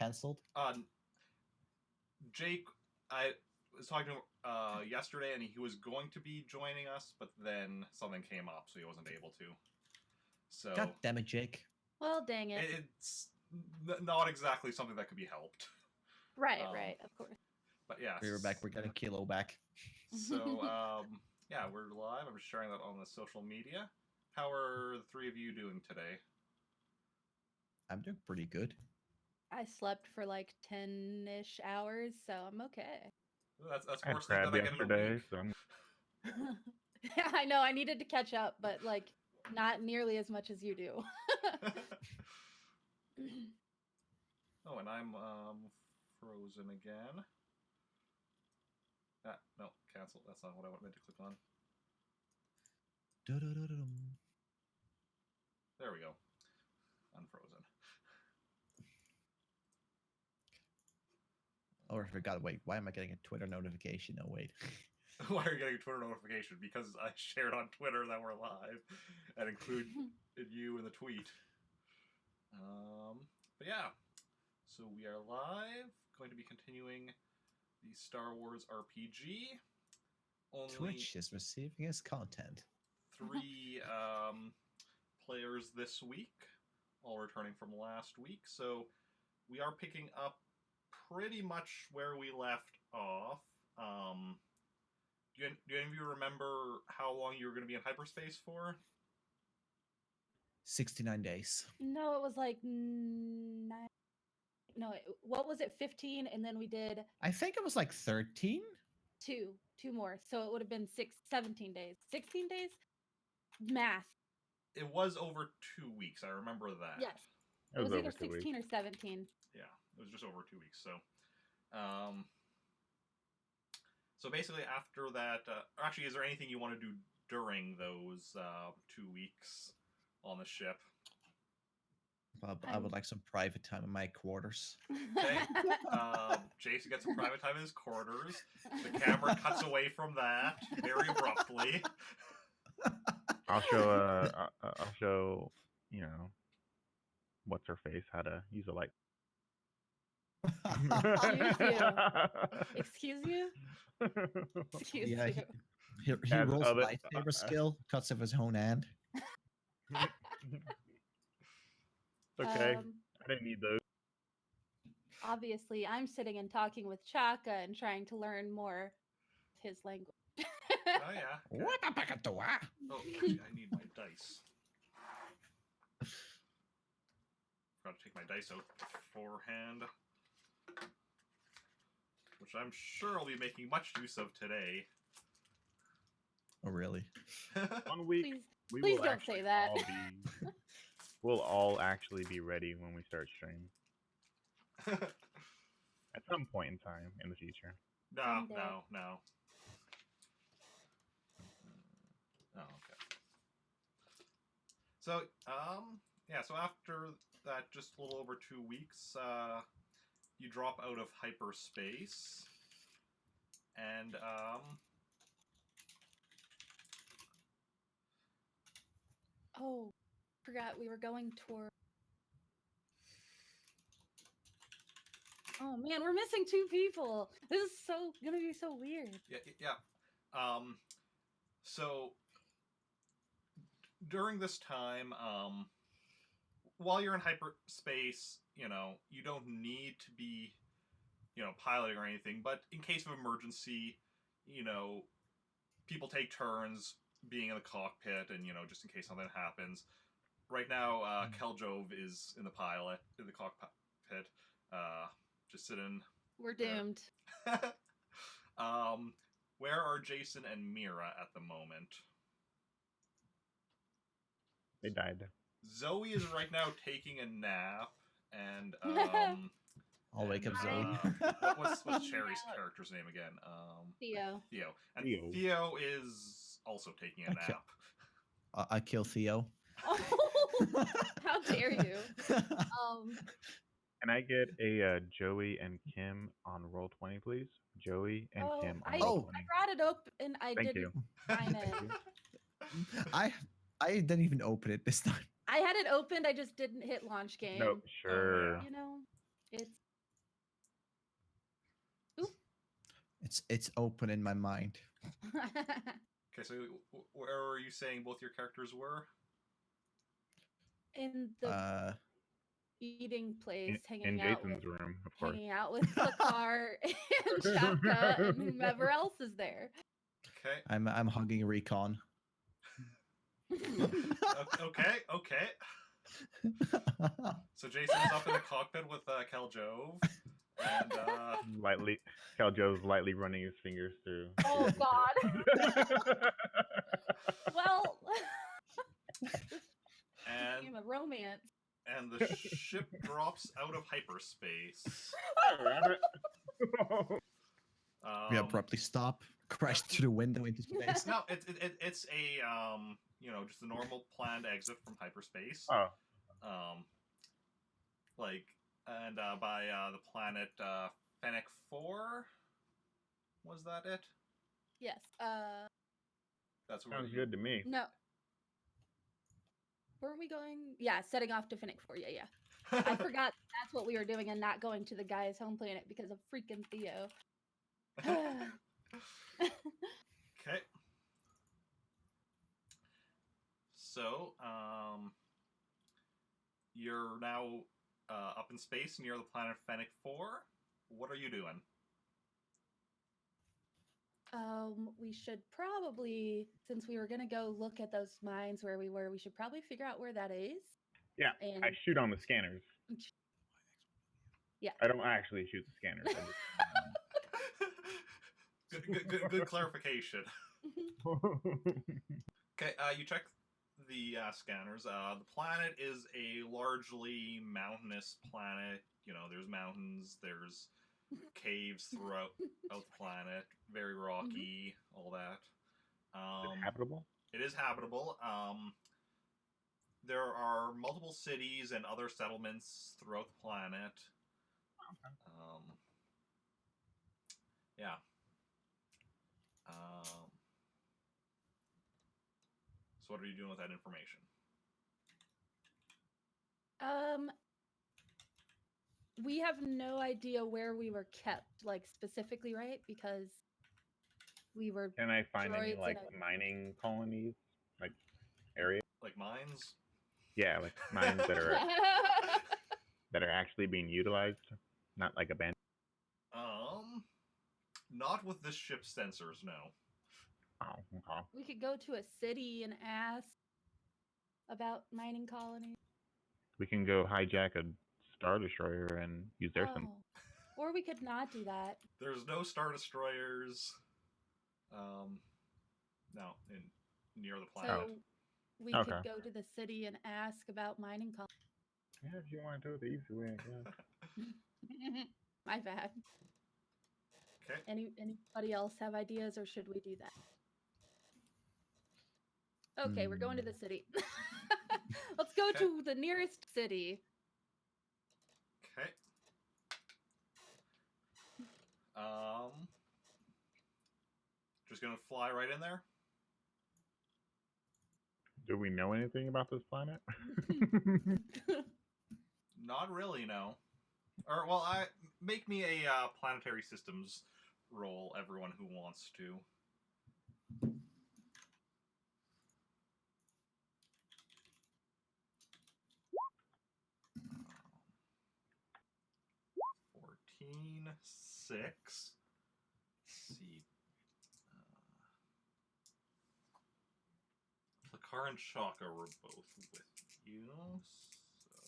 canceled? Jake, I was talking to him yesterday, and he was going to be joining us, but then something came up, so he wasn't able to. So God damn it, Jake. Well, dang it. It's not exactly something that could be helped. Right, right, of course. But yeah. We're back. We're getting Kilo back. So, yeah, we're live. I'm sharing that on the social media. How are the three of you doing today? I'm doing pretty good. I slept for like 10-ish hours, so I'm okay. That's I more sleep than I get in a yesterday, week. so I'm... Yeah, I know. I needed to catch up, but like not nearly as much as you do. Oh, and I'm frozen again. Ah, no, cancel. That's not what I meant to click on. There we go. Unfrozen. Oh, I forgot. Wait, why am I getting a Twitter notification? Oh, wait. Why are you getting a Twitter notification? Because I shared on Twitter that we're live and include you in the tweet. But yeah, so we are live. Going to be continuing the Star Wars RPG. Only Twitch is receiving its content. 3 players this week, all returning from last week. So we are picking up pretty much where we left off. Do any of you remember how long you were going to be in hyperspace for? 69 days. No, it was like 9. No, what was it? 15, and then we did. I think it was like 13. Two more, so it would have been 17 days. 16 days. Math. It was over 2 weeks. I remember that. Yes, it was either 16 or 17. Yeah, it was just over 2 weeks. So basically, after that, actually, is there anything you want to do during those 2 weeks on the ship? I would like some private time in my quarters. Okay. Jacen gets some private time in his quarters. The camera cuts away from that very abruptly. I'll show, you know, what's her face, how to use a light. Excuse you? Excuse yeah, you. He rolls a lightsaber skill, cuts off his own hand. Okay, I didn't need those. Obviously, I'm sitting and talking with Chaka and trying to learn more of his language. Oh, yeah. Okay. What the heck do I? Oh, actually, I need my dice. Forgot to take my dice out beforehand. Which I'm sure I'll be making much use of today. Oh, really? 1 week. Please don't say that. We'll all actually be ready when we start stream. At some point in time in the future. No. Oh, okay. So, yeah, so after that, just a little over 2 weeks, you drop out of hyperspace, and, Oh, forgot we were going toward... Oh man, we're missing 2 people. This is gonna be so weird. Yeah. So during this time, while you're in hyperspace, you know, you don't need to be, you know, piloting or anything, but in case of emergency, you know, people take turns being in the cockpit and, you know, just in case something happens. Right now, Khaljov is in the cockpit, just sitting. We're doomed. Where are Jacen and Mira at the moment? They died. Zoe is right now taking a nap, and I'll wake up Zoe. What's Cherry's character's name again? Theo. And Theo is also taking a nap. I kill Theo. Oh, how dare you? Can I get a Joey and Kim on Roll20, please? Joey and Kim on Roll20. I brought it up and I Thank didn't you. sign it. I didn't even open it this time. I had it opened, I just didn't hit launch game. No, sure. You know, it's It's open in my mind. Okay, so where are you saying both your characters were? In the eating place, In hanging out with Jacen's room, of course. Lakar and Chaka and whomever else is there. Okay. I'm hugging Recon. Okay. So Jacen is up in the cockpit with Khaljov, and Khaljov's lightly running his fingers through. Oh God. Well, and game of romance. and the ship drops out of hyperspace. We abruptly stop, crash through the window into space. No, it's a just a normal planned exit from hyperspace. Oh. By the planet Fennick IV. Was that it? Yes. That's where Sounds good to me. No. Where are we going? Yeah, setting off to Fennick IV. Yeah. I forgot that's what we were doing and not going to the guy's home planet because of freaking Theo. Okay. So, you're now up in space near the planet Fennick IV. What are you doing? We should probably, since we were gonna go look at those mines where we were, we should probably figure out where that is. Yeah, And I shoot on the scanners. Yeah. I don't actually shoot the scanners. Good clarification. Okay, you check the scanners. The planet is a largely mountainous planet. You know, there's mountains, there's caves throughout the planet, very rocky, all that. Is it habitable? It is habitable. There are multiple cities and other settlements throughout the planet. Okay. Yeah. So what are you doing with that information? We have no idea where we were kept, like specifically, right? Because we were. Can I find any droids in like a- mining colonies, like areas? Like mines? Yeah, like mines that are actually being utilized, not like abandoned. Not with this ship's sensors, no. Oh, okay. We could go to a city and ask about mining colonies. We can go hijack a Star Destroyer and use their symbol. Or we could not do that. There's no Star Destroyers. No, near the planet. So we Okay. could go to the city and ask about mining colonies. Yeah, if you want to do it the easy way, yeah. My bad. Okay. Anybody else have ideas, or should we do that? Okay, we're going to the city. Let's go to the nearest city. Okay. Just gonna fly right in there. Do we know anything about this planet? Not really, no. Or well, make me a planetary systems roll. Everyone who wants to. Six. Let's see. Lakar and Chaka were both with you, so.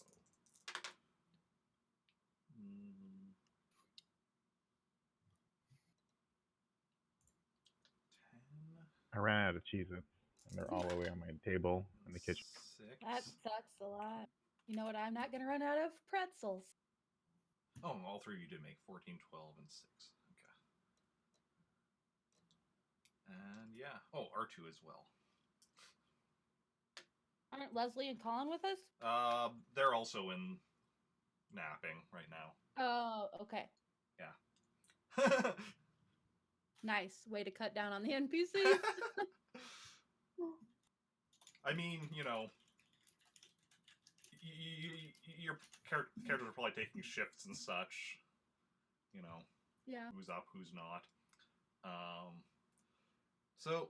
I ran out of Cheez-Its, and they're all the way on my table in the kitchen. 6. That sucks a lot. You know what? I'm not going to run out of pretzels. Oh, all three of you did make 14, 12, and 6. Okay. And yeah. Oh, R2 as well. Aren't Leslie and Colin with us? They're also in napping right now. Oh, okay. Yeah. Nice way to cut down on the NPCs. I mean, you know, your characters are probably taking shifts and such. You know, Yeah. who's up, who's not. So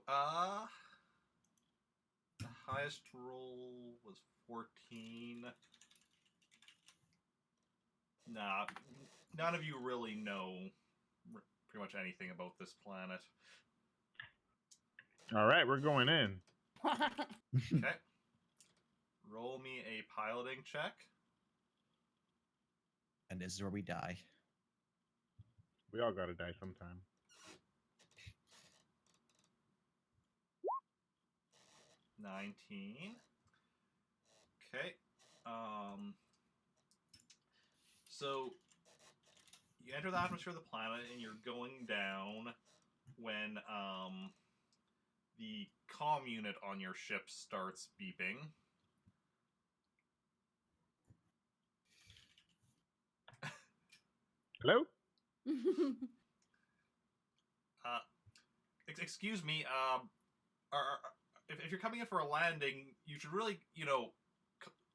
the highest roll was 14. Nah, none of you really know pretty much anything about this planet. All right, we're going in. Okay. Roll me a piloting check. And this is where we die. We all gotta die sometime. $19. Okay. So you enter the atmosphere of the planet and you're going down when the comm unit on your ship starts beeping. Hello? Excuse me, if you're coming in for a landing, you should really,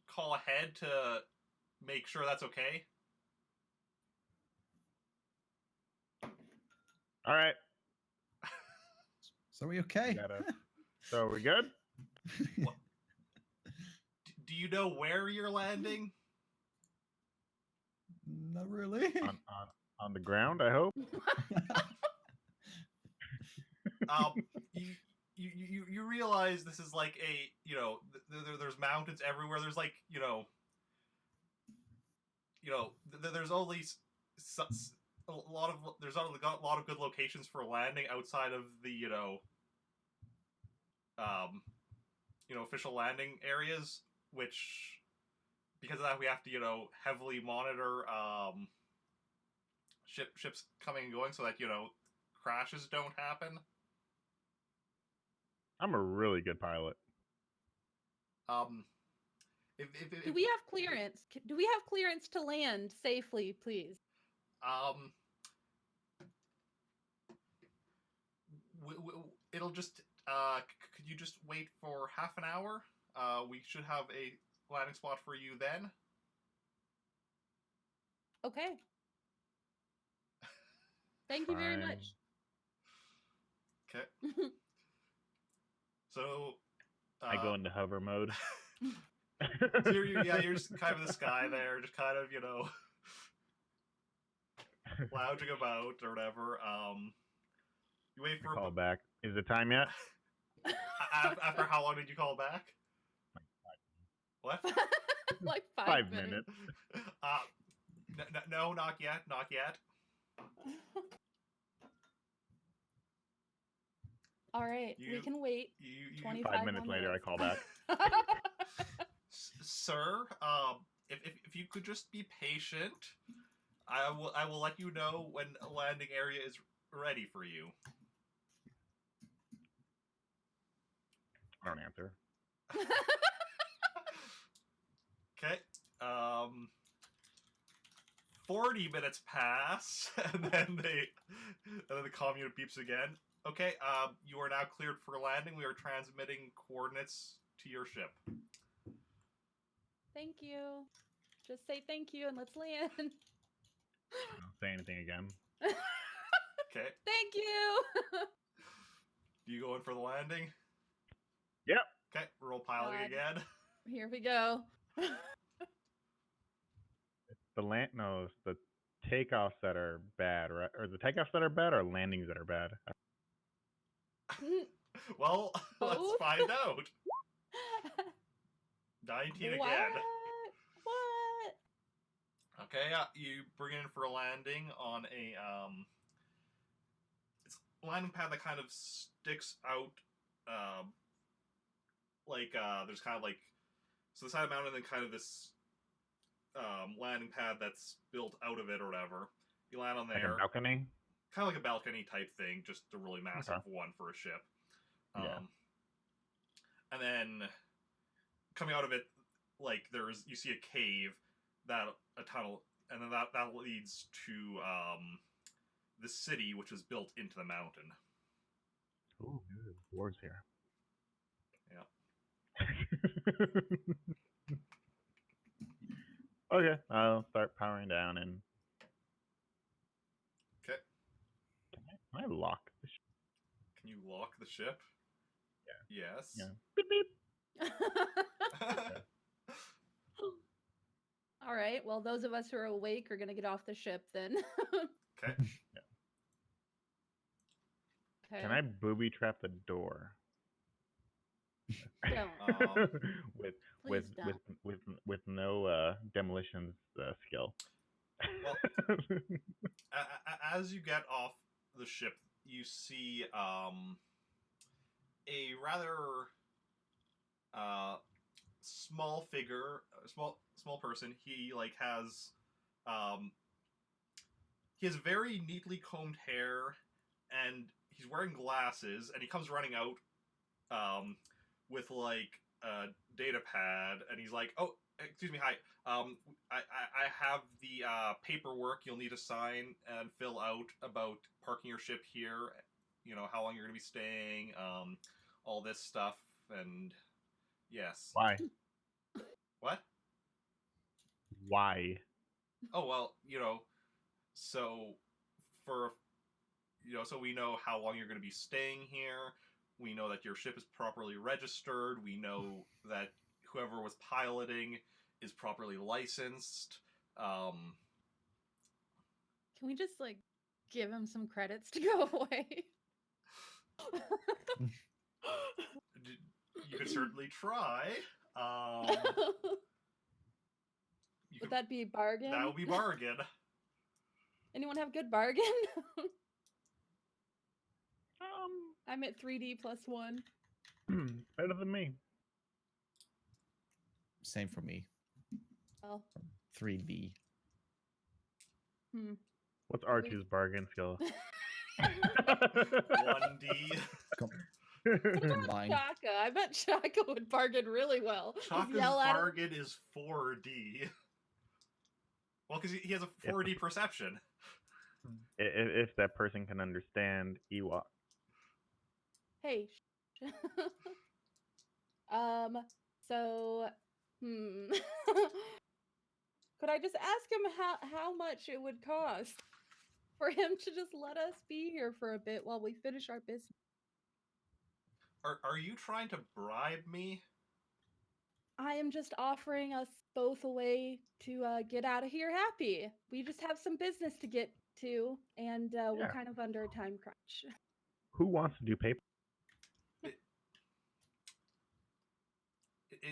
call ahead to make sure that's okay. All right. So are we okay? So are we good? What? Do you know where you're landing? Not really. On the ground, I hope. You realize this is like a, there's mountains everywhere. There's like, there's only a lot of good locations for landing outside of the, official landing areas, which, because of that, we have to, heavily monitor, ships coming and going so that, crashes don't happen. I'm a really good pilot. Do we have clearance? Do we have clearance to land safely, please? It'll just, could you just wait for half an hour? We should have a landing spot for you then. Okay. Thank you very much. Okay. So I go into hover mode. So you're just kind of in the sky there, just kind of, lounging about or whatever. You wait for Call back. Is it time yet? After how long did you call back? What? Like 5 minutes. No, not yet. Not yet. All right, we can wait. 5 minutes later, I call back. Sir, if you could just be patient, I will let you know when a landing area is ready for you. I don't answer. Okay. 40 minutes pass, and then the comm unit beeps again. Okay, you are now cleared for landing. We are transmitting coordinates to your ship. Thank you. Just say thank you and let's land. Don't say anything again. Okay. Thank you. Do you go in for the landing? Yep. Okay, roll piloting again. Here we go. The takeoffs that are bad, right? Or the takeoffs that are bad, or landings that are bad. Well, let's find out. 19 again. What? Okay, you bring it in for a landing on a it's a landing pad that kind of sticks out, there's kind of like, so the side of the mountain and then kind of this landing pad that's built out of it or whatever. You land on there. Like a balcony? Kind of like a balcony type thing, just a really massive one for a ship. Yeah. And then coming out of it, like you see a cave, a tunnel, and then that leads to the city, which is built into the mountain. Ooh, dwarves here. Yeah. Okay, I'll start powering down and. Okay. Can I lock the Can you lock the ship? Yeah. Yes. Yeah. Beep, beep. All right. Well, those of us who are awake are going to get off the ship then. Okay. Okay. Can I booby trap the door? Don't. with Please don't. with no demolitions skill. Well, as you get off the ship, you see a rather small figure, small person. He has very neatly combed hair, and he's wearing glasses, and he comes running out with like a data pad, and he's like, "Oh, excuse me, hi. I have the paperwork you'll need to sign and fill out about parking your ship here. You know how long you're going to be staying, all this stuff, and yes." Why? What? Why? Oh well, so for so we know how long you're going to be staying here. We know that your ship is properly registered. We know that whoever was piloting is properly licensed. Can we just like give him some credits to go away? You could certainly try. Would that be bargain? That would be bargain. Anyone have good bargain? I'm at 3D plus 1. Better than me. Same for me. Oh. 3D. What's R2's bargain skill? 1D. Combined. Chaka. I bet Chaka would bargain really well. Just Chaka's yell at him. bargain is 4D. Well, because he has a 4D perception. If that person can understand Ewok. Hey. So, could I just ask him how much it would cost for him to just let us be here for a bit while we finish our business? Are you trying to bribe me? I am just offering us both a way to get out of here happy. We just have some business to get to, and we're Yeah. kind of under a time crunch. Who wants to do paper?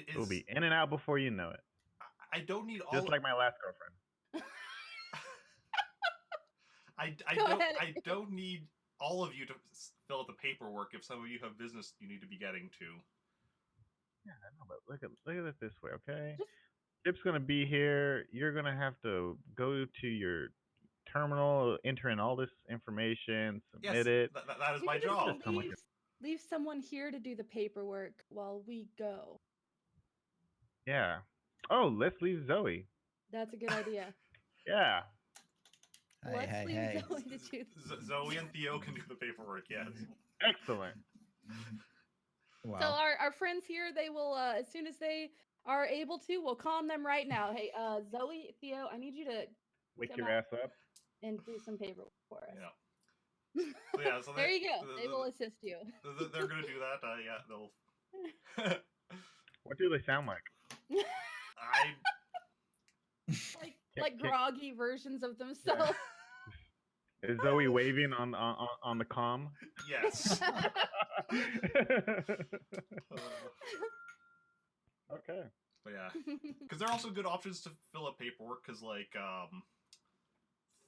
It'll be in and out before you know it. I don't need all. Just like my last girlfriend. I don't need all of you to fill out the paperwork if some of you have business you need to be getting to. Yeah, I know, but look at it this way, okay? Ship's gonna be here. You're gonna have to go to your terminal, enter in all this information, submit it. That is We my could just job. leave someone here to do the paperwork while we go. Yeah. Oh, let's leave Zoe. That's a good idea. Yeah. Let's leave Hey. Zoe to do Zoe and Theo can do the paperwork, yes. Excellent. Wow. So our friends here, they will as soon as they are able to, we'll calm them right now. Hey, Zoe, Theo, I need you to Wake come your out ass up. and do some paperwork for us. Yeah. So yeah, so there you go. They will assist you. They're gonna do that. Yeah, they'll. What do they sound like? like groggy versions of themselves. Yeah. Is Zoe waving on the comm? Yes. Okay. But yeah, because they're also good options to fill out paperwork. Because like,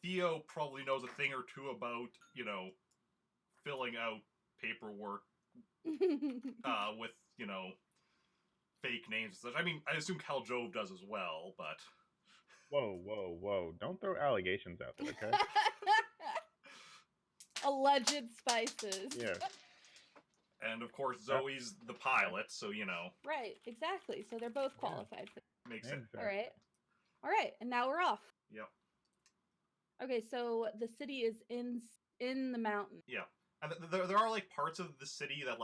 Theo probably knows a thing or two about filling out paperwork with fake names and such. I mean, I assume Khaljov does as well, but. Whoa. Don't throw allegations out there, okay? Alleged spices. Yeah. And of course, Zoe's the pilot, so Right, exactly. So they're both qualified for that. Makes sense. Exactly. All right, and now we're off. Yep. Okay, so the city is in the mountain. Yeah. And there are like parts of the city that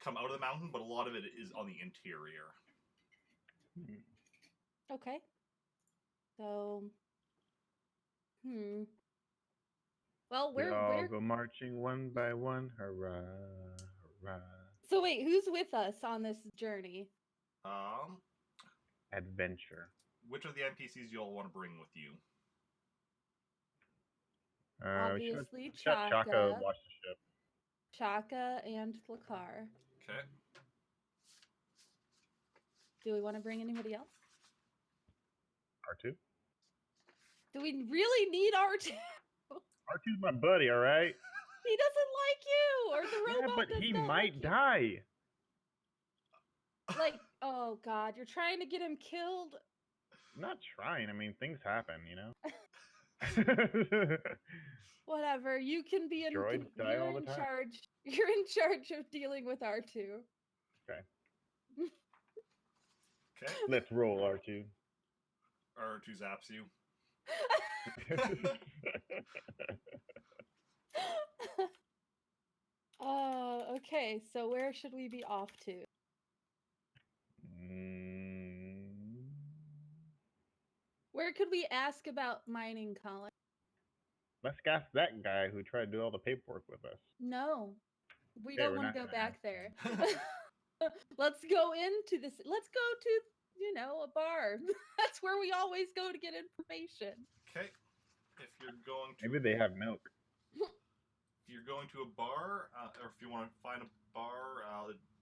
come out of the mountain, but a lot of it is on the interior. Okay. So, Well, We all we're go marching one by one. Hurrah, hurrah. so wait, who's with us on this journey? Adventure. Which of the NPCs you all want to bring with you? Obviously, we should have Chaka watch the ship. Chaka and Lakar. Okay. Do we want to bring anybody else? R2? Do we really need R2? R2's my buddy, alright? He doesn't like you, or the robot Yeah, but does he not might like die. Like, oh god, you're trying to get him killed. I'm not trying. I mean, things happen, you know? Whatever. You can be in. Droids die You're all the in time. charge. You're in charge of dealing with R2. Okay. Let's roll, R2. R2 zaps you. Okay. So where should we be off to? Where could we ask about mining colony? Let's ask that guy who tried to do all the paperwork with us. No, we Okay, don't we're want not to go gonna back ask there. Let's go into this. Let's go to, a bar. That's where we always go to get information. Okay. If you're going to Maybe they have milk. if you're going to a bar, or if you want to find a bar,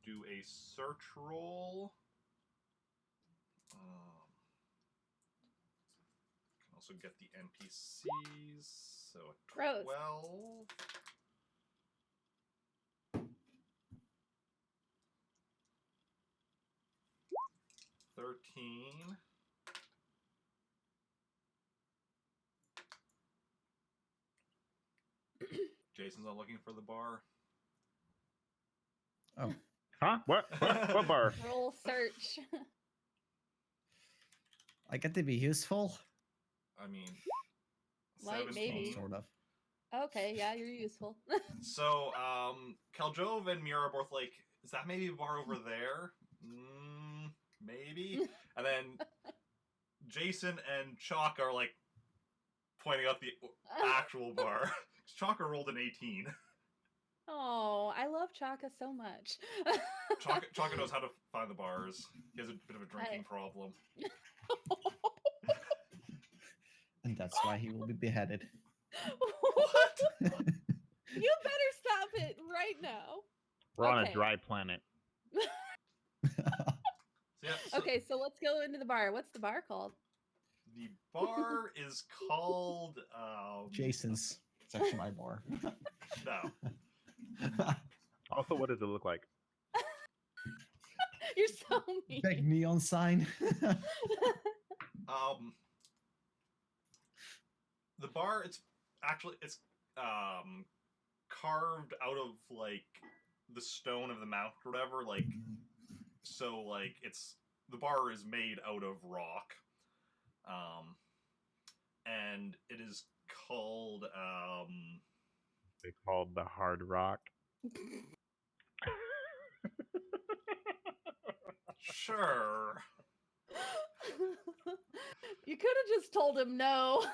do a search roll. Can also get the NPCs. So a 12. Gross. 13. Jason's not looking for the bar. Oh. Huh? What? What bar? Roll search. I get to be useful. I mean, Light, 17. maybe. Sort of. Okay, yeah, you're useful. So, Khaljov and Mira are both like, is that maybe a bar over there? Maybe. And then Jacen and Chalk are like pointing out the actual bar. Chaka rolled an 18. Oh, I love Chaka so much. Chaka knows how to find the bars. He has a bit of a drinking problem. And that's why he will be beheaded. What? You better stop it right now. We're on a Okay. dry planet. Okay, so let's go into the bar. What's the bar called? The bar is called Jason's. It's actually my bar. No. Also, what does it look like? You're so mean. Big neon sign. The bar, it's carved out of like the stone of the mount or whatever, like so like the bar is made out of rock. And it is called They called the Hard Rock. Sure. You could have just told him no.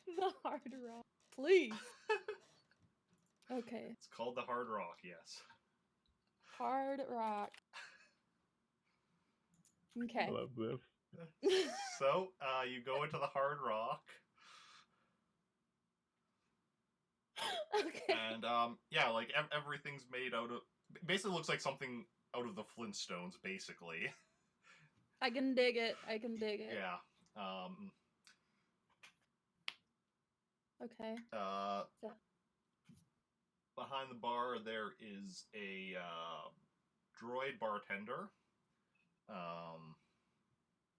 The Hard Rock, please. Okay. It's called the Hard Rock, yes. Hard Rock. Okay. I love this. So, you go into the Hard Rock. Okay. And, yeah, like, everything's made out of... Basically looks like something out of the Flintstones, basically. I can dig it. I can dig it. Yeah. Okay. Behind the bar, there is a droid bartender.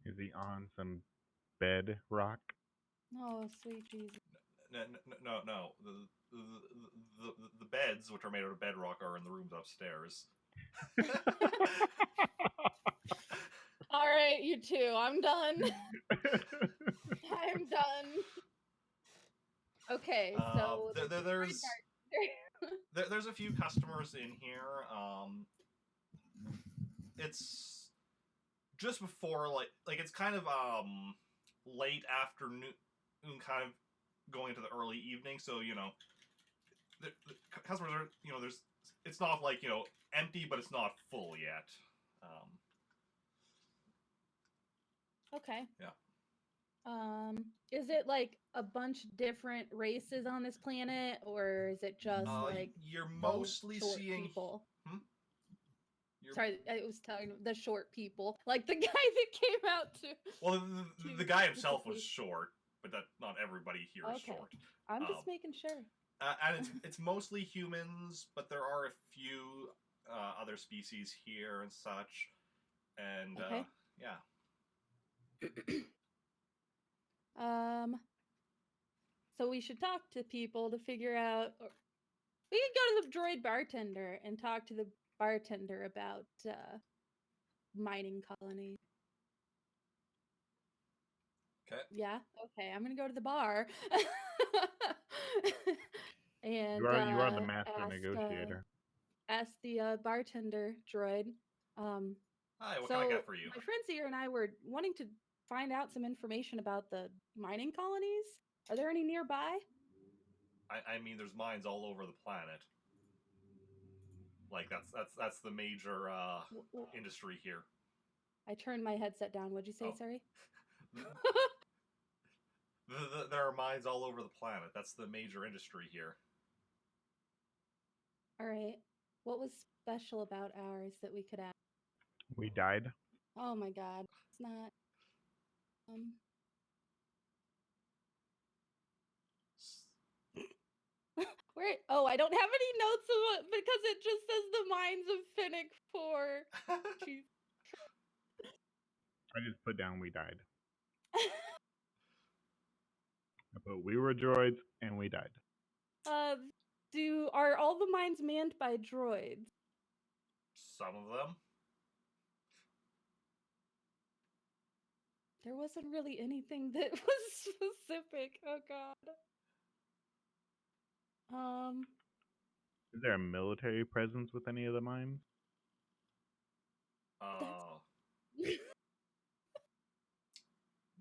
Is he on some bed rock? Oh, sweet Jesus. No. The beds, which are made out of bedrock, are in the rooms upstairs. All right, you two. I'm done. I'm done. Okay, so there's a few customers in here. It's just before like it's kind of late afternoon kind of going into the early evening, so the customers are it's not like empty, but it's not full yet. Okay. Yeah. Is it like a bunch of different races on this planet, or is it just like you're those mostly short seeing people? You're... Sorry, I was telling the short people, like the guy that came out to. Well, the guy himself was please. short, but not everybody here is short. I'm just making sure. And it's mostly humans, but there are a few other species here and such. And Okay. yeah. So we should talk to people to figure out. We could go to the droid bartender and talk to the bartender about mining colonies. Okay. Yeah. Okay. I'm gonna go to the bar. And You are the master negotiator. Ask the bartender droid. Hi, what so can I get for you? My friends here and I were wanting to find out some information about the mining colonies. Are there any nearby? I mean, there's mines all over the planet. Like that's the major industry here. I turned my headset down. What'd you say? Oh. Sorry. There are mines all over the planet. That's the major industry here. All right. What was special about ours that we could add? We died. Oh my God. It's not. Where? Oh, I don't have any notes of it because it just says the mines of Fennick IV. Jeez. I just put down we died. But we were droids and we died. Are all the mines manned by droids? Some of them. There wasn't really anything that was specific. Oh God. Is there a military presence with any of the mines?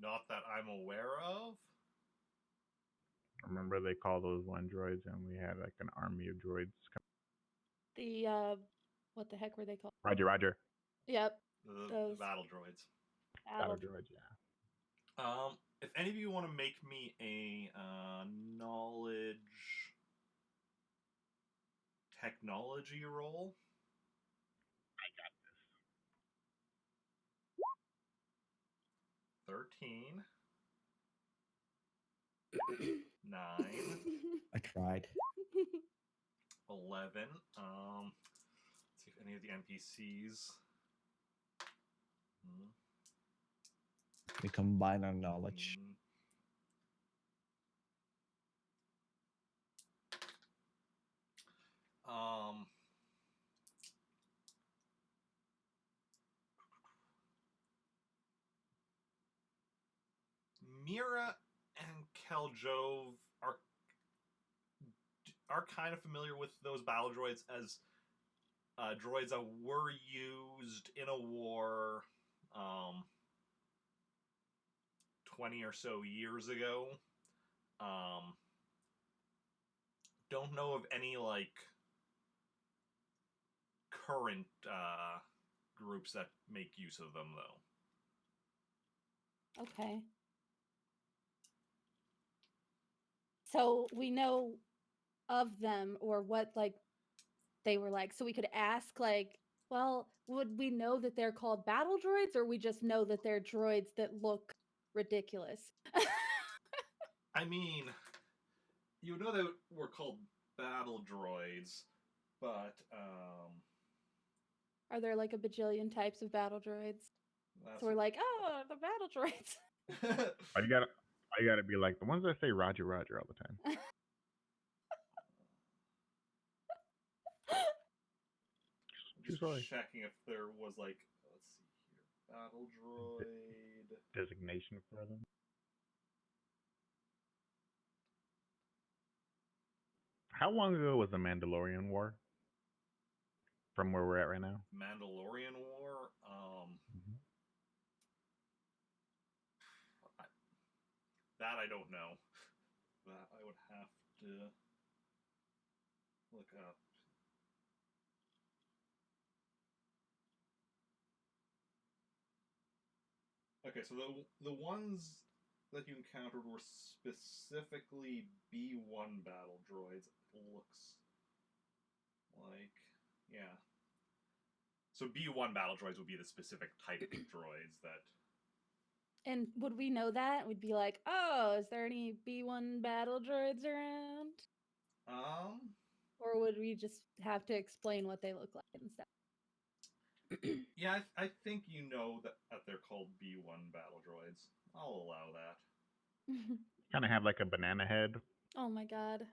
Not that I'm aware of. I remember they called those one droids, and we had like an army of droids. What the heck were they called? Roger, Roger. Yep. The battle droids. Battle droids, yeah. If any of you want to make me a knowledge technology roll. I got this. 13. 9. I tried. 11. Let's see if any of the NPCs. We combine our knowledge. Mira and Khaljov are kind of familiar with those battle droids as droids that were used in a war 20 or so years ago. Don't know of any like current groups that make use of them though. Okay. So we know of them or what like they were like. So we could ask like, well, would we know that they're called battle droids, or we just know that they're droids that look ridiculous? I mean, you know they were called battle droids, but are there like a bajillion types of battle droids? So we're like, oh, the battle droids. I gotta be like the ones that say Roger, Roger all the time. Just checking if there was like, let's see here, battle droid designation for them. How long ago was the Mandalorian War? From where we're at right now? Mandalorian War? That I don't know. that I would have to look up. Okay, so the ones that you encountered were specifically B1 battle droids. It looks like, yeah. So B1 battle droids would be the specific type of droids that. And would we know that? We'd be like, oh, is there any B1 battle droids around? Or would we just have to explain what they look like and stuff? Yeah, I think you know that they're called B1 battle droids. I'll allow that. Kind of have like a banana head. Oh my god.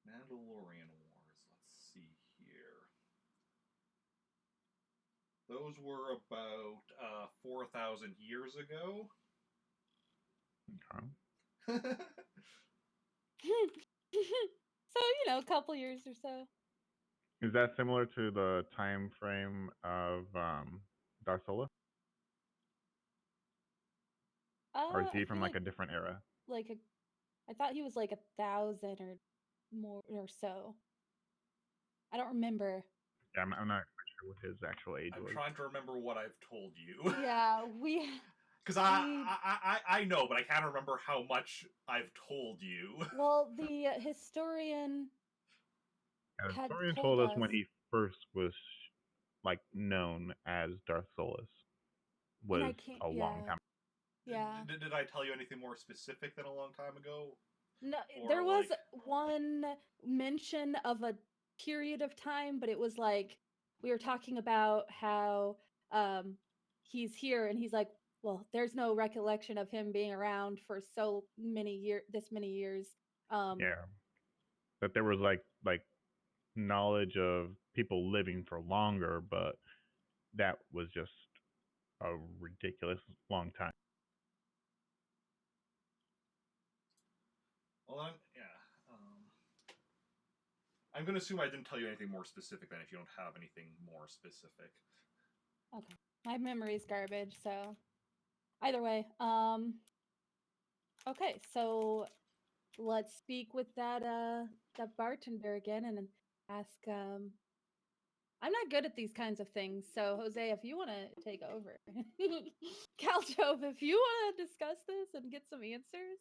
Mandalorian Wars. Let's see here. Those were about 4,000 years ago. Okay. So, a couple years or so. Is that similar to the time frame of Darth Sola? Or is I he from feel like a different era? I thought he was like 1,000 or more or so. I don't remember. Yeah, I'm not sure what his actual age was. I'm trying to remember what I've told you. Yeah, Because I know, but I can't remember how much I've told you. Well, the historian The had historian told told us us when he first was like known as Darth Solus and I was can't. a long time. Yeah. Did I tell you anything more specific than a long time ago? No, Or, there was like- one mention of a period of time, but it was like we were talking about how he's here, and he's like, well, there's no recollection of him being around for so many this many years. Yeah, that there was like knowledge of people living for longer, but that was just a ridiculous long time. Well, I'm going to assume I didn't tell you anything more specific then if you don't have anything more specific. Okay. My memory's garbage, so either way. Okay, so let's speak with that bartender again and ask I'm not good at these kinds of things, so Jose, if you want to take over. Khaljov, if you want to discuss this and get some answers.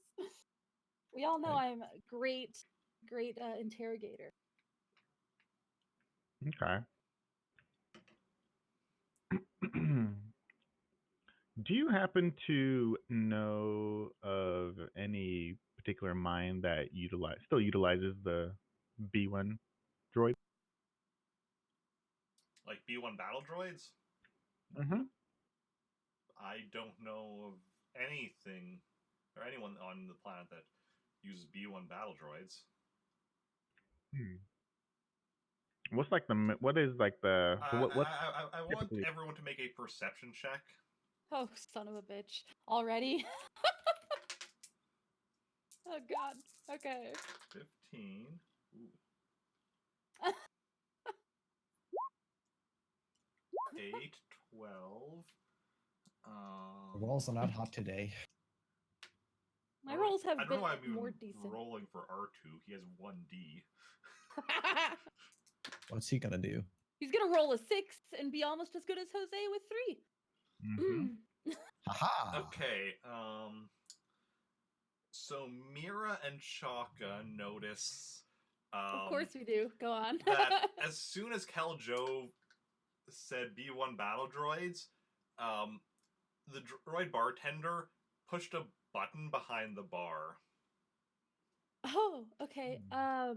We all know I'm a great interrogator. Okay. Do you happen to know of any particular mine that still utilizes the B1 droid? Like B1 battle droids? Mm-hmm. I don't know of anything or anyone on the planet that uses B1 battle droids. What's like what is like the what's I want everyone to make a perception check. Oh, son of a bitch. Already? Oh, God. Okay. 15. Ooh. 8, 12. The rolls are not hot today. My rolls have I don't been know why I'm more even decent. rolling for R2. He has 1D. What's he gonna do? He's going to roll a 6 and be almost as good as Jose with 3. Mm-hmm. Haha. Okay, so Mira and Chaka notice. Of course we do. Go on. That as soon as Khaljov said B1 battle droids, the droid bartender pushed a button behind the bar. Oh, okay. I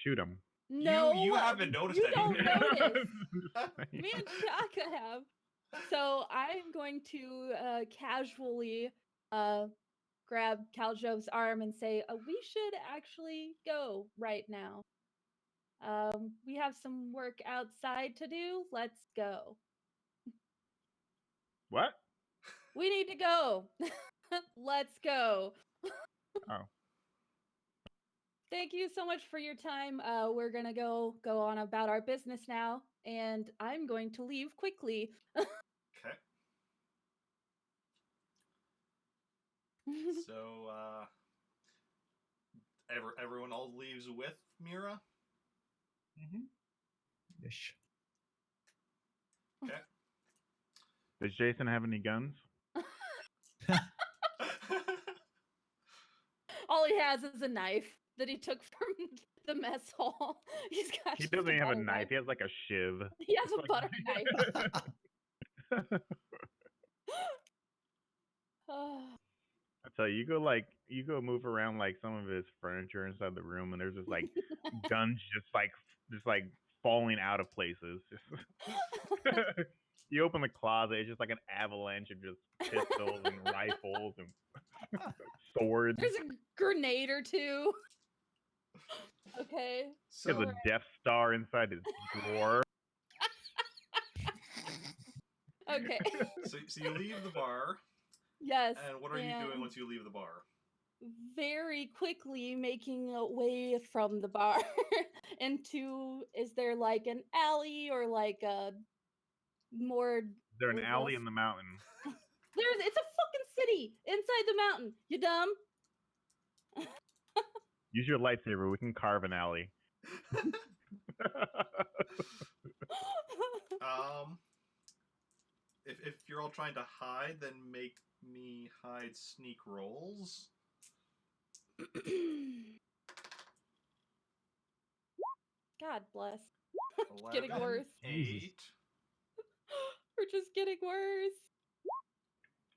shoot him. No, you haven't noticed you anything. don't notice. Me and Chaka have. So I'm going to casually grab Khaljov's arm and say, we should actually go right now. We have some work outside to do. Let's go. What? We need to go. Let's go. Oh. Thank you so much for your time. We're gonna go on about our business now, and I'm going to leave quickly. Okay. So, everyone all leaves with Mira? Ish. Okay. Does Jacen have any guns? All he has is a knife that he took from the mess hall. He's got. He just doesn't even have a butter knife. He has like a shiv. He has a butter knife. I tell you, you go move around like some of his furniture inside the room, and there's just like guns just like falling out of places. You open the closet, it's just like an avalanche of just pistols and rifles and swords. There's a grenade or two. Okay. There's So, a Death Star inside his drawer. Okay. so you leave the bar, Yes. and what are you doing once you leave the bar? Very quickly making a way from the bar into, is there like an alley or like a more Is there an what alley else? in the mountain? It's a fucking city inside the mountain. You dumb? Use your lightsaber. We can carve an alley. If you're all trying to hide, then make me hide sneak rolls. God bless. 11, Getting worse. 8. We're just getting worse.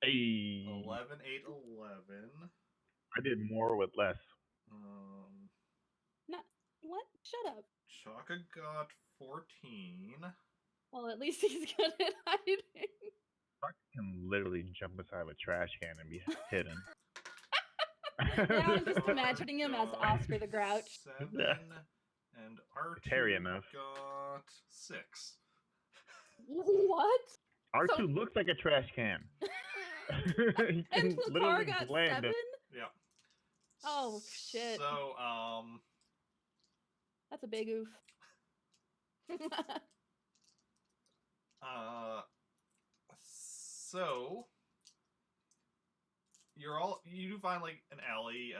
Hey, 11, 8, 11. I did more with less. Not what? Shut up. Chaka got 14. Well, at least he's good at hiding. I can literally jump inside of a trash can and be hidden. Now I'm just imagining him as Oscar the Grouch. 7, and R2 Hairy enough. got 6. What? R2 So- looks like a trash can. He And can Lakar literally got blend. 7? Yeah. Oh, shit. So, That's a big oof. so you do find like an alley,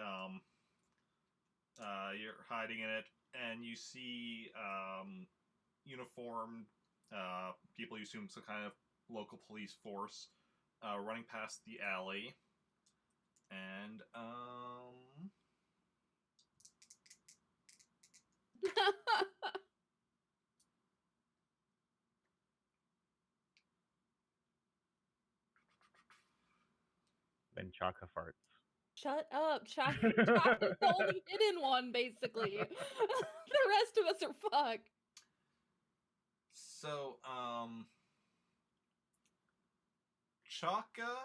you're hiding in it, and you see uniformed people, you assume some kind of local police force, running past the alley, and Mm. Then Chaka farts. Shut up. Chaka's the only hidden one, basically. The rest of us are fucked. so Chaka,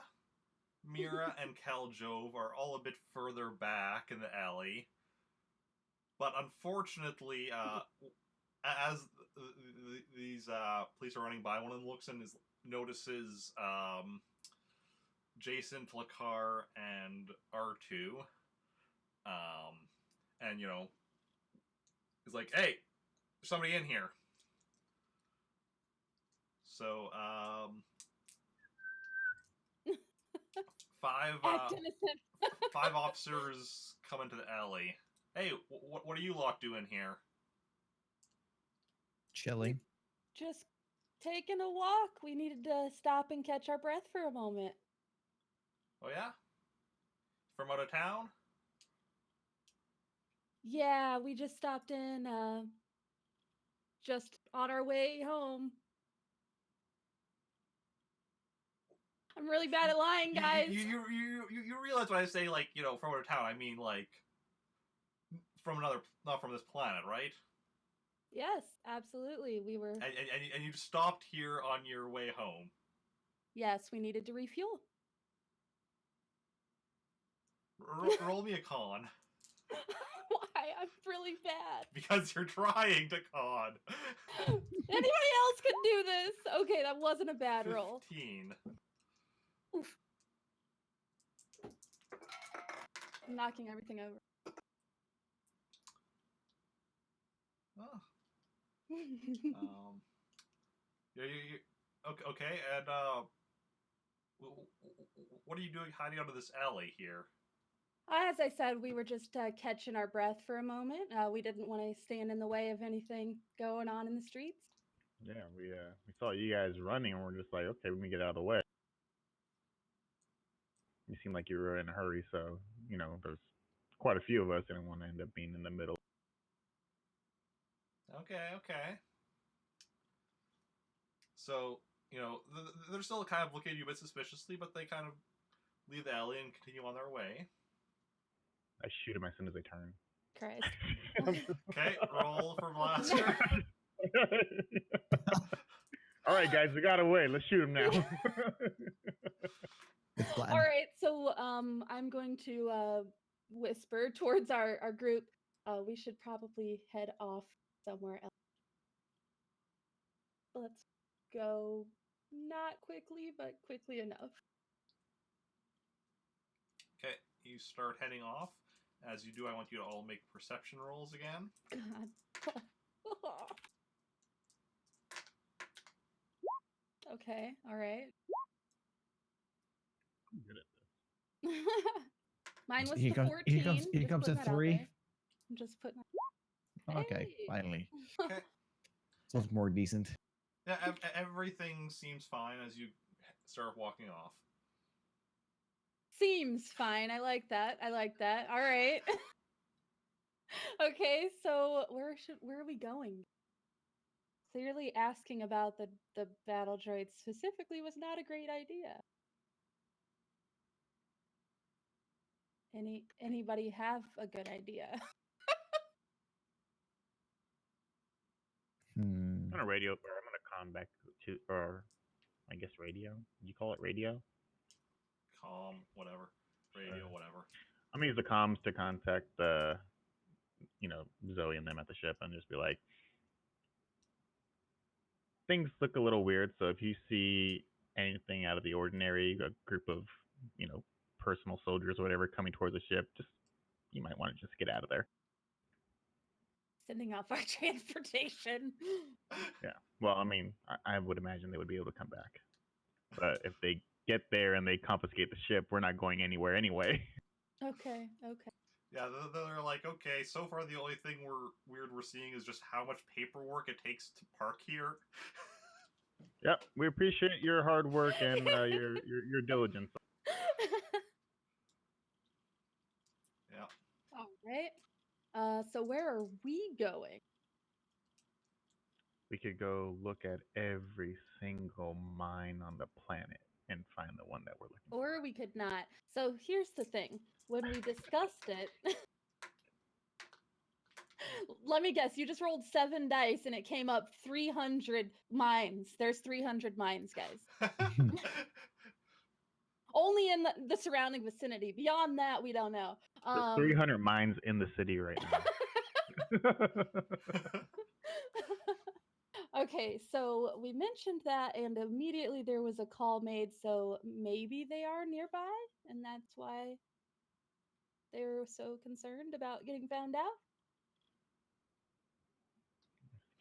Mira, and Khaljov are all a bit further back in the alley. But unfortunately, as these police are running by, one of them looks and notices Jacen, Lakar, and R2. And, is like, hey, there's somebody in here. So, 5 Act innocent. 5 officers come into the alley. Hey, what are you lot doing here? Chilling. Just taking a walk. We needed to stop and catch our breath for a moment. Oh yeah? From out of town? Yeah, we just stopped in, just on our way home. I'm really bad at lying, guys. You realize when I say, like, from out of town, I mean, like, from another, not from this planet, right? Yes, absolutely. We were. And you stopped here on your way home. Yes, we needed to refuel. Roll me a con. Why? I'm really bad. Because you're trying to con. Anybody else could do this. Okay, that wasn't a bad roll. 15. Oof. I'm knocking everything over. Oh. Okay, and What are you doing hiding out of this alley here? As I said, we were just catching our breath for a moment. We didn't want to stand in the way of anything going on in the streets. Yeah, we saw you guys running, and we're just like, okay, let me get out of the way. You seem like you were in a hurry, so there's quite a few of us, and want to end up being in the middle. Okay. So, they're still kind of looking at you a bit suspiciously, but they kind of leave the alley and continue on their way. I shoot him as soon as they turn. Christ. Okay, roll for blaster. All right, guys, we got away. Let's shoot him now. All right, so I'm going to whisper towards our group. We should probably head off somewhere else. Let's go, not quickly, but quickly enough. Okay, you start heading off. As you do, I want you to all make perception rolls again. God. Okay, all right. I'm good at this. Mine was Here the comes- 14. here comes a 3. I'm just putting. Okay, Hey. finally. Okay. So it's more decent. Yeah, everything seems fine as you start walking off. Seems fine. I like that. All right. Okay, so where are we going? Clearly asking about the battle droids specifically was not a great idea. Anybody have a good idea? Hmm. I'm gonna radio, or I'm gonna con back to, or I guess radio. You call it radio? Calm, whatever. Radio, whatever. I'm gonna use the comms to contact Zoe and them at the ship, and just be like, things look a little weird. So if you see anything out of the ordinary, a group of personal soldiers or whatever coming towards the ship, you might want to just get out of there. Sending off our transportation. Yeah. Well, I mean, I would imagine they would be able to come back. But if they get there and they confiscate the ship, we're not going anywhere anyway. Okay. Yeah, they're like, okay, so far the only thing we're seeing is just how much paperwork it takes to park here. Yep, we appreciate your hard work and your diligence. Yeah. All right. So where are we going? We could go look at every single mine on the planet and find the one that we're looking for. Or we could not. So here's the thing. When we discussed it, let me guess, you just rolled 7 dice and it came up 300 mines. There's 300 mines, guys. Only in the surrounding vicinity. Beyond that, we don't know. There's 300 mines in the city right now. Okay, so we mentioned that, and immediately there was a call made, so maybe they are nearby, and that's why they're so concerned about getting found out.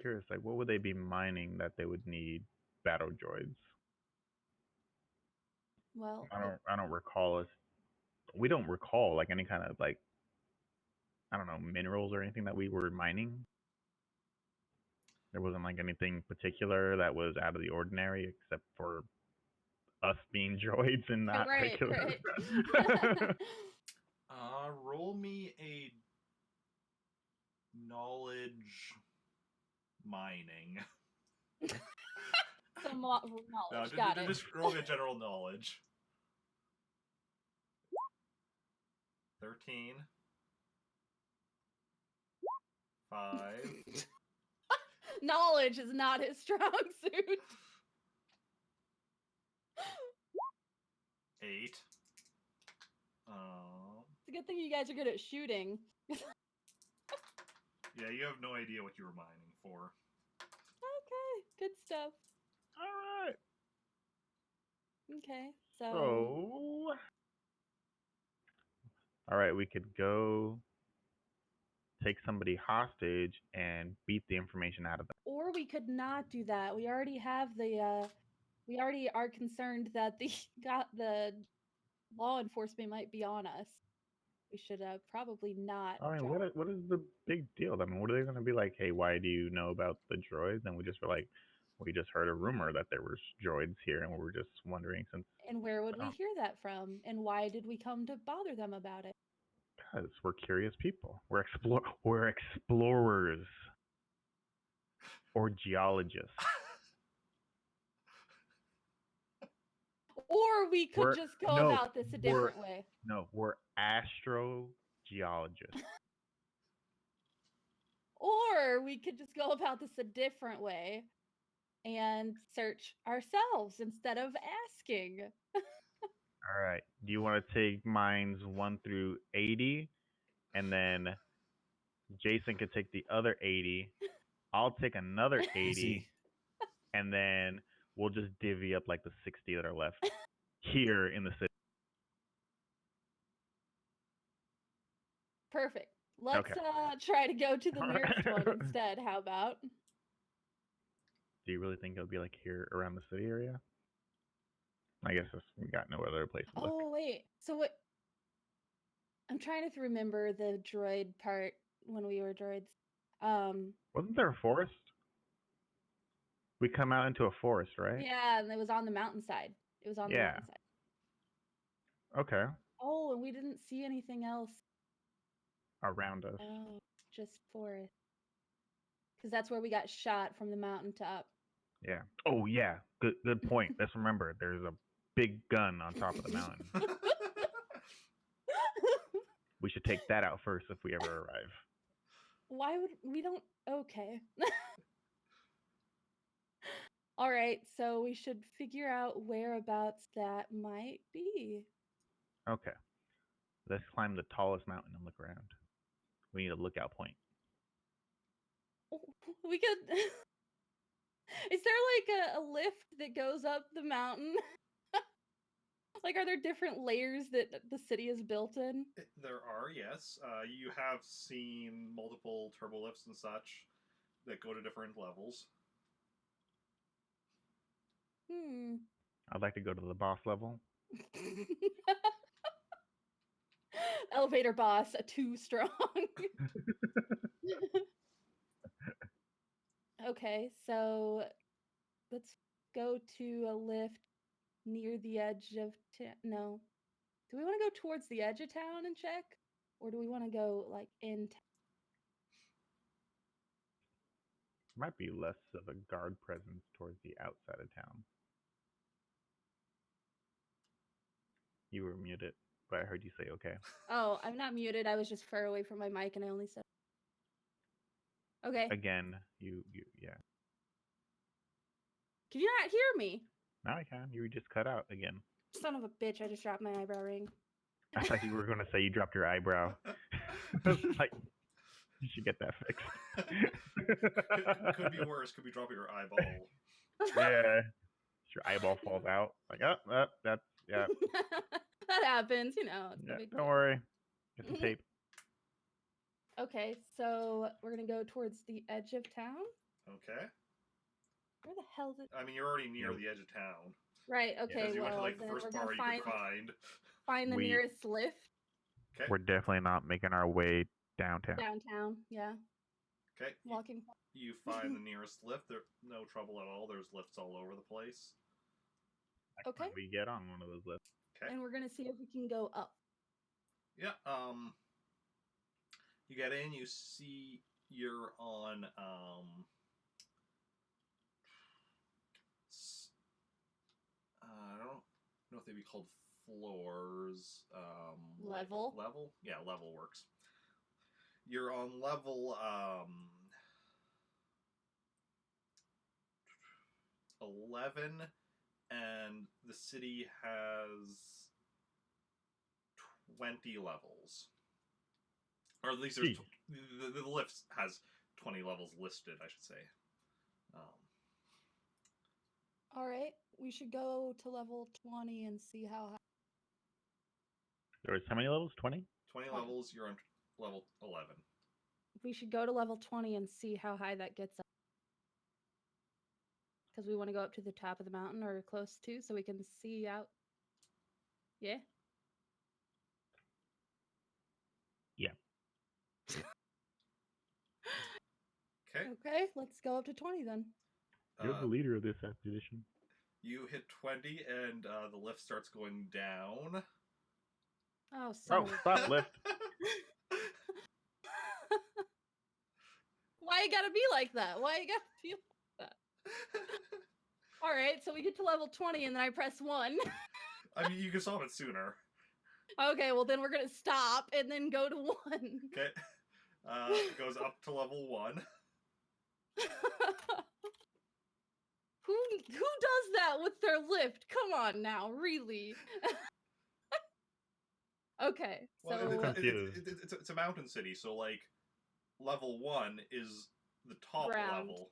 Curious, like, what would they be mining that they would need battle droids? Well, I don't recall we don't recall like any kind of like, I don't know, minerals or anything that we were mining. There wasn't like anything particular that was out of the ordinary except for us being droids and not regular. Right. Roll me a knowledge mining. Some knowledge. No, Got it. just roll me a general knowledge. 13. 5. Knowledge is not his strong suit. 8. It's a good thing you guys are good at shooting. Yeah, you have no idea what you were mining for. Okay, good stuff. All right. Okay, so all right, we could go take somebody hostage and beat the information out of them. or we could not do that. We already have the We already are concerned that the law enforcement might be on us. We should probably not. I mean, drop- what is the big deal? I mean, what are they gonna be like? Hey, why do you know about the droids? And we just were like, we just heard a rumor that there was droids here, and we were just wondering since. And where would we Oh. hear that from? And why did we come to bother them about it? Because we're curious people. We're explorers or geologists. Or we could We're- just go no, about this a we're- different way. No, we're astrogeologists. Or we could just go about this a different way and search ourselves instead of asking. All right. Do you want to take mines 1 through 80, and then Jacen can take the other 80. I'll take another 80, Easy. and then we'll just divvy up like the 60 that are left here in the city. Perfect. Let's Okay. try to go to the nearest one instead. How about? Do you really think it'll be like here around the city area? I guess we got no other place to look. Oh wait. So what? I'm trying to remember the droid part when we were droids. Wasn't there a forest? We come out into a forest, right? Yeah, and it was on the mountainside. It was on the Yeah. mountainside. Okay. Oh, and we didn't see anything else. Around us. Oh, just forest. Because that's where we got shot from the mountaintop. Yeah. Oh yeah. Good point. Let's remember there's a big gun on top of the mountain. We should take that out first if we ever arrive. Why would we don't? Okay. All right, so we should figure out whereabouts that might be. Okay. Let's climb the tallest mountain and look around. We need a lookout point. We could. Is there like a lift that goes up the mountain? Like, are there different layers that the city is built in? There are, yes. You have seen multiple turbo lifts and such that go to different levels. I'd like to go to the boss level. Elevator boss, a 2 strong. Okay, so let's go to a lift near the edge of no. Do we want to go towards the edge of town and check? Or do we want to go like in town? Might be less of a guard presence towards the outside of town. You were muted, but I heard you say okay. Oh, I'm not muted. I was just far away from my mic and I only said okay. Again, you yeah. Can you not hear me? Now I can. You just cut out again. Son of a bitch, I just dropped my eyebrow ring. I thought you were going to say you dropped your eyebrow. I was like, you should get that fixed. Could be worse. Could be dropping your eyeball. Yeah. Your eyeball falls out. Like, that's, yeah. That happens, you know. It's no Yeah, big don't deal. worry. Get some tape. Okay, so we're gonna go towards the edge of town. Okay. Where the hell did? I mean, you're already near Nope. the edge of town. Right. Okay. Because you went to Well, like the then first we're bar gonna you could find. find the We- nearest lift Okay. We're definitely not making our way downtown. downtown. Yeah, Okay. walking. You find the nearest lift. There's no trouble at all. There's lifts all over the place. Okay. We get on one of those lifts. Okay. And we're gonna see if we can go up. Yeah. You get in. You see you're on I don't know if they'd be called floors. Level? Level? Yeah, level works. You're on level 11, and the city has 20 levels. Or at least there's the lift has 20 levels listed, I should say. All right, we should go to level 20 and see how high. There was how many levels? 20? 20 levels, you're on level 11. We should go to level 20 and see how high that gets us. because we want to go up to the top of the mountain or close to, so we can see out. Yeah. Yeah. Okay. Okay, let's go up to 20 then. You're the leader of this expedition. You hit 20, and the lift starts going down. Oh, Oh, stop lift. Why you gotta be like that? Why you gotta feel like that? All right, so we get to level 20 and then I press 1. I mean, you can solve it sooner. Okay, well then we're gonna stop and then go to 1. Okay. It goes up to level 1. Who does that with their lift? Come on now, really? Okay, so Well, it's a mountain city, so like level 1 is the top Ground. level.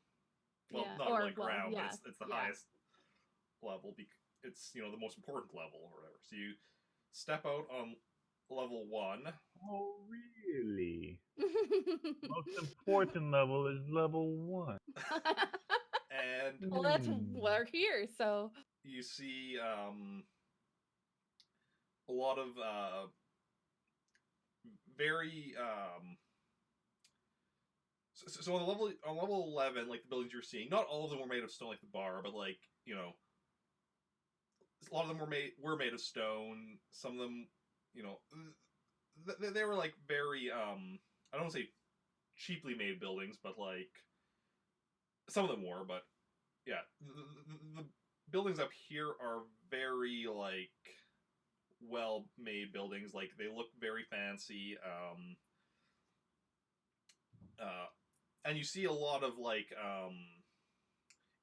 Well, Yeah, not or, really well, ground, yeah, but it's the yeah. highest level. It's the most important level or whatever. So you step out on level 1. Oh, really? Most important level is level 1. And Well, that's we're here, so you see a lot of very so on level 11, like the buildings you're seeing, not all of them were made of stone like the bar, but like a lot of them were made of stone. Some of them, they were like very I don't want to say cheaply made buildings, but like some of them were. But yeah, the buildings up here are very like well made buildings. Like they look very fancy. And you see a lot of like you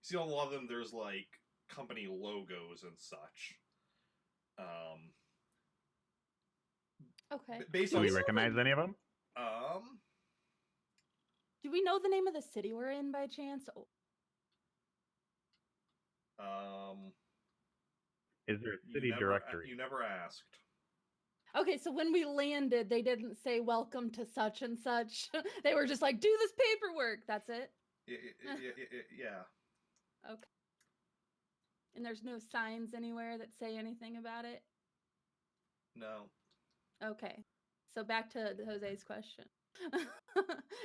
see a lot of them. There's like company logos and such. okay. Based Do on we recognize any of them? Do we know the name of the city we're in by chance? Is there a city directory? You never asked. Okay, so when we landed, they didn't say welcome to such and such. They were just like, do this paperwork. That's it. Yeah. Okay. And there's no signs anywhere that say anything about it? No. Okay. So back to Jose's question.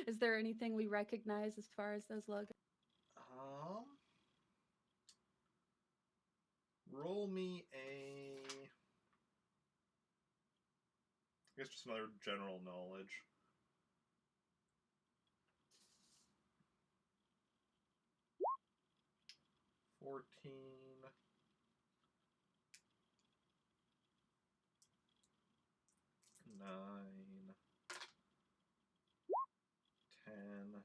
Is there anything we recognize as far as those logos? Roll me a... I guess just another general knowledge. $14. 9. 10.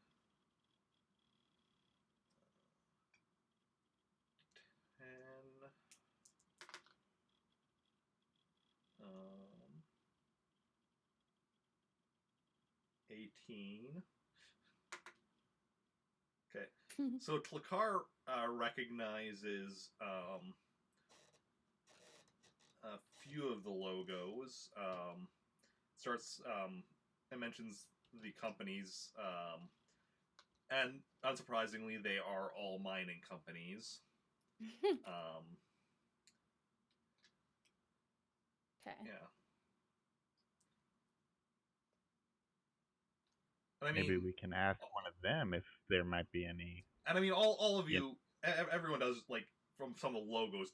10. 18. Okay. So Tlakar recognizes a few of the logos. Starts and mentions the companies, and unsurprisingly, they are all mining companies. Okay. Yeah. And I mean, maybe we can ask one of them if there might be any. And I mean, all of you, everyone does like from some of the logos.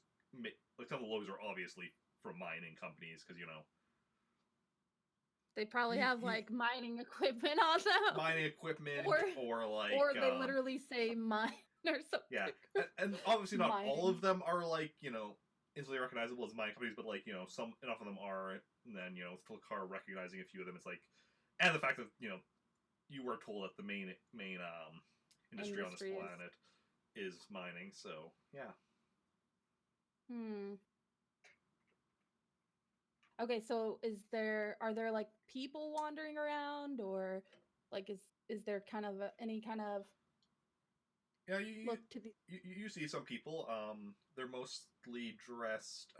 Like some of the logos are obviously from mining companies because they probably have like mining equipment on them. Mining equipment, or like, or they literally say mine or something. Yeah, and obviously not all of them are like instantly recognizable as mining companies, but like some enough of them are, and then Tlakar recognizing a few of them, it's like, and the fact that you were told that the main industry on this planet is mining, so yeah. Okay, so are there like people wandering around, or like is there kind of any kind of look to the... you see some people. They're mostly dressed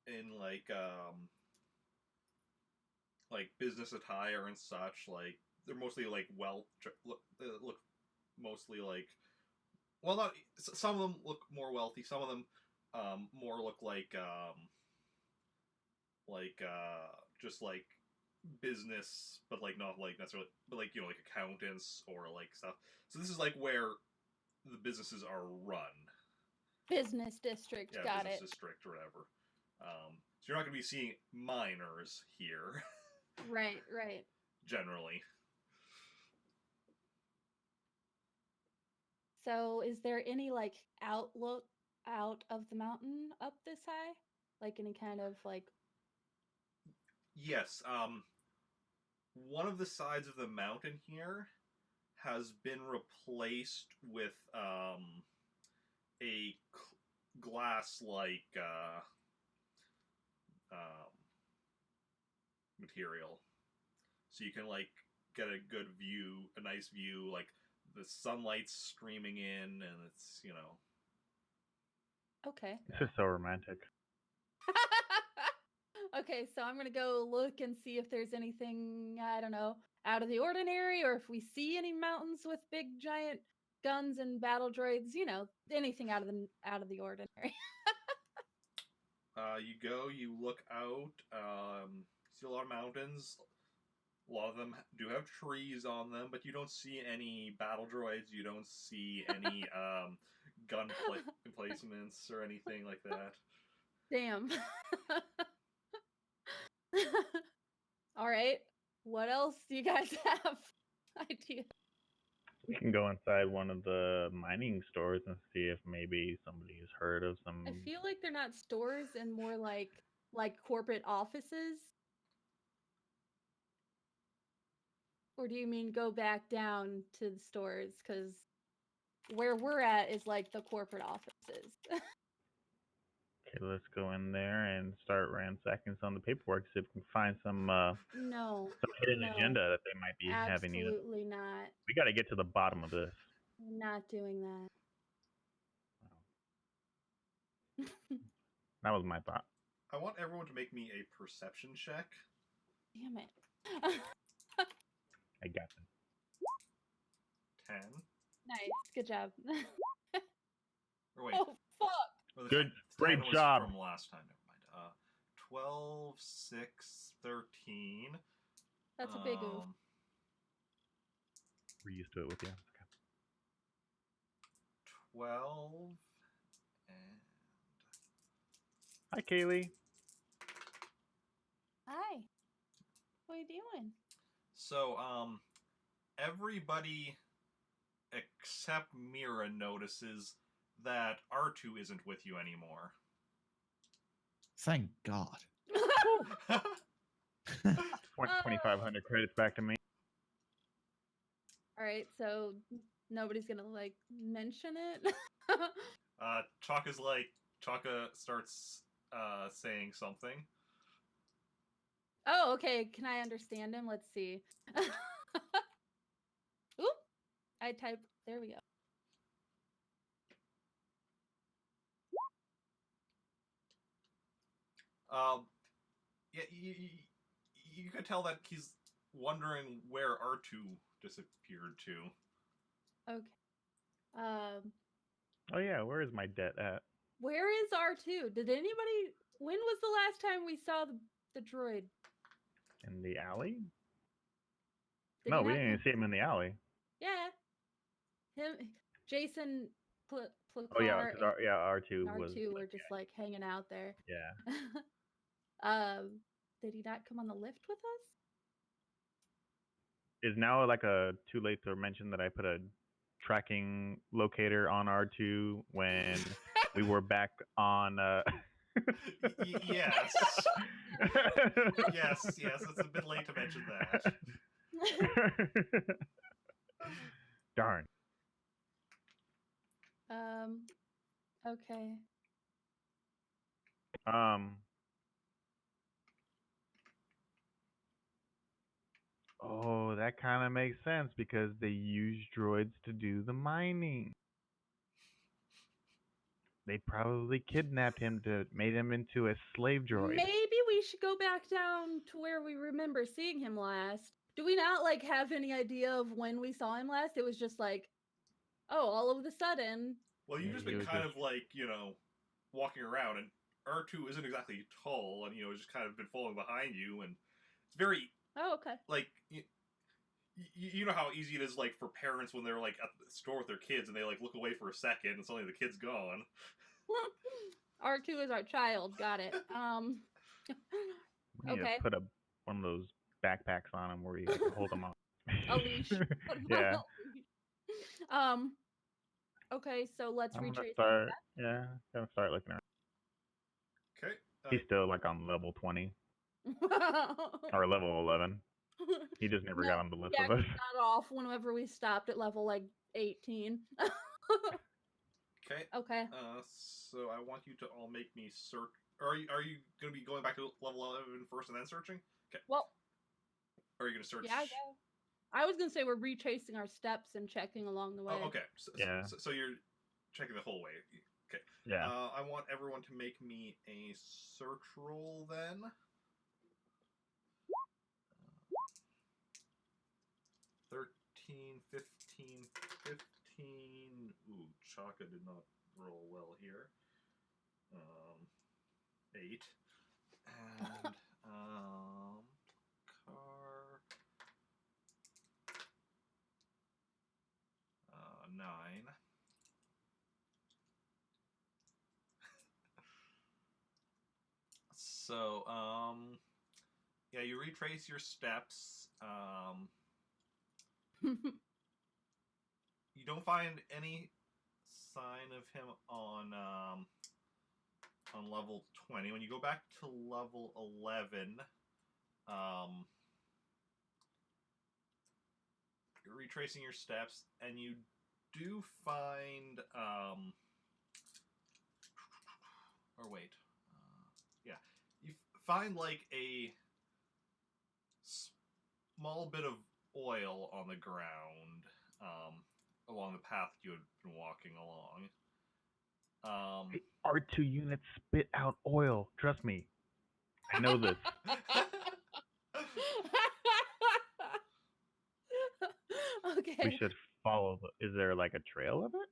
in like business attire and such. Like they're mostly like look mostly like well, not some of them look more wealthy. Some of them more look like just like business, but like not like necessarily, but like like accountants or like stuff. So this is like where the businesses are run. Business district, Yeah, got business it. district or whatever. So you're not going to be seeing miners here. Right, right. Generally. So is there any like outlook out of the mountain up this high? Like any kind of like Yes, one of the sides of the mountain here has been replaced with a glass like material, so you can like get a good view, a nice view, like the sunlight's streaming in, and it's okay. It's just so romantic. Okay, so I'm gonna go look and see if there's anything, I don't know, out of the ordinary, or if we see any mountains with big giant guns and battle droids, anything out of the ordinary. you look out, see a lot of mountains. A lot of them do have trees on them, but you don't see any battle droids. You don't see any gun emplacements or anything like that. Damn. All right. What else do you guys have idea? We can go inside one of the mining stores and see if maybe somebody has heard of some. I feel like they're not stores and more like corporate offices. Or do you mean go back down to the stores? Because where we're at is like the corporate offices. Okay, let's go in there and start ransacking some of the paperwork, see if we can find some No. some hidden No. agenda that they might be having. Absolutely not. We got to get to the bottom of this. I'm not doing that. That was my thought. I want everyone to make me a perception check. Damn it. I got them. 10. Nice. Good job. Or wait. Oh, fuck. Oh, the Good. 10 Great was job. from last time. Never mind. 12, 6, 13. That's a big oof. We're used to it with you. Okay. 12 and Hi, Kaylee. Hi. What are you doing? so everybody except Mira notices that R2 isn't with you anymore. Thank God. 2,500 credits back to me. All right, so nobody's gonna like mention it. Chaka starts saying something. Oh, okay. Can I understand him? Let's see. Oop! I typed. There we go. Yeah, you could tell that he's wondering where R2 disappeared to. Okay. Oh yeah, where is my debt at? Where is R2? Did anybody? When was the last time we saw the droid? In the alley? Did No, he we not didn't even see him in the alley. Yeah. Him, Jacen, Oh yeah, because R2 was. R2 were just like hanging out there. Yeah. Did he not come on the lift with us? Is now like a too late to mention that I put a tracking locator on R2 when we were back on. Yes. yes. It's a bit late to mention that. Darn. Okay. Oh, that kind of makes sense because they use droids to do the mining. They probably kidnapped him to made him into a slave droid. Maybe we should go back down to where we remember seeing him last. Do we not like have any idea of when we saw him last? It was just like Oh, all of a sudden. Well, you've Yeah, just he been was kind just- of like, walking around, and R2 isn't exactly tall, and, just kind of been following behind you, and it's very, Oh, okay. like, you know how easy it is, like, for parents when they're, like, at the store with their kids, and they, like, look away for a second, and suddenly the kid's gone. R2 is our child. Got it. We need Okay. to put one of those backpacks on him where you like, hold them on. A leash. Put him on Yeah. a leash. Okay, so let's I'm gonna retrace. start. Yeah, gonna start looking around. Okay. He's still like on level 20 or level 11. He just never got on the list Yeah, with he us. got off whenever we stopped at level like 18. Okay. Okay. So I want you to all make me search. Are you going to be going back to level 11 first and then searching? Okay. Well, Or are you going to search? yeah, I guess. I was gonna say we're retracing our steps and checking along the way. Oh, okay. Yeah. So you're checking the whole way. Okay. Yeah. I want everyone to make me a search roll then. 13, 15, 15. Ooh, Chaka did not roll well here. 8. And, Car. 9. So, yeah, you retrace your steps. You don't find any sign of him on level 20. When you go back to level 11, you're retracing your steps, and you do find, or wait, yeah, you find like a small bit of oil on the ground, along the path you had been walking along. R2 units spit out oil. Trust me, I know this. Okay. We should follow. Is there like a trail of it?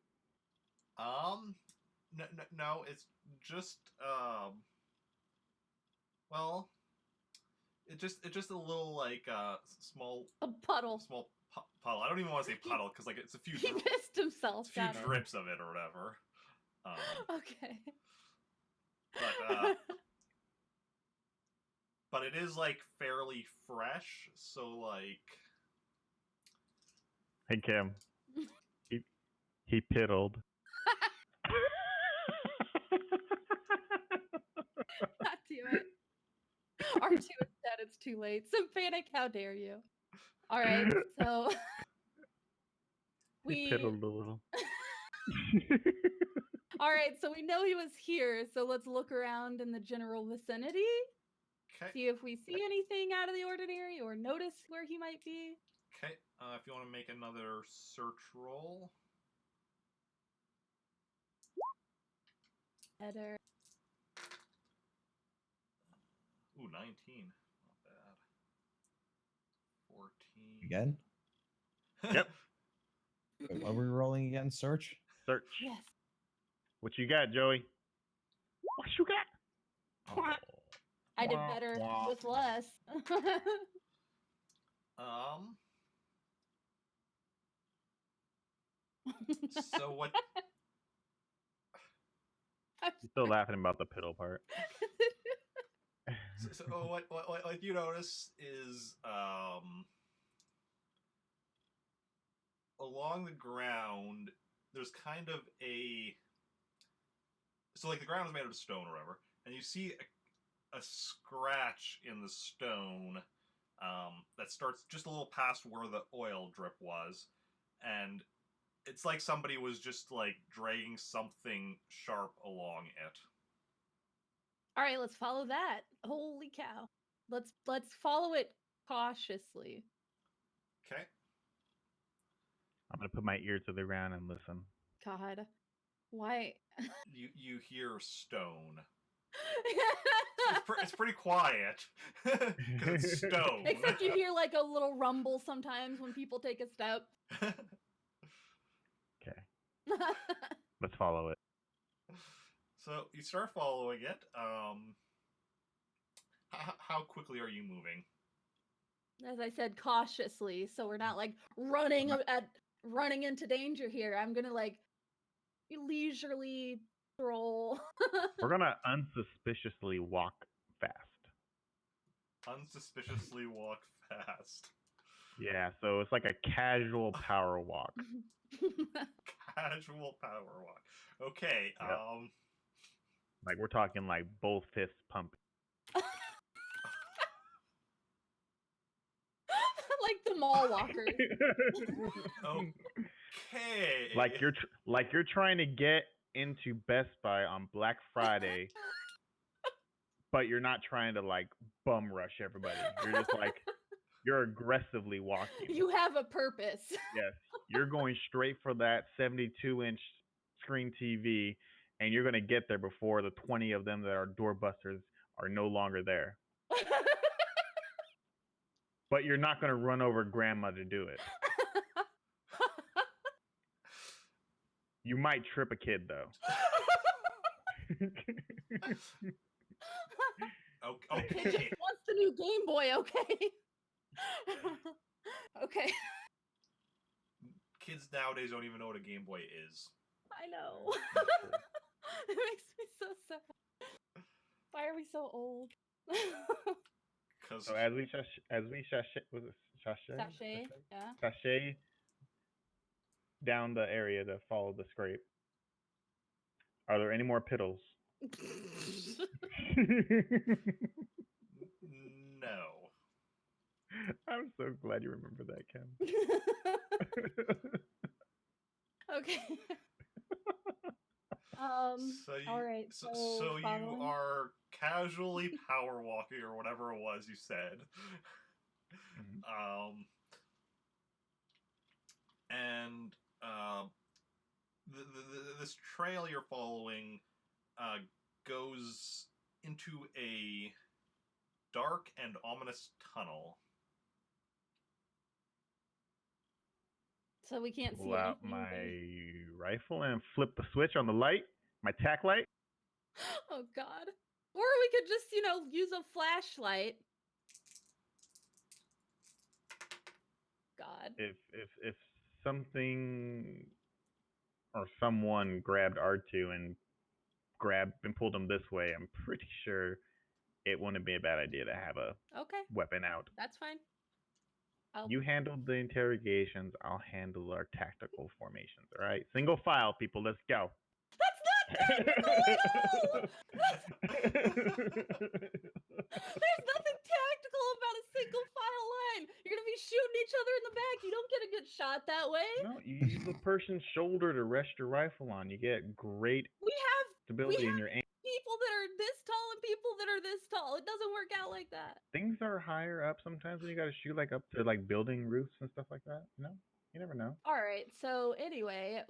No, it's just, well, it's just a little, like, small puddle. Small puddle. I don't even want to say puddle because, like, it's a few He pissed himself. it's a few drips of it or whatever. Okay. But it is, like, fairly fresh, so, like. Hey Kim, he piddled. God damn it. R2 is dead. It's too late. So Fennick, how dare you? All right, so He piddled a little. All right, so we know he was here. So let's look around in the general vicinity. Okay. See if we see anything out of the ordinary or notice where he might be. Okay. If you want to make another search roll. Better. Ooh, 19. Not bad. 14. Again? Yep. Wait, what are we rolling again? Search? Search. Yes. What you got, Joey? What you got? Oh. I did better with less. So what? I'm still laughing about the piddle part. So what you notice is along the ground there's kind of like the ground is made of stone or whatever, and you see a scratch in the stone that starts just a little past where the oil drip was, and it's like somebody was just like dragging something sharp along it. All right, let's follow that. Holy cow. Let's follow it cautiously. Okay. I'm gonna put my ear to the ground and listen. God. Why? You hear stone. It's pretty quiet because it's stone. Except you hear like a little rumble sometimes when people take a step. Okay. Let's follow it. So you start following it. How quickly are you moving? As I said, cautiously, so we're not like running into danger here. I'm gonna like leisurely stroll. We're gonna unsuspiciously walk fast. Unsuspiciously walk fast. Yeah, so it's like a casual power walk. Casual power walk. Okay. Yep. Like we're talking like both fists pumping. Like the mall walkers. Okay. Like you're trying to get into Best Buy on Black Friday, but you're not trying to like bum rush everybody. You're just like you're aggressively walking. You have a purpose. Yes, you're going straight for that 72-inch screen TV, and you're gonna get there before the 20 of them that are doorbusters are no longer there. But you're not gonna run over grandma to do it. You might trip a kid though. Okay. Kid wants the new Game Boy, okay? Okay. Kids nowadays don't even know what a Game Boy is. I know. It makes me so sad. Why are we so old? Because So as we sashay down the area to follow the scrape. Are there any more piddles? no. I'm so glad you remember that, Ken. Okay. All right. So following? you are casually power walking or whatever it was you said. Mhm. And this trail you're following goes into a dark and ominous tunnel. So we can't see Pull out anything. my rifle and flip the switch on the light, my tack light. Oh God. Or we could just, use a flashlight. God. If something or someone grabbed R2 and pulled him this way, I'm pretty sure it wouldn't be a bad idea to have a weapon out. That's fine. You handled the interrogations, I'll handle our tactical formations, all right? Single file, people, let's go. That's not tactical at all! There's nothing tactical about a single file line. You're going to be shooting each other in the back. You don't get a good shot that way. No, you use the person's shoulder to rest your rifle on. You get great stability in your aim. People that are this tall and people that are this tall. It doesn't work out like that. Things are higher up sometimes when you gotta shoot like up to like building roofs and stuff like that. You never know. All right. So anyway,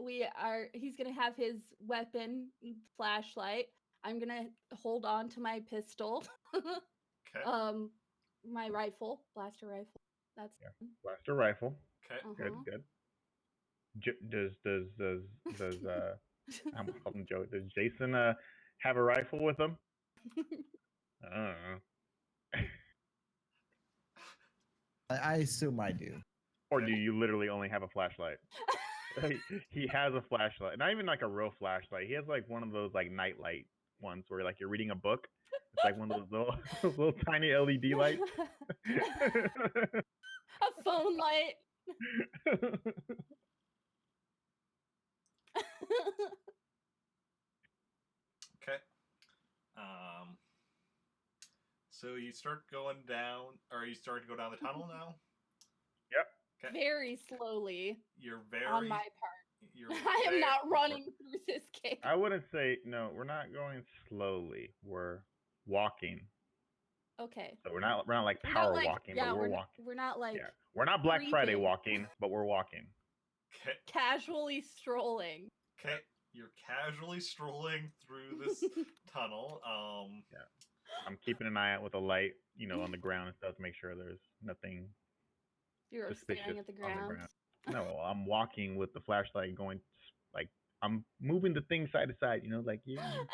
he's gonna have his weapon flashlight. I'm gonna hold on to my pistol. Okay. My rifle, blaster rifle. That's Blaster rifle. Okay. Good. Does I'm gonna call him Joe. Does Jacen have a rifle with him? I don't know. I assume I do. Or do you literally only have a flashlight? He has a flashlight. Not even like a real flashlight. He has like one of those like nightlight ones where like you're reading a book. It's like one of those little tiny LED lights. A phone light. Okay. So you start going down, or you start to go down the tunnel now? Yep. Okay. Very slowly. You're very on my part. I am not running through this cave. I wouldn't say no. We're not going slowly. We're walking. Okay. So we're not like power walking, but we're walking. We're not like we're not Black Friday walking, but we're walking. Okay. Casually strolling. Okay. You're casually strolling through this tunnel. Yeah. I'm keeping an eye out with a light, on the ground and stuff to make sure there's nothing You're suspicious staring at the ground. No, I'm walking with the flashlight going like I'm moving the thing side to side. You know, like yeah.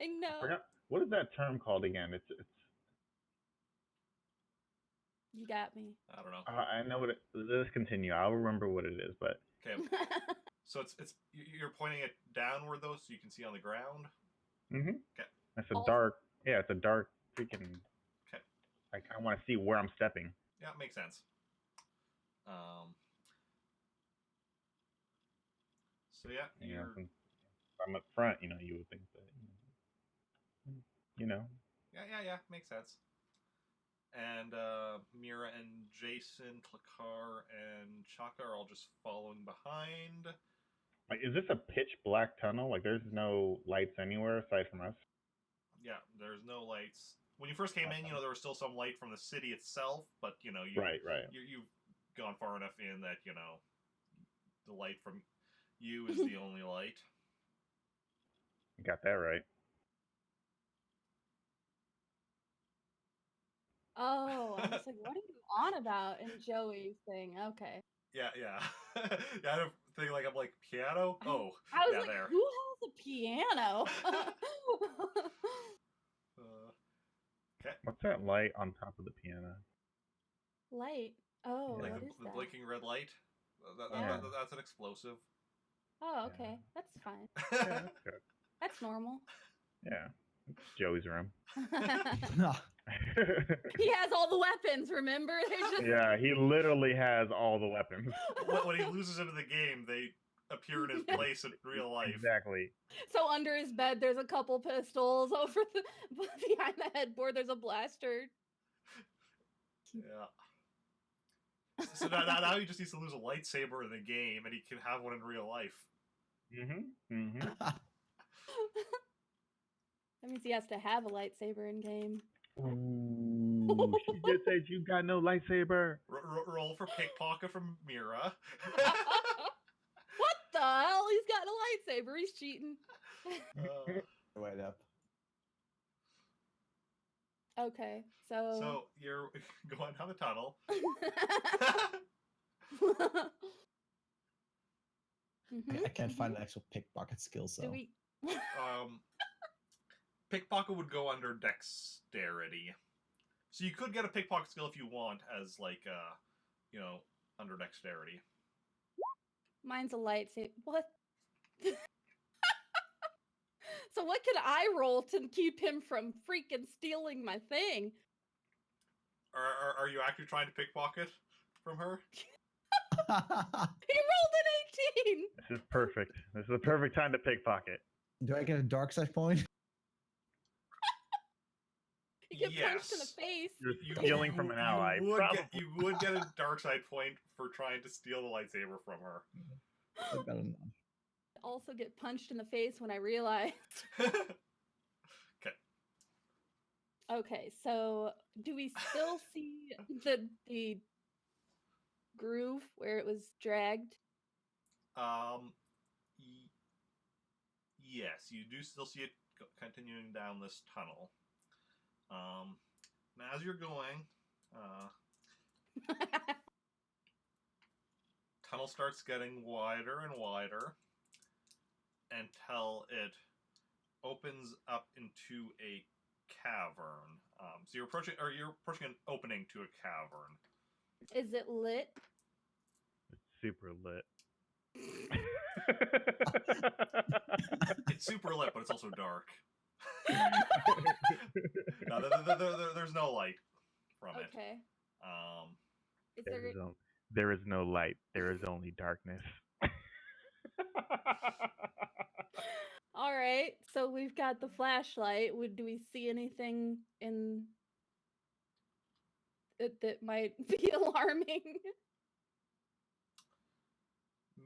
I know. I forgot what is that term called again? It's You got me. I don't know. I know what it. Let's continue. I'll remember what it is, but Okay. So it's you're pointing it downward though, so you can see on the ground. Okay. It's a dark. Yeah, it's a dark freaking. Okay. I kind of want to see where I'm stepping. Yeah, makes sense. So yeah, you're. Since I'm up front, you know, you would think that. You know. Yeah, makes sense. And Mira and Jacen, Klakar, and Chaka are all just following behind. Like, is this a pitch black tunnel? Like, there's no lights anywhere aside from us. Yeah, there's no lights. When you first came in, you know, there was still some light from the city itself, but you know, right. You've gone far enough in that you know the light from you is the only light. You got that right. Oh, I was like, what are you on about? And Joey's thing. Okay. Yeah. Yeah, I had a thing like I'm like piano. Oh, I was yeah, like, there. who has a piano? Okay. What's that light on top of the piano? Light. Oh, Like what the is that? blinking red light. Yeah. That's an explosive. Oh, okay. That's fine. Yeah, that's good. That's normal. Yeah, it's Joey's room. He has all the weapons, remember? Just... Yeah, he literally has all the weapons. When he loses him in the game, they appear in his place in real life. Exactly. So under his bed, there's a couple pistols. Over behind the headboard, there's a blaster. Yeah. So now he just needs to lose a lightsaber in the game, and he can have one in real life. That means he has to have a lightsaber in game. Ooh, she just said you got no lightsaber. Roll for pickpocket from Mira. What the hell? He's got a lightsaber. He's cheating. Wait up. Okay, so... So you're going down the tunnel. I can't find an actual pickpocket skill, so... Do we... Pickpocket would go under dexterity. So you could get a pickpocket skill if you want as, like, you know, under dexterity. Mine's a lightsaber. What? So what could I roll to keep him from freaking stealing my thing? Are you actually trying to pickpocket from her? He rolled an 18! This is perfect. This is the perfect time to pickpocket. Do I get a dark side point? You get punched in the face. You're stealing from an ally. You would get a dark side point for trying to steal the lightsaber from her. Also get punched in the face when I realized. Okay. Okay, so do we still see the groove where it was dragged? Yes, you do still see it continuing down this tunnel. Now as you're going, tunnel starts getting wider and wider until it opens up into a cavern. So you're approaching an opening to a cavern. Is it lit? It's super lit. It's super lit, but it's also dark. No, there's no light from it. Okay. There is no light. There is only darkness. All right. So we've got the flashlight. Do we see anything in it that might be alarming?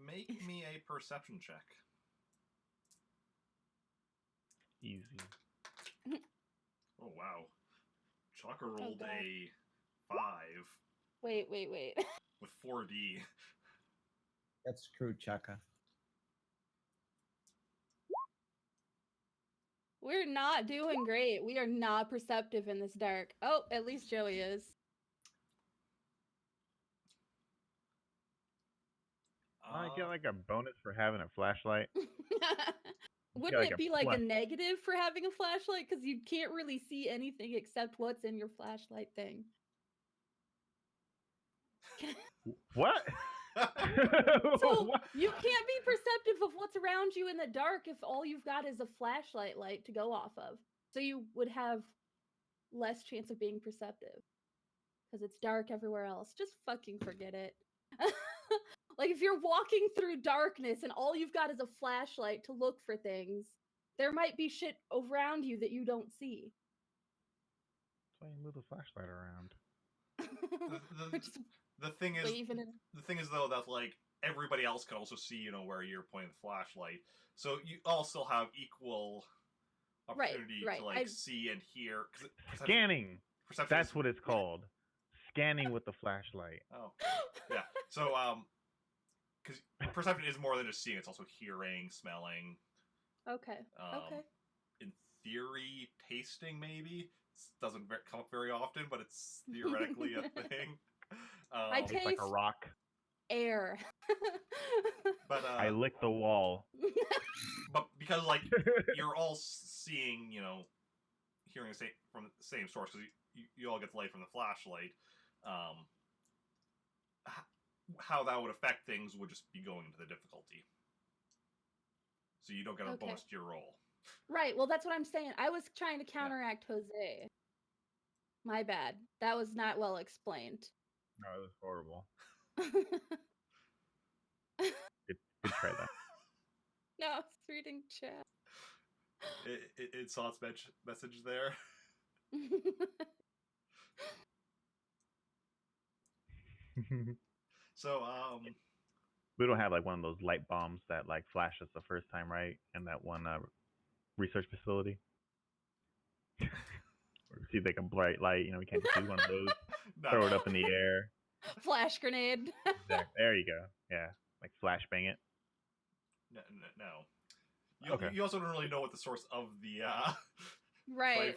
Make me a perception check. Easy. Oh wow. Chaka rolled God. a 5 Wait. with 4D. That's true, Chaka. We're not doing great. We are not perceptive in this dark. Oh, at least Joey is. I get like a bonus for having a flashlight. Wouldn't like it a be like a plus. negative for having a flashlight? Because you can't really see anything except what's in your flashlight thing. What? So What? you can't be perceptive of what's around you in the dark if all you've got is a flashlight light to go off of. So you would have less chance of being perceptive because it's dark everywhere else. Just fucking forget it. Like if you're walking through darkness and all you've got is a flashlight to look for things, there might be shit around you that you don't see. Why you move the flashlight around? The thing is, waving it. the thing is though that like everybody else can also see, where you're pointing the flashlight, so you all still have equal opportunity right. to like see and hear. Scanning. Perception That's is- what it's called. Scanning with the flashlight. Oh, yeah. So because perception is more than just seeing; it's also hearing, smelling. Okay. Okay. In theory, tasting maybe doesn't come up very often, but it's theoretically a thing. I Tastes like a taste rock. air. But I lick the wall. but because like you're all seeing, hearing the same from the same source because you all get the light from the flashlight. How that would affect things would just be going into the difficulty, so you don't get a Okay. bonus to your roll. Right. Well, that's what I'm saying. I was trying to counteract Jose. My bad. That was not well explained. No, it was horrible. Good try that. No, I was reading chat. It saw its message there. So we don't have like one of those light bombs that like flash us the first time, right? In that one research facility. Or see like a bright light, we can't just use one of those. no. Throw it up in the air. Flash grenade. Exactly. There you go. Yeah, like flashbang it. No. Okay. You also don't really know what the source of the right.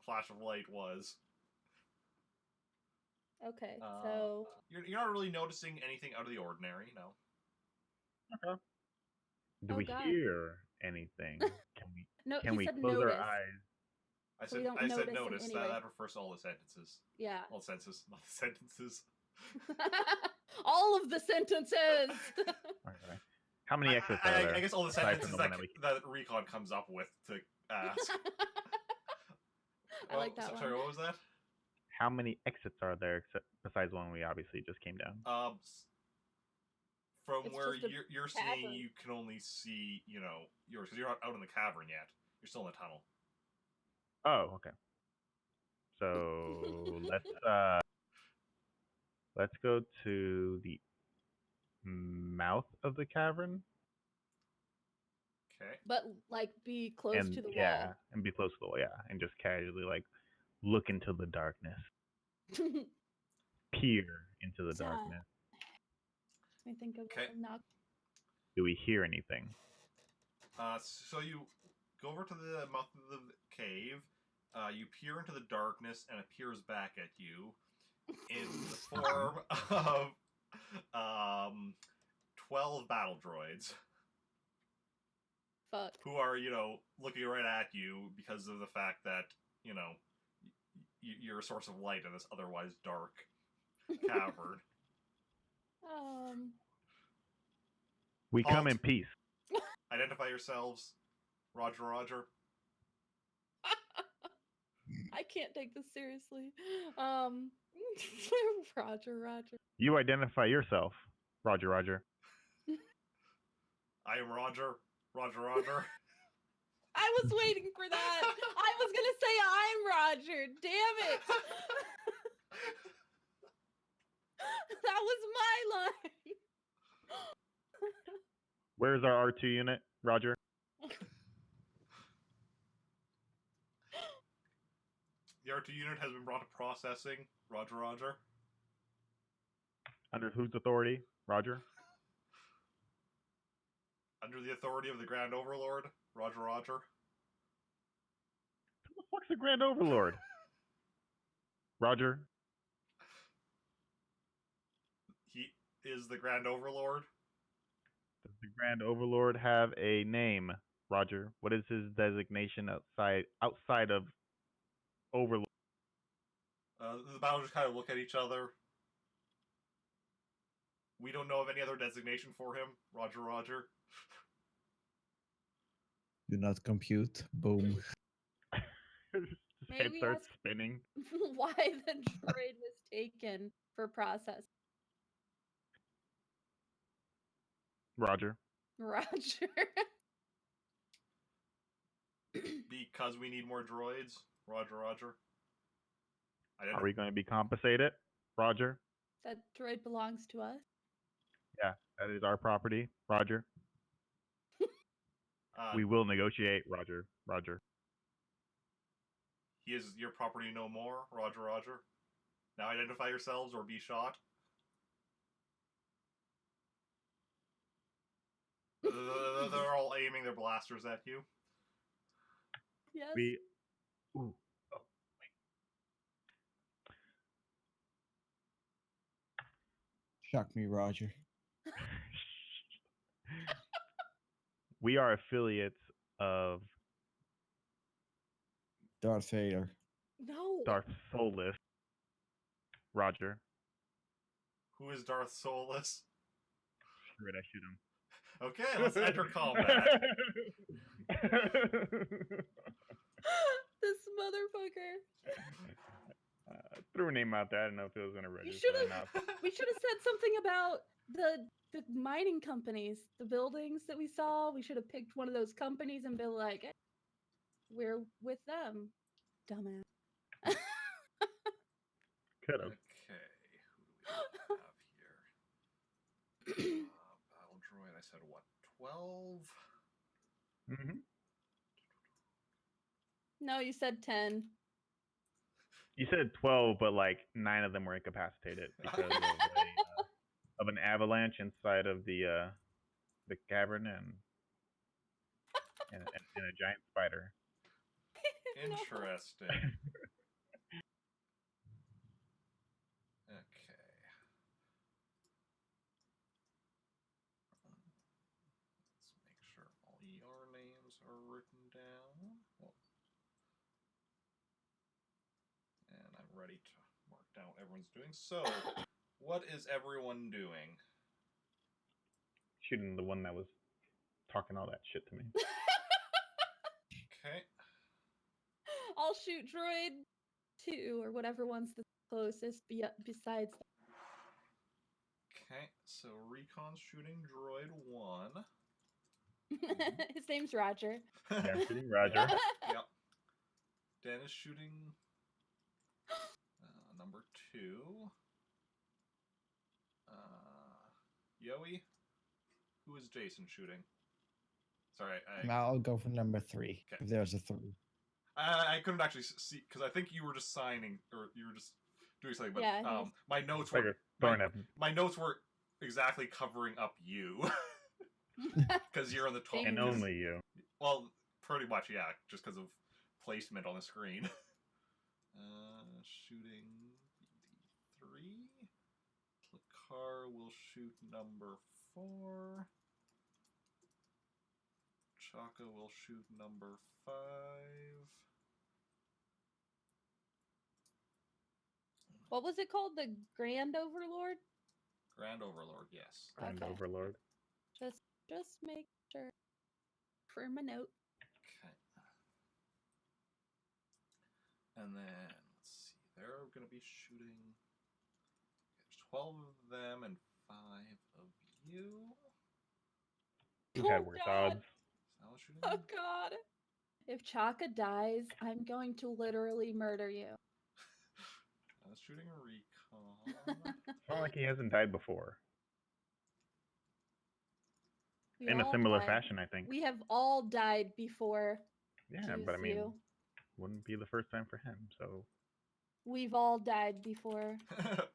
flash of light was. Okay, so you're not really noticing anything out of the ordinary, no. Okay. Do Oh, we God. hear anything? no, Can he we said close notice. our eyes? I So said we don't notice. notice in any way. That refers to all the sentences. Yeah. All the sentences, not the sentences. All of the sentences. Okay. How many exits are there? I guess all the aside from sentences the one that Recon comes up with to ask. I like that Sorry, one. what was that? How many exits are there besides one we obviously just came down? From It's where just a you're seeing, cavern. you can only see, yours, because you're not out in the cavern yet. You're still in the tunnel. Oh, okay. So let's go to the mouth of the cavern. Okay. But like be close And to the yeah, and be close to the wall, yeah, and just casually like look into the darkness, wall. peer into the So- darkness. I think of Okay. a knock. Do we hear anything? So you go over to the mouth of the cave. You peer into the darkness, and it peers back at you in the form of 12 battle droids. Fuck. Who are, looking right at you because of the fact that, you're a source of light in this otherwise dark cavern. We come Halt. in peace. Identify yourselves. Roger, Roger. I can't take this seriously. Roger. You identify yourself. Roger, Roger. I am Roger. Roger, Roger. I was waiting for that. I was gonna say I'm Roger. Damn it. That was my line. Where's our R2 unit? Roger. The R2 unit has been brought to processing. Roger, Roger. Under whose authority? Roger. Under the authority of the Grand Overlord. Roger, Roger. Who the fuck's the Grand Overlord? Roger. He is the Grand Overlord. Does the Grand Overlord have a name, Roger? What is his designation outside of Overlord? The battlers just kind of look at each other. We don't know of any other designation for him. Roger, Roger. Do not compute. Boom. His May head we starts ask- spinning. Why the droid was taken for process? Roger. Roger. Because we need more droids. Roger, Roger. Are we going to be compensated? Roger. That droid belongs to us. Yeah, that is our property. Roger. We will negotiate. Roger. Roger. He is your property no more. Roger, Roger. Now identify yourselves or be shot. They're all aiming their blasters at you. Yes. Ooh. Oh, Shock me, Roger. We are affiliates of Darth Vader. No. Darth Soulless. Roger. Who is Darth Soulless? Screw it, I shoot him. Okay, let's enter combat. This motherfucker. Threw a name out there. I didn't know if it was going to You register should or have. not. We should have said something about the mining companies, the buildings that we saw. We should have picked one of those companies and been like, "Hey, we're with them, dumbass." Could have. Okay, who do we have here? Battle droid, I said what, 12? Mm-hmm. No, you said 10. You said 12, but like 9 of them were incapacitated because of an avalanche inside of the cavern and a giant spider. Interesting. Okay. Let's make sure all your names are written down. Well, and I'm ready to mark down what everyone's doing. So, what is everyone doing? Shooting the one that was talking all that shit to me. Okay. I'll shoot droid 2 or whatever one's the closest besides. Okay, so Recon's shooting droid 1. His name's Roger. Yeah, I'm shooting Roger. Yep. Den is shooting number 2. Yoweee? Who is Jacen shooting? Sorry, I'll go for number 3. Okay. If there's a 3. I couldn't actually see because I think you were just signing or you were just doing something. But Yeah, my notes Like were my notes were exactly covering up you because you're on the top. And only you. Well, pretty much, yeah, just because of placement on the screen. Shooting BD3. Tlakar will shoot number 4. Chaka will shoot number 5. What was it called? The Grand Overlord? Grand Overlord, yes. Grand Okay. Overlord. Just make sure for my note. Okay. And then, let's see, they're going to be shooting. There's 12 of them and 5 of you. Who had worse odds? Sal shooting. Oh God! If Chaka dies, I'm going to literally murder you. Shooting a Recon. It's not like he hasn't died before. We In a all similar died. fashion, I think. We have all died before. Yeah, but I mean, you. wouldn't be the first time for him. So. We've all died before.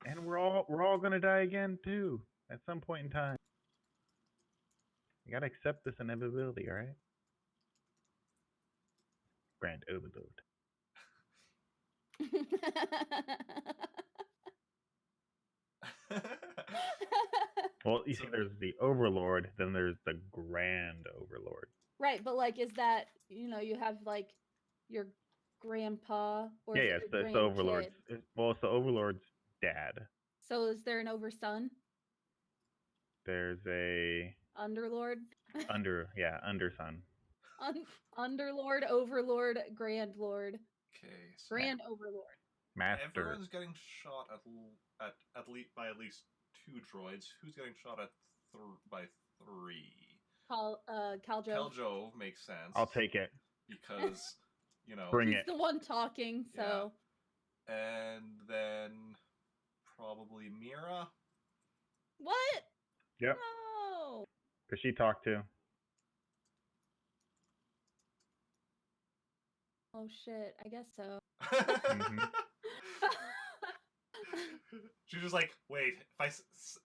And we're all gonna die again too at some point in time. You gotta accept this inevitability, all right? Grand Overlord. Well, you see, there's the Overlord, then there's the Grand Overlord. Right, but like, is that you have like your grandpa or Yeah, is yeah, it it's your the Overlord's. grandkid? Well, it's the Overlord's dad. So is there an overson? There's a Underlord? underson. Underlord, Overlord, Grand Lord. Okay, so Grand Overlord. Master. everyone's getting shot at least by at least 2 droids. Who's getting shot at by 3? Khaljov. Khaljov makes sense. I'll take it. Because, Bring He's it. the one talking, so. And then probably Mira. What? Yep. No. Because she talked too. Oh shit, I guess so. She's just like, wait, if I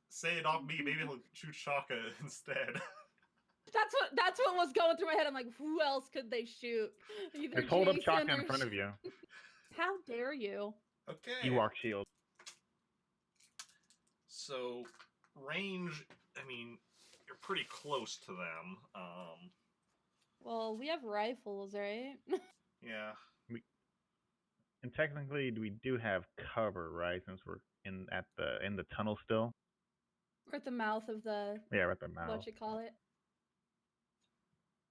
say it off me, maybe he'll shoot Shaka instead. That's what was going through my head. I'm like, who else could they shoot? Either Just hold up Jacen Chaka or in front of you. How dare you? Okay. Ewok shield. So, range, I mean, you're pretty close to them. Well, we have rifles, right? Yeah. And technically, we do have cover, right? Since we're in the tunnel still. We're at the mouth of the Yeah, we're at the mouth. what you call it.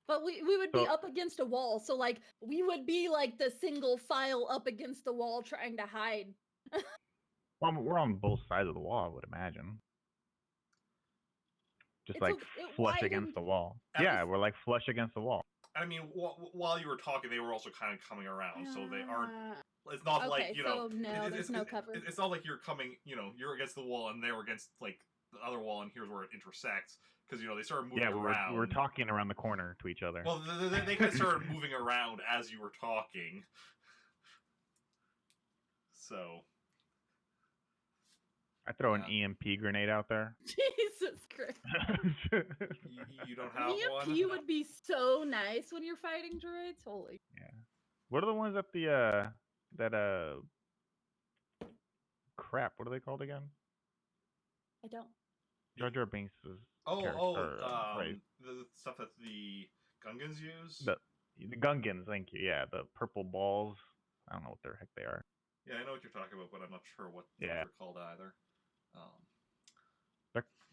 But we would be up against a wall, so like we would be like the single file up against the wall trying to hide. Well, we're on both sides of the wall, I would imagine. Just like flush against the wall. Yeah, we're like flush against the wall. I mean, while you were talking, they were also kind of coming around, so they aren't. It's not like so no, there's no cover. It's not like you're coming. You're against the wall, and they're against like the other wall, and here's where it intersects. Because they started moving around. We were talking around the corner to each other. Well, they kind of started moving around as you were talking. So. I throw an EMP grenade out there. Jesus Christ. You don't have one? EMP would be so nice when you're fighting droids. Holy. Yeah. What are the ones at the crap, what are they called again? I don't. Jar Jar Binks' the stuff that the Gungans use? The Gungans, thank you. Yeah, the purple balls. I don't know what the heck they are. Yeah, I know what you're talking about, but I'm not sure what they're called either.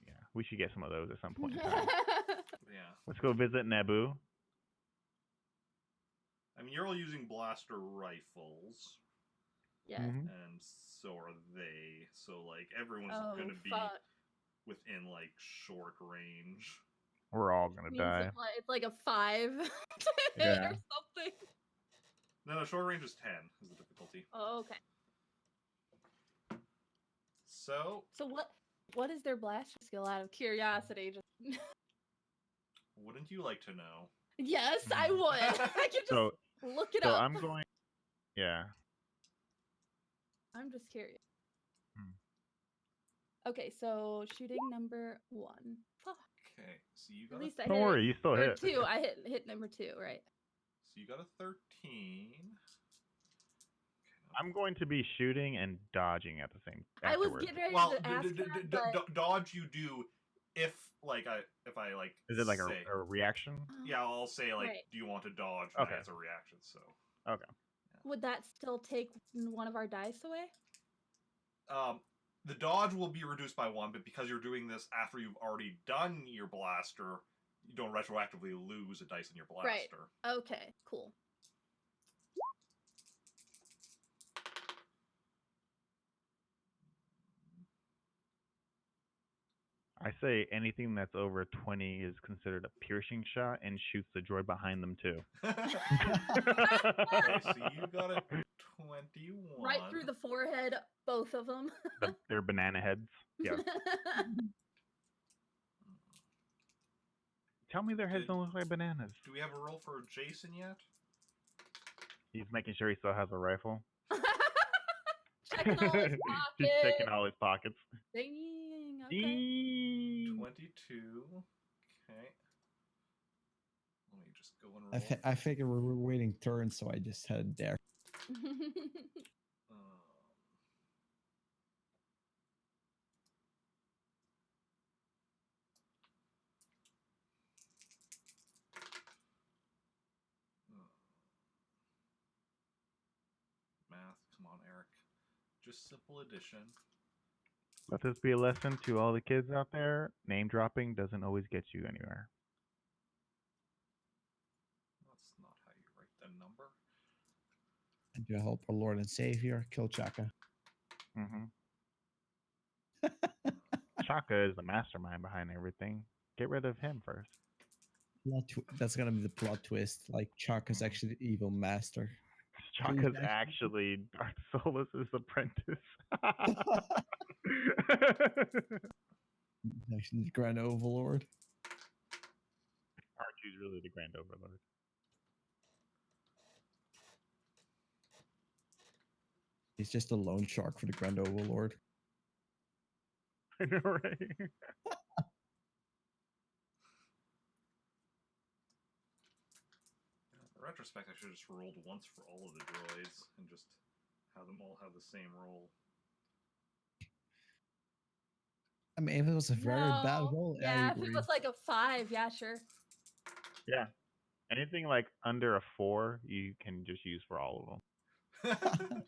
Yeah, we should get some of those at some point in time. Yeah. Let's go visit Naboo. I mean, you're all using blaster rifles. Yeah. Mm-hmm. And so are they. So, like, everyone's going to be within, like, short range. We're all going to die. It's like a 5 or something. No, short range is 10 is the difficulty. Oh, okay. So what is their blaster skill out of curiosity? Just wouldn't you like to know? Yes, I would. I could just look it up. So I'm going. Yeah. I'm just curious. Okay, so shooting number 1. Fuck. Okay, so you got. At least I don't worry, you still hit. 2. I hit number 2, right? So you got a 13. I'm going to be shooting and dodging at the same. I was getting ready to ask dodge you do if I Is it like a reaction? Yeah, I'll say do you want to dodge? Okay, as a reaction. So okay. Yeah. Would that still take one of our dice away? The dodge will be reduced by 1, but because you're doing this after you've already done your blaster, you don't retroactively lose a dice in your blaster. Right. Okay. Cool. I say anything that's over 20 is considered a piercing shot and shoots the droid behind them too. Okay, so you got a 21. Right through the forehead, both of them. They're banana heads. Yeah. Tell me their heads don't look like bananas. Do we have a roll for Jacen yet? He's making sure he still has a rifle. Checking all his pockets. He's checking all his pockets. Ding. Okay. Ding. 22. Okay. Let me just go and roll. I figured we were waiting turns, so I just headed there. come on, Eric. Just simple addition. Let this be a lesson to all the kids out there. Name dropping doesn't always get you anywhere. That's not how you write the number. And to help our Lord and Savior, kill Chaka. Mm-hmm. Chaka is the mastermind behind everything. Get rid of him first. That's gonna be the plot twist. Like Chaka's actually the evil master. Chaka's actually Dark Souls' apprentice. Actually, the Grand Overlord. Archie's really the Grand Overlord. He's just a loan shark for the Grand Overlord. I know, right? In retrospect, I should have just rolled once for all of the droids and just have them all have the same roll. I mean, if it was a very bad No. roll, Yeah, I if agree. it was like a 5, yeah, sure. Yeah. Anything like under a 4, you can just use for all of them.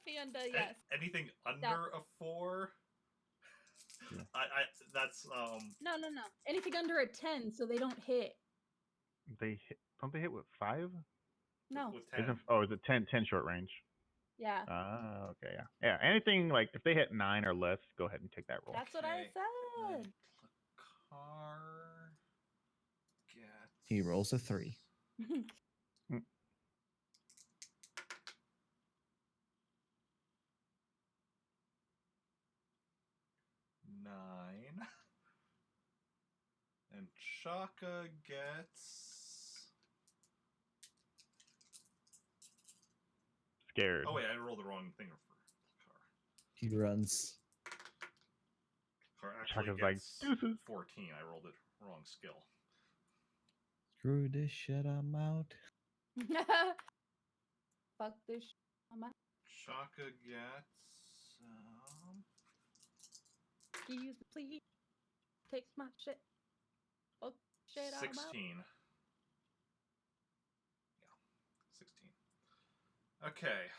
Panda, yes. Anything under a 4? Yeah. That's No. Anything under a 10, so they don't hit. Don't they hit with 5? No. with 10. Is it 10 short range? Yeah. Okay, yeah. Yeah, anything like if they hit 9 or less, go ahead and take that roll. That's what I Okay. said. Car gets... He rolls a 3. 9. And Chaka gets... Scared. Oh wait, I rolled the wrong thing for Car. He runs. Car actually Chaka's like, gets deuces. 14. I rolled it wrong skill. Screw this shit, I'm out. Fuck this shit. Chaka gets... Excuse me, please. Take my shit. Fuck shit, I'm 16. Yeah, 16. Okay. out.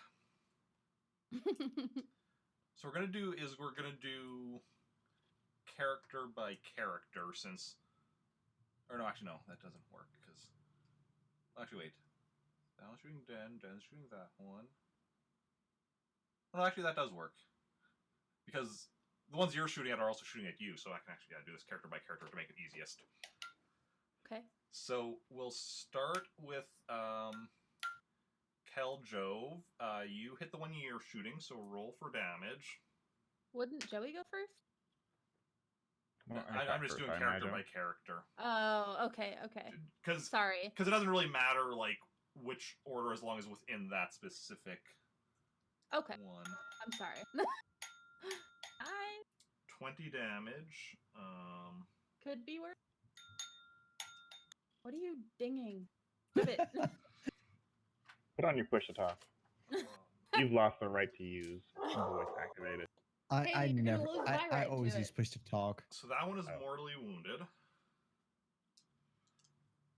So we're gonna do character by character since, or no, actually no, that doesn't work because, actually wait, that one's shooting Den's shooting that one. Well, actually that does work because the ones you're shooting at are also shooting at you, so I can actually do this character by character to make it easiest. Okay. So we'll start with Khaljov. You hit the one you're shooting, so roll for damage. Wouldn't Joey go first? Well, I'm just doing character by character. Oh, okay. Sorry. Because it doesn't really matter like which order as long as within that specific Okay. one. I'm sorry. 20 damage. Could be worse. What are you dinging? Give it. Put on your push to talk. You've lost the right to use voice activated. I you're gonna never. lose my I right to always it. use push to talk. So that one is mortally wounded.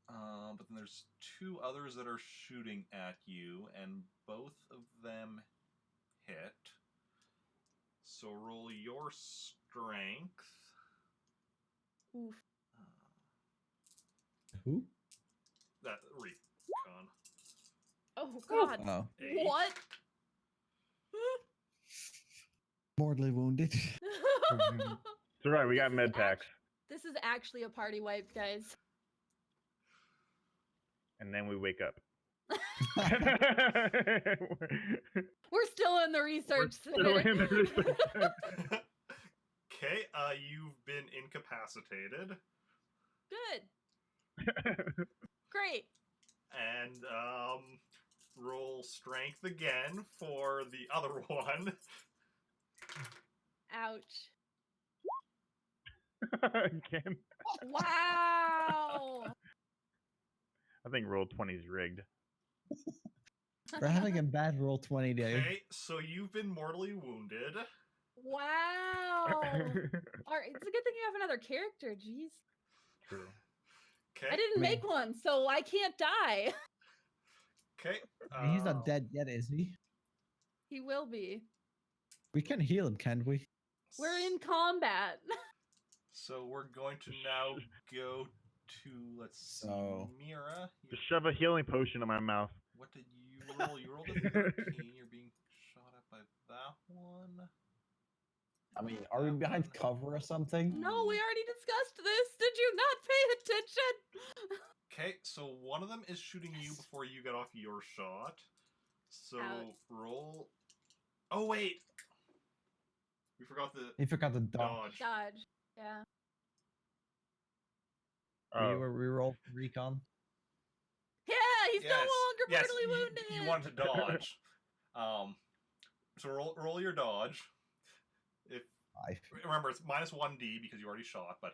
But then there's 2 others that are shooting at you, and both of them hit. So roll your strength. Oof. Who? That recon. Oh God. Oh, 8. What? mortally wounded. It's alright, we got med packs. This is actually a party wipe, guys. And then we wake up. We're still in the research. Still in the research. Okay, you've been incapacitated. Good. Great. And roll strength again for the other one. Ouch. Again. Wow. I think roll 20 is rigged. We're having a bad roll 20 day. Okay, so you've been mortally wounded. Wow. All right, it's a good thing you have another character. Jeez. True. Okay. I didn't make one, so I can't die. Okay. I mean, he's not dead yet, is he? He will be. We can heal him, can't we? We're in combat. So we're going to now go to, let's see, So- Mira. Just shove a healing potion in my mouth. What did you roll? You rolled a 13. You're being shot at by that one. I mean, are we That behind one. cover or something? No, we already discussed this. Did you not pay attention? Okay, so one of them is shooting you before you get off your shot. So Ouch. roll. Oh wait, we forgot the He forgot to dodge. dodge. Dodge. Yeah. Oh. We roll recon. Yeah, he's no longer yes, mortally you, wounded. you wanted to dodge. So roll your dodge. If 5. remember, it's minus 1d because you already shot, but.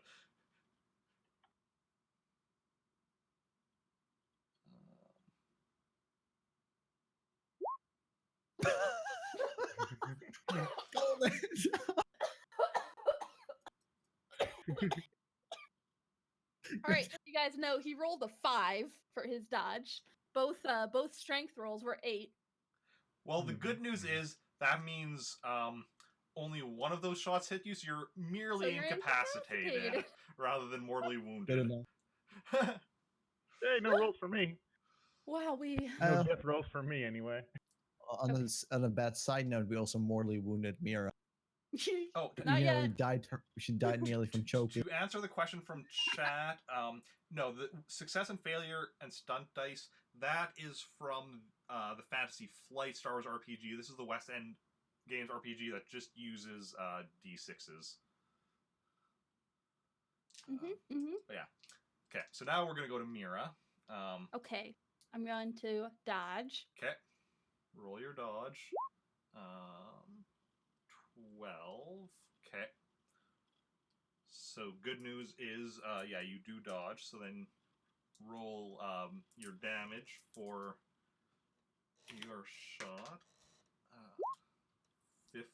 All right, so you guys know he rolled a 5 for his dodge. Both strength rolls were 8. Well, the good news is that means only one of those shots hit you, so you're merely you're incapacitated, incapacitated. rather than mortally Good wounded. enough. Hey, no rolls for me. Wow, we. No death rolls for me anyway. On a bad side note, we also mortally wounded Mira. Oh, Not You know, yet. she died nearly from choking. to answer the question from chat, no, the success and failure and stunt dice, that is from the Fantasy Flight Star Wars RPG. This is the West End Games RPG that just uses D6s. Okay, so now we're going to go to Mira. Okay, I'm going to dodge. Okay, roll your dodge. 12. Okay. So good news is, yeah, you do dodge. So then roll your damage for your shot. 15.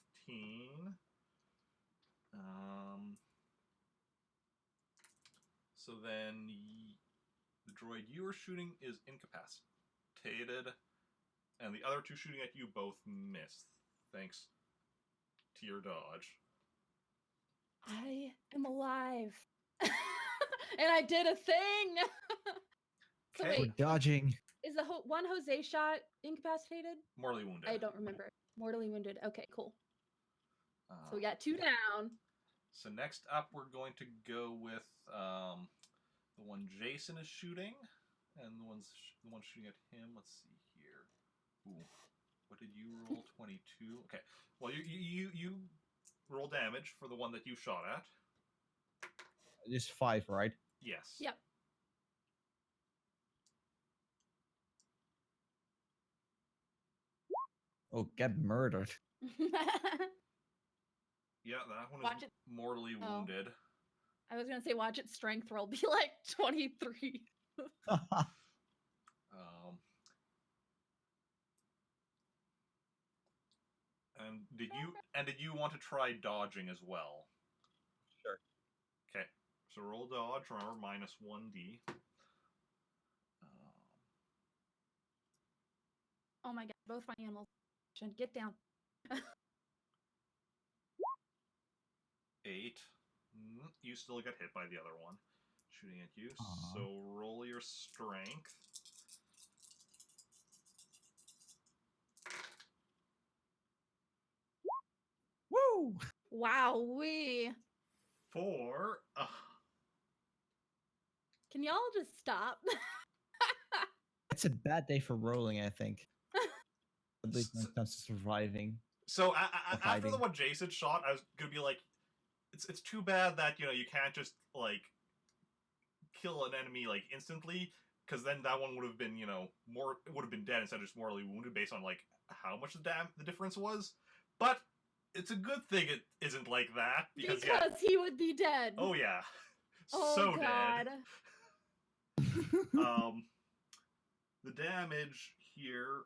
So then the droid you are shooting is incapacitated, and the other two shooting at you both miss, thanks to your dodge. I am alive. And I did a thing. So Okay. We're wait, dodging. is the one Jose shot incapacitated? Mortally wounded. I don't remember. Mortally wounded. Okay, cool. So we Uh, got 2 down. So next up, we're going to go with the one Jacen is shooting, and the one shooting at him. Let's see here. Ooh, what did you roll? 22. Okay. Well, you roll damage for the one that you shot at. Just 5, right? Yes. Yep. Oh, get murdered. Yeah, that one Watch is it. mortally Oh. wounded. I was gonna say watch its strength roll be like 23. And did you want to try dodging as well? Sure. Okay. So roll dodge. Remember, minus 1d. Oh my god, both my animals. Get down. 8. You still get hit by the other one shooting at you. Aw. So roll your strength. Woo! Wow, we. 4. Can y'all just stop? It's a bad day for rolling, I think. At least when it comes to surviving. So after hiding. the one Jacen shot, I was gonna be like, it's too bad that you can't just like kill an enemy like instantly, because then that one would have been would have been dead instead of just mortally wounded based on like how much the difference was. But it's a good thing it isn't like that because he would be dead. oh yeah, Oh, so god. dead. The damage here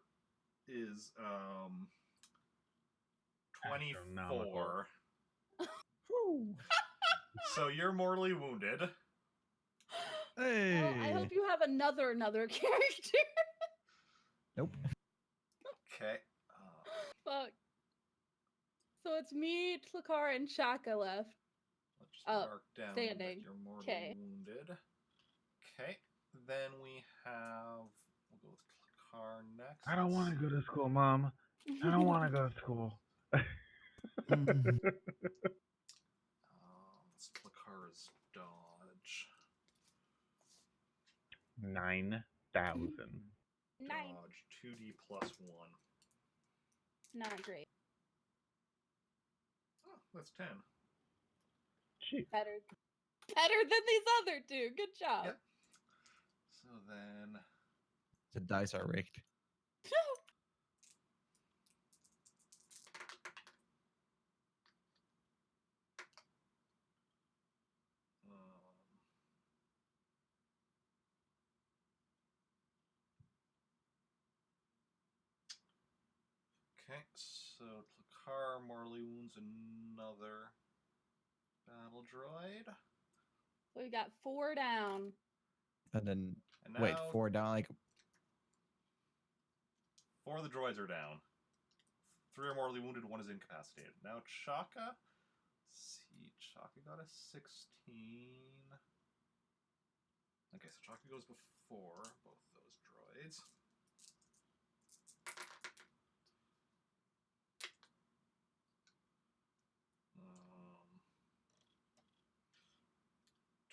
is 24. Woo! So you're mortally wounded. Hey! Well, I hope you have another character. Nope. Okay. Fuck. So it's me, Tlakar, and Shaka left. Let's just Oh, mark down standing. that you're mortally 'Kay. wounded. Okay. Then we have. We'll go with Tlakar next. I don't want to go to school, Mom. I don't want to go to school. It's Tlakar's dodge. 9,000. Nine. Dodge 2d plus 1. Not great. Oh, that's 10. Jeez. Better than these other two. Good job. Yep. So then. The dice are rigged. Okay, so Tlakar mortally wounds another battle droid. So we got 4 down. And then And now wait, 4 down. Like 4 of the droids are down. 3 are mortally wounded, 1 is incapacitated. Now Chaka. Let's see, Chaka got a 16. Okay, so Chaka goes before both of those droids.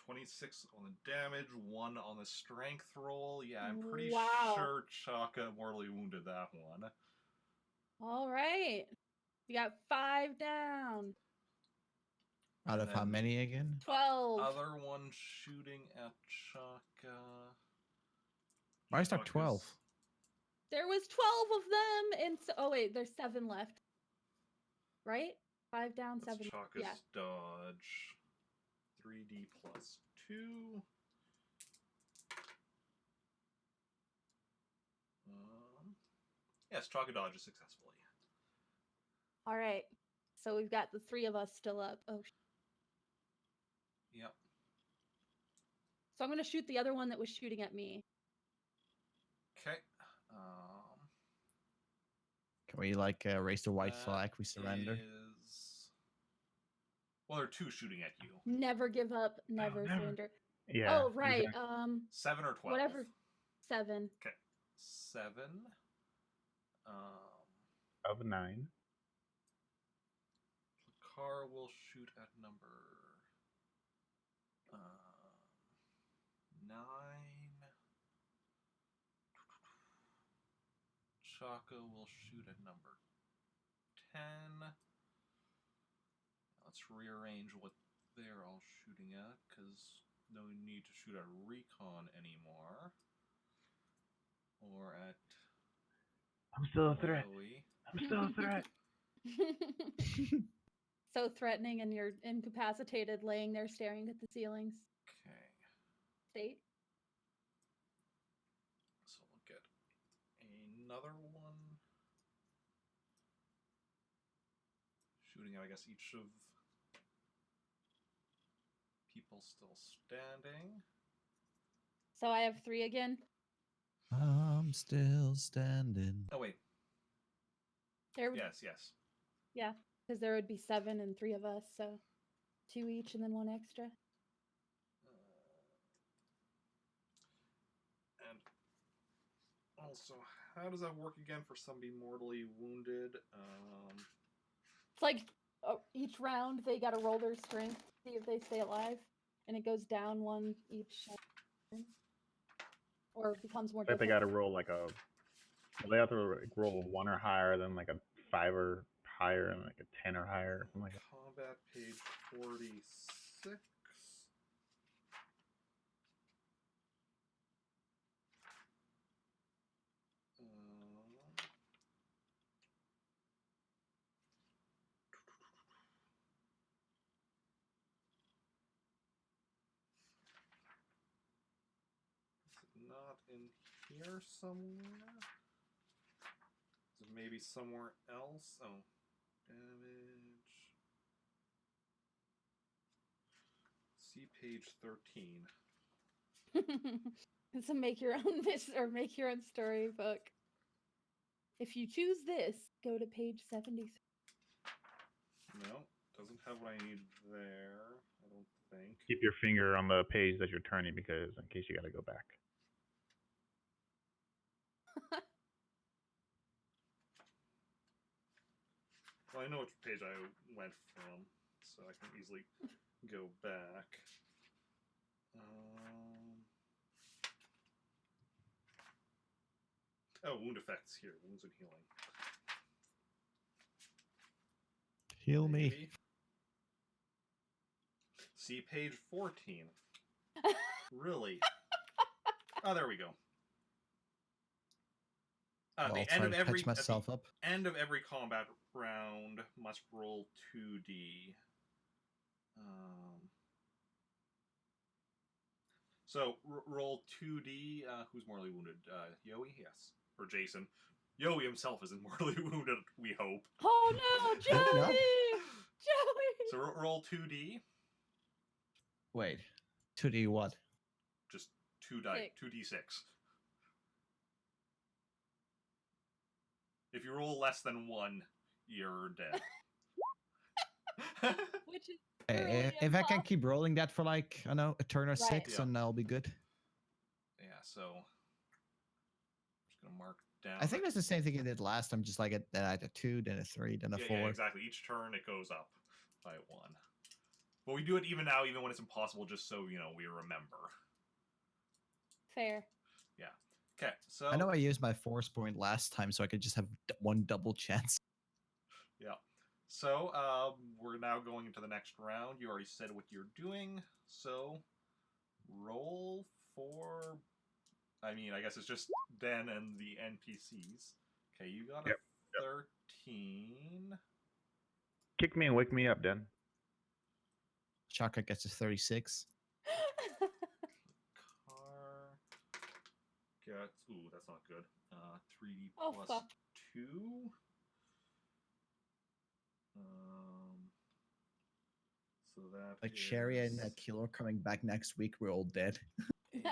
26 on the damage, 1 on the strength roll. Yeah, I'm pretty sure Chaka mortally wounded that one. All right. We got 5 down. out of how many again? 12. Other one shooting at Chaka. Why is that 12? There was 12 of them, and so, oh wait, there's 7 left. Right? 5 down, That's 7. Chaka's Yeah. dodge. 3d plus 2. Yes, Chaka dodges successfully. All right. So we've got the 3 of us still up. Oh. Yep. So I'm going to shoot the other one that was shooting at me. Okay. Can we like raise the white flag? We surrender. Well, there are 2 shooting at you. Never give up, never never. surrender. Yeah. Oh, right. Exactly. 7 or 12. Whatever. 7. Okay. 7. Of 9. Car will shoot at number 9. Chaka will shoot at number 10. Let's rearrange what they're all shooting at, because no need to shoot at recon anymore. Or at I'm still a threat. Yoweee. I'm still a threat. So threatening, and you're incapacitated, laying there staring at the ceilings. Okay. State. So we'll get another one. Shooting at, I guess, each of people still standing. So I have 3 again. I'm still standing. Oh, wait. There. Yes. Yeah, because there would be 7 and 3 of us, so 2 each and then 1 extra. And also, how does that work again for somebody mortally wounded? It's like each round they got to roll their strength, see if they stay alive, and it goes down 1 each. Or it becomes more Like difficult. they got to roll like a. They have to roll a 1 or higher, then like a 5 or higher, and like a 10 or higher, or something like that. Combat page 46. Is it not in here somewhere? Is it maybe somewhere else? Oh, damage. See page 13. So make your own or make your own storybook. If you choose this, go to page 73. No, doesn't have what I need there. I don't think. Keep your finger on the page that you're turning because in case you got to go back. Well, I know which page I went from, so I can easily go back. Oh, wound effects here. Wounds and healing. Heal me. Maybe. See page 14. Really? Oh, there we go. I'll The try end of to every patch myself up. end of every combat round must roll 2d. So roll 2d. Who's mortally wounded? Yoweee, yes, or Jacen. Yoweee himself isn't mortally wounded. We hope. Oh no, Joey! Joey! So roll 2d. Wait, 2D what? Just 2d6. If you roll less than 1, you're dead. Which is If I can keep rolling that for like, I don't know, a turn or Right. 6, Yeah. then I'll be good. Yeah, so I'm just gonna mark down. I think that's the same thing you did last time, just like a 2, then a 3, then a 4. Yeah, exactly. Each turn it goes up by 1. But we do it even now, even when it's impossible, just so we remember. fair. Yeah. Okay. So I know I used my force point last time, so I could just have one double chance. Yeah. So we're now going into the next round. You already said what you're doing, so roll for. I mean, I guess it's just Den and the NPCs. Okay, you got a 13. Kick me and wake me up, Den. Shaka gets a 36. Car gets. Ooh, that's not good. 3D Oh, plus fuck. 2. So that Like Sherry and is Kilo coming back next week, we're all dead. 8.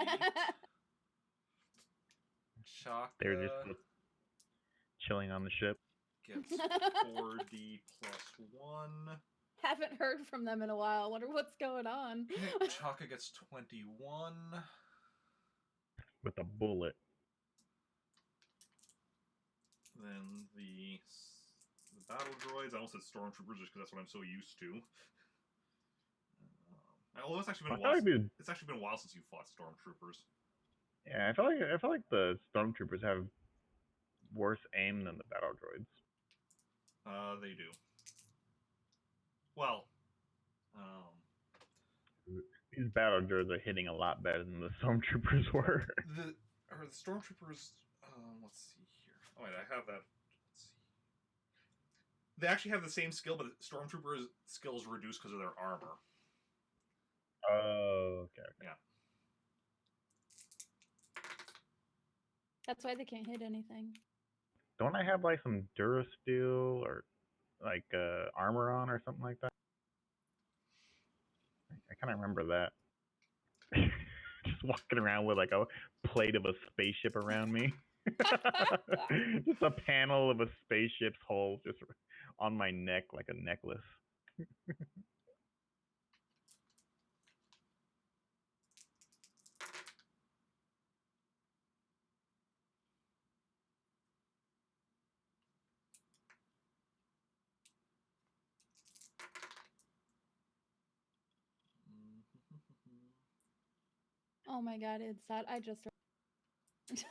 Chaka They're just chilling on the ship. gets 4d plus 1. Haven't heard from them in a while. Wonder what's going on. Chaka gets 21. With a bullet. Then the battle droids. I almost said stormtroopers just because that's what I'm so used to. Although it's actually been a while. It's actually been a while since you fought stormtroopers. Yeah, I feel like the stormtroopers have worse aim than the battle droids. They do. Well, these battle droids are hitting a lot better than the stormtroopers were. the stormtroopers. Let's see here. Oh wait, I have that. Let's see. They actually have the same skill, but the stormtroopers' skill is reduced because of their armor. Oh, okay. Yeah. That's why they can't hit anything. Don't I have like some Durasteel or like armor on or something like that? I kind of remember that. Just walking around with like a plate of a spaceship around me. Just a panel of a spaceship's hull just on my neck like a necklace. Oh my god, it's sad. I just. Okay.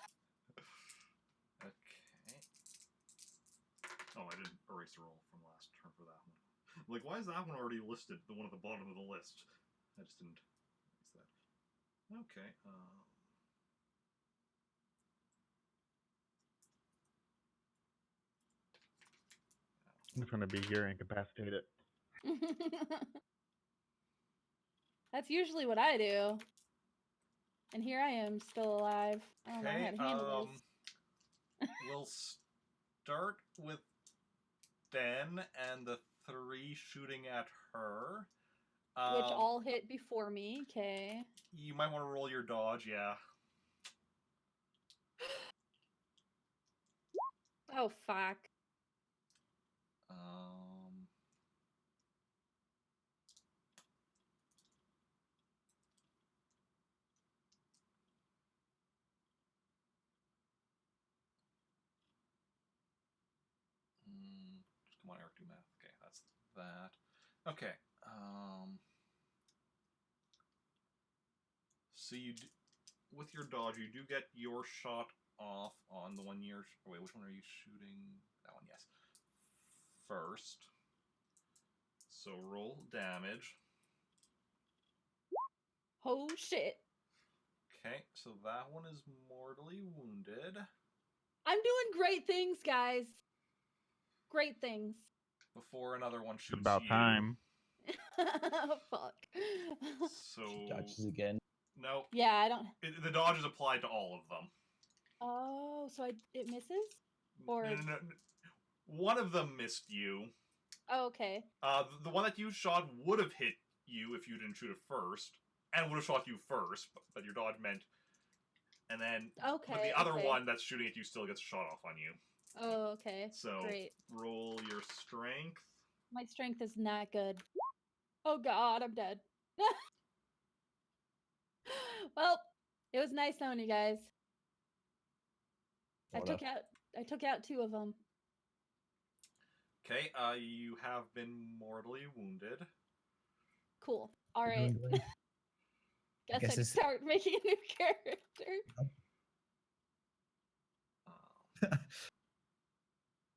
Oh, I didn't erase the roll from last turn for that one. Like, why is that one already listed? The one at the bottom of the list. I just didn't erase that. Okay. I'm just gonna be here incapacitated. That's usually what I do. And here I am, still alive. I don't know how to handle this. We'll start with Den and the 3 shooting at her. Which all hit before me, okay. You might want to roll your dodge, yeah. Oh fuck. Come on, Eric, do math. Okay, that's that. Okay. So with your dodge, you do get your shot off on the one you're. Wait, which one are you shooting? That one, yes. First. So roll damage. Oh shit. Okay, so that one is mortally wounded. I'm doing great things, guys. Great things. Before another one It's shoots about you. time. Fuck. So She dodges again. nope. Yeah, I don't. The dodge is applied to all of them. Oh, so it misses? Or No. One of them missed you. oh, okay. The one that you shot would have hit you if you didn't shoot it first, and would have shot you first, but your dodge meant. And then, Okay. but the other okay. one that's shooting at you still gets a shot off on you. Oh, okay. So Great. roll your strength. My strength is not good. Oh god, I'm dead. Well, it was nice knowing you guys. I took out 2 of them. Okay, you have been mortally wounded. Cool. All right. Guess guess I'd it's- start making a new character.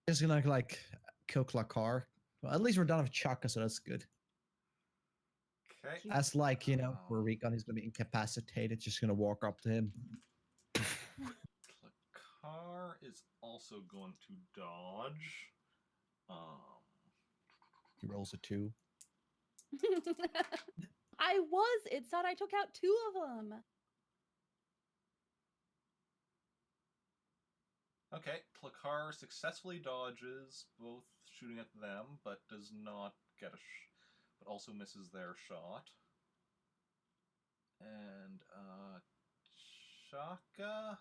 Just gonna like kill Klakar. Well, at least we're done with Chaka, so that's good. Okay. As like, you know, where Recon is gonna be incapacitated, just gonna walk up to him. Klakar is also going to dodge. He rolls a 2. It said I took out 2 of them. Okay, Klakar successfully dodges, both shooting at them, but does not get but also misses their shot. And Chaka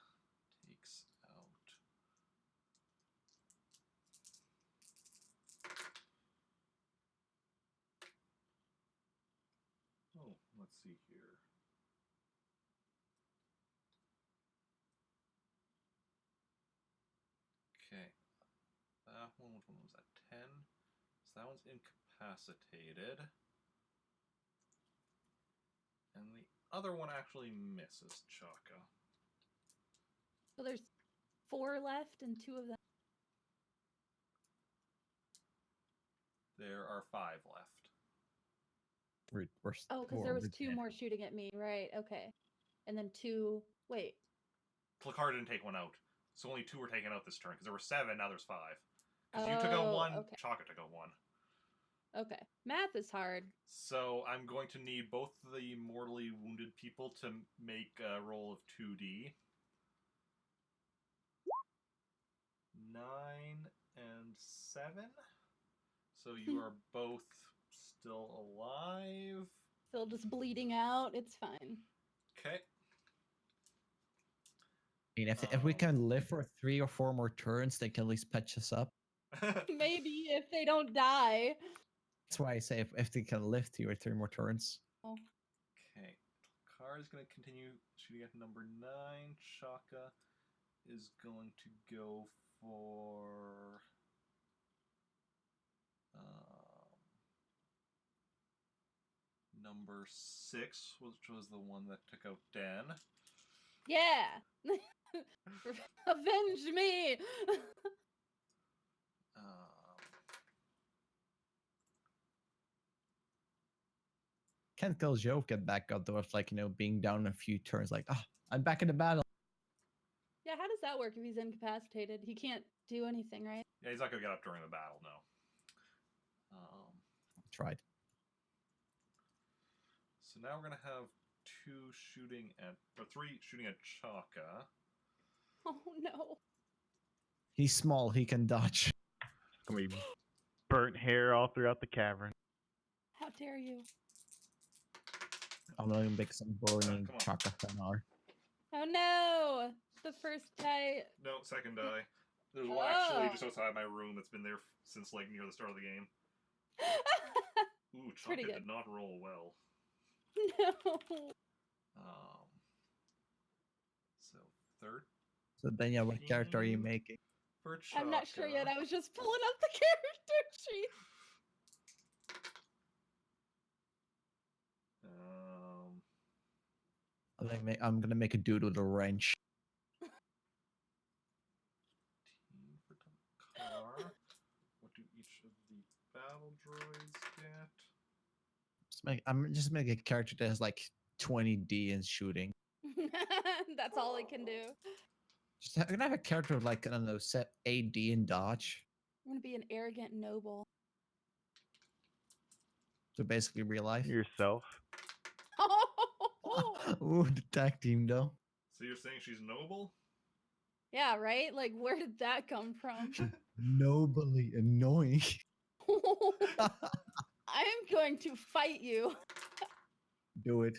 takes out. Oh, let's see here. Okay. That one, which one was that? 10. So that one's incapacitated. And the other one actually misses Chaka. So there's 4 left and 2 of them. There are 5 left. Oh, because there was 2 more shooting at me, right? Okay. And then 2. Wait. Klakar didn't take one out. So only 2 were taken out this turn, because there were 7, now there's 5. Because you took out 1, okay. Chaka took out 1. Okay. Math is hard. So I'm going to need both the mortally wounded people to make a roll of 2d. 9 and 7. So you are both still alive. Still just bleeding out. It's fine. Okay. I mean, if we can live for 3 or 4 more turns, they can at least patch us up. Maybe if they don't die. That's why I say if they can live 2 or 3 more turns. Oh. Okay. Car is going to continue shooting at number 9. Chaka is going to go for... number 6, which was the one that took out Den. Yeah. Avenge me. Can't Khaljov get back up though, if like, you know, being down a few turns, like, ah, I'm back in the battle. Yeah, how does that work if he's incapacitated? He can't do anything, right? Yeah, he's not going to get up during the battle, no. Tried. So now we're going to have 3 shooting at Chaka. Oh no. He's small, he can dodge. It's gonna be burnt hair all throughout the cavern. How dare you? I'm gonna make some burning come on. Chaka Fenar. Oh no! The first die. No, second die. There's one actually Oh. just outside my room that's been there since like near the start of the game. Ooh, Pretty Chaka good. did not roll well. No. So third So then, yeah, what character are you making? for Chaka. I'm not sure yet. I was just pulling up the character sheet. I'm gonna make a dude with a wrench. Team for Tlakar. What do each of the battle droids get? I'm just making a character that has like 20D in shooting. That's all it can do. I'm gonna have a character with like, I don't know, set AD in dodge. I'm gonna be an arrogant noble. So basically real life. Yourself. Ooh, the tag team though. So you're saying she's noble? Yeah, right? Like, where did that come from? Nobly annoying. I am going to fight you. Do it.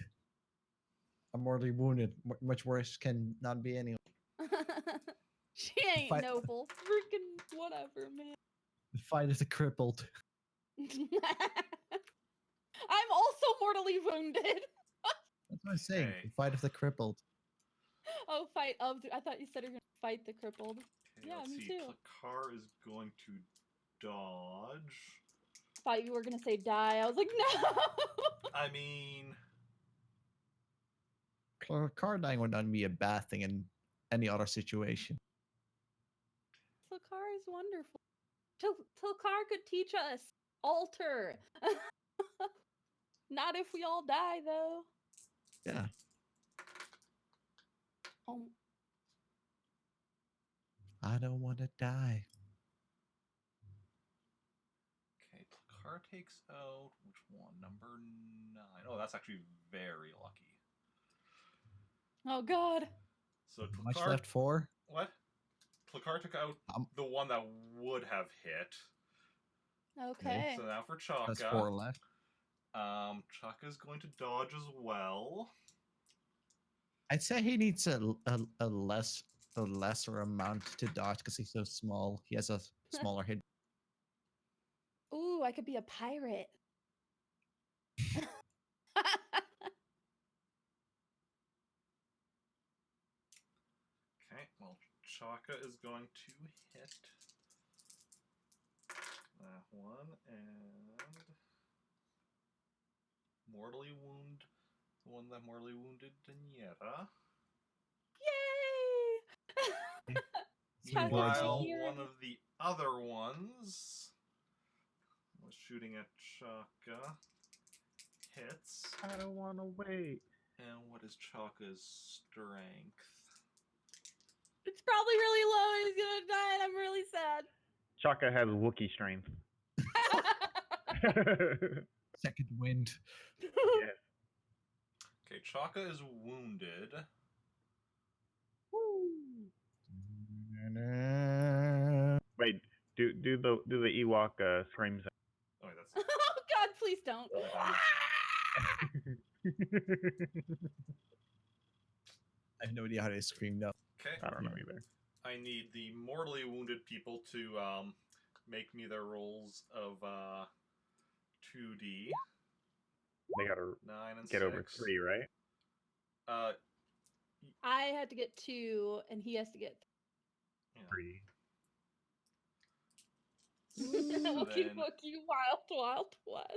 I'm mortally wounded. Much worse can not be anyway. She ain't Fight- noble. Freaking whatever, man. The fight is a crippled. I'm also mortally wounded. That's what I'm saying. Okay. The fight of the crippled. Oh, fight of. I thought you said you're gonna fight the crippled. Okay, Yeah, let's me see. too. Tlakar is going to dodge. Thought you were gonna say die. I was like, no. I mean, Car dying would not be a bad thing in any other situation. Tlakar is wonderful. Tlakar could teach us alter. Not if we all die, though. Yeah. Oh, I don't want to die. okay, Tlakar takes out which one? Number 9. Oh, that's actually very lucky. oh God. So Much Tlakar, left for? what? Tlakar took out the one that would have hit. Okay. So now for That's Chaka. 4 left. Chaka's going to dodge as well. I'd say he needs a lesser amount to dodge because he's so small. He has a smaller hit. Ooh, I could be a pirate. Okay, well, Chaka is going to hit that one and mortally wound the one that mortally wounded Denieta. Yay! Chaka's Meanwhile, here. one of the other ones was shooting at Chaka. Hits. I don't want to wait. And what is Chaka's strength? It's probably really low. He's gonna die, and I'm really sad. Chaka has Wookiee strength. Second wind. Yes. Okay, Chaka is wounded. Wait, do the Ewok screams. Oh, wait, that's Oh God, please don't. I have no idea how to scream no. okay. I don't know either. I need the mortally wounded people to make me their rolls of 2d. They gotta 9 and get 6. over 3, right? I had to get 2, and he has to get. Yeah. 3. Wookie then- Wookie Wild West.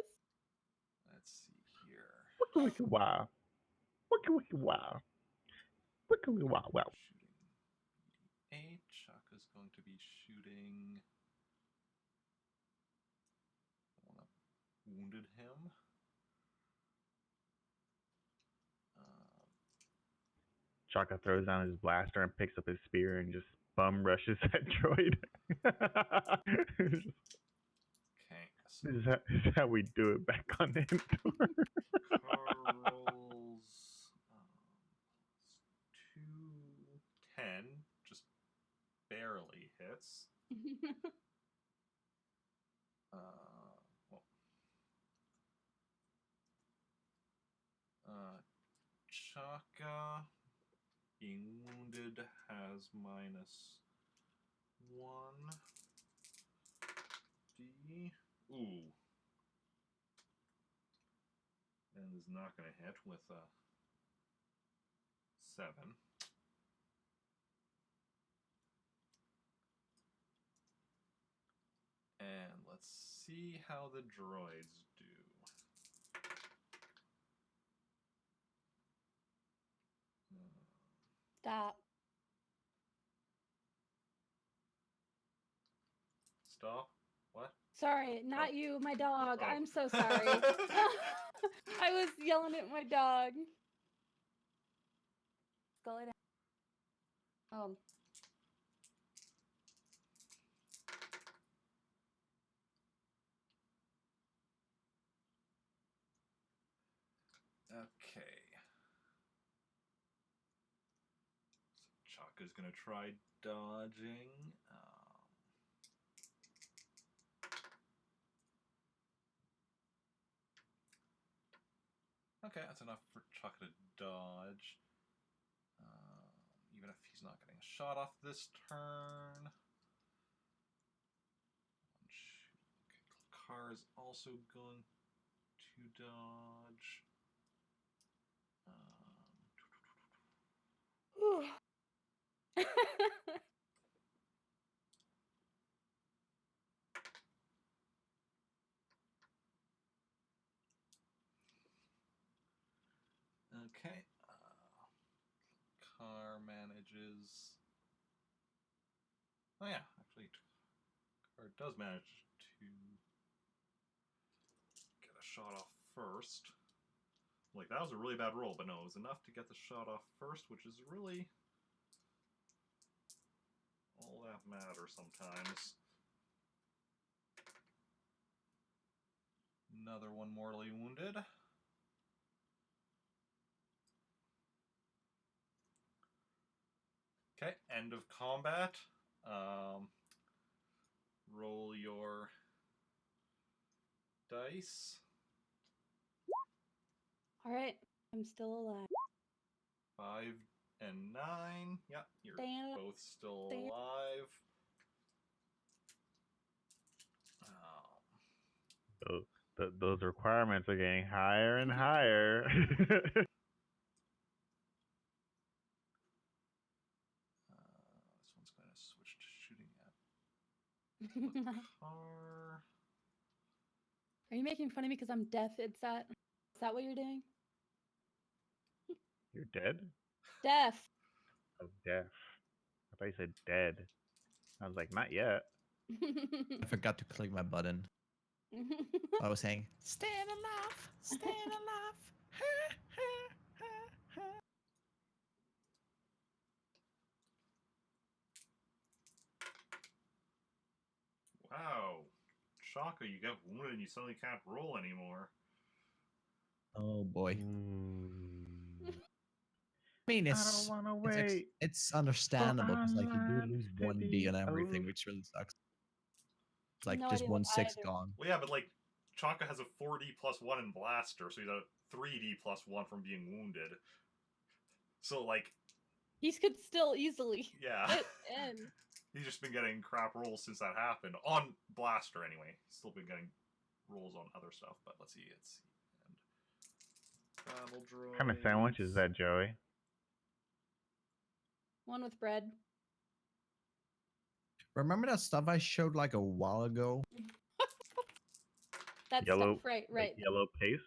Let's see here. Wookie wookie wow. Wookie wookie wow. Wookie wookie wow wow. Shooting 8. Chaka's going to be shooting the one that wounded him. Chaka throws down his blaster and picks up his spear and just bum rushes that droid. Okay, so This is how we do it back on the Endor. Car rolls +2, 10, just barely hits. Chaka being wounded has -2 1 D. Ooh. And is not going to hit with a 7. And let's see how the droids do. Stop. Stop? What? Sorry, not you, my dog. Oh. I'm so sorry. I was yelling at my dog. Go lay down. Oh. Okay. So Chaka's gonna try dodging. Okay, that's enough for Chaka to dodge. Even if he's not getting a shot off this turn. Okay, Car is also going to dodge. Okay. Car manages. Oh yeah, actually, Car does manage to get a shot off first. Like, that was a really bad roll, but no, it was enough to get the shot off first, which is really all that matters sometimes. Another one mortally wounded. Okay, end of combat. Roll your dice. All right, I'm still alive. 5 and 9. Yep, you're both still alive. Those requirements are getting higher and higher. This one's going to switch to shooting at car. Are you making fun of me because I'm deaf? Is that what you're doing? You're dead? Deaf. Oh, deaf. I thought you said dead. I was like, not yet. I forgot to click my button. I was saying, stand alive, stand alive. Wow. Chaka, you get wounded and you suddenly can't roll anymore. Oh boy. Mm. I mean, I don't want to wait. it's understandable because like you do lose to 1D be and everything, over. which really sucks. It's like No just idea what 1/6 either. gone. Well, yeah, but like Chaka has a 4D plus 1 in Blaster, so he's a 3D plus 1 from being wounded. So like, He could still easily yeah, hit in. he's just been getting crap rolls since that happened on Blaster anyway. He's still been getting rolls on other stuff, but let's see. It's battle droids. What kind of sandwich is that, Joey? One with bread. Remember that stuff I showed like a while ago? That's Yellow, stuff, right. like yellow paste?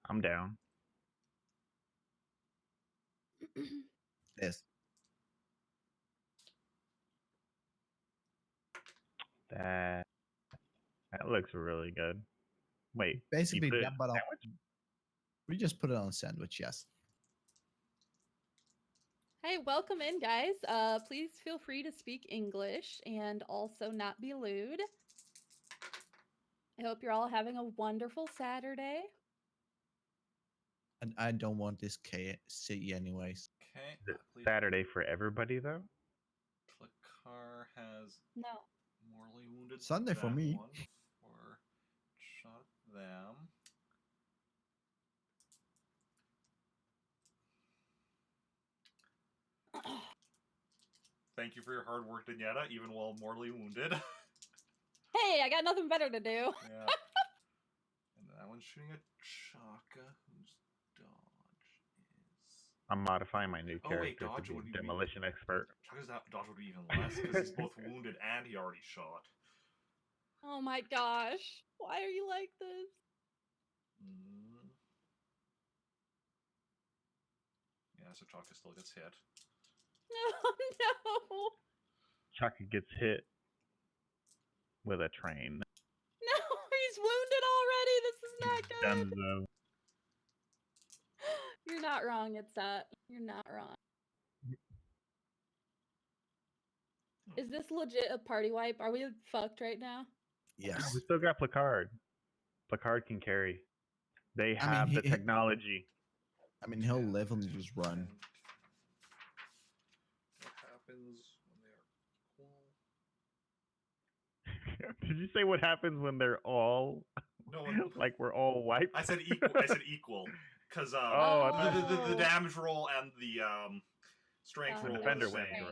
I'm down. This. That looks really good. Wait, Basically you put it that, but we just put it on a sandwich, yes. Hey, welcome in, guys. Please feel free to speak English and also not be lewd. I hope you're all having a wonderful Saturday. And I don't want this city anyways. Okay. Is it Saturday for everybody though? Klakar has No. mortally wounded Sunday for that me. one before shot them. thank you for your hard work, Denieta, even while mortally wounded. Hey, I got nothing better to do. Yeah. And that one's shooting at Chaka, whose dodge is... I'm modifying my new Oh, wait, character to dodge be would be... demolition expert. Chaka's dodge would be even less, because he's both wounded and he already shot. Oh my gosh. Why are you like this? Mm. Yeah, so Chaka still gets hit. No. Chaka gets hit with a train. No, he's wounded already. This is not good. Dunzo. You're not wrong, it's that. You're not wrong. Is this legit a party wipe? Are we fucked right now? Yes. We still got Placard. Placard can carry. They I mean, have the he- technology. I mean, he'll live and just run. What happens when they are equal? Did you say what happens when they're all No, like we're all wiped? I said equal. I said equal, because Oh, I thought the damage roll and the strength Oh, roll defender were the wins, same.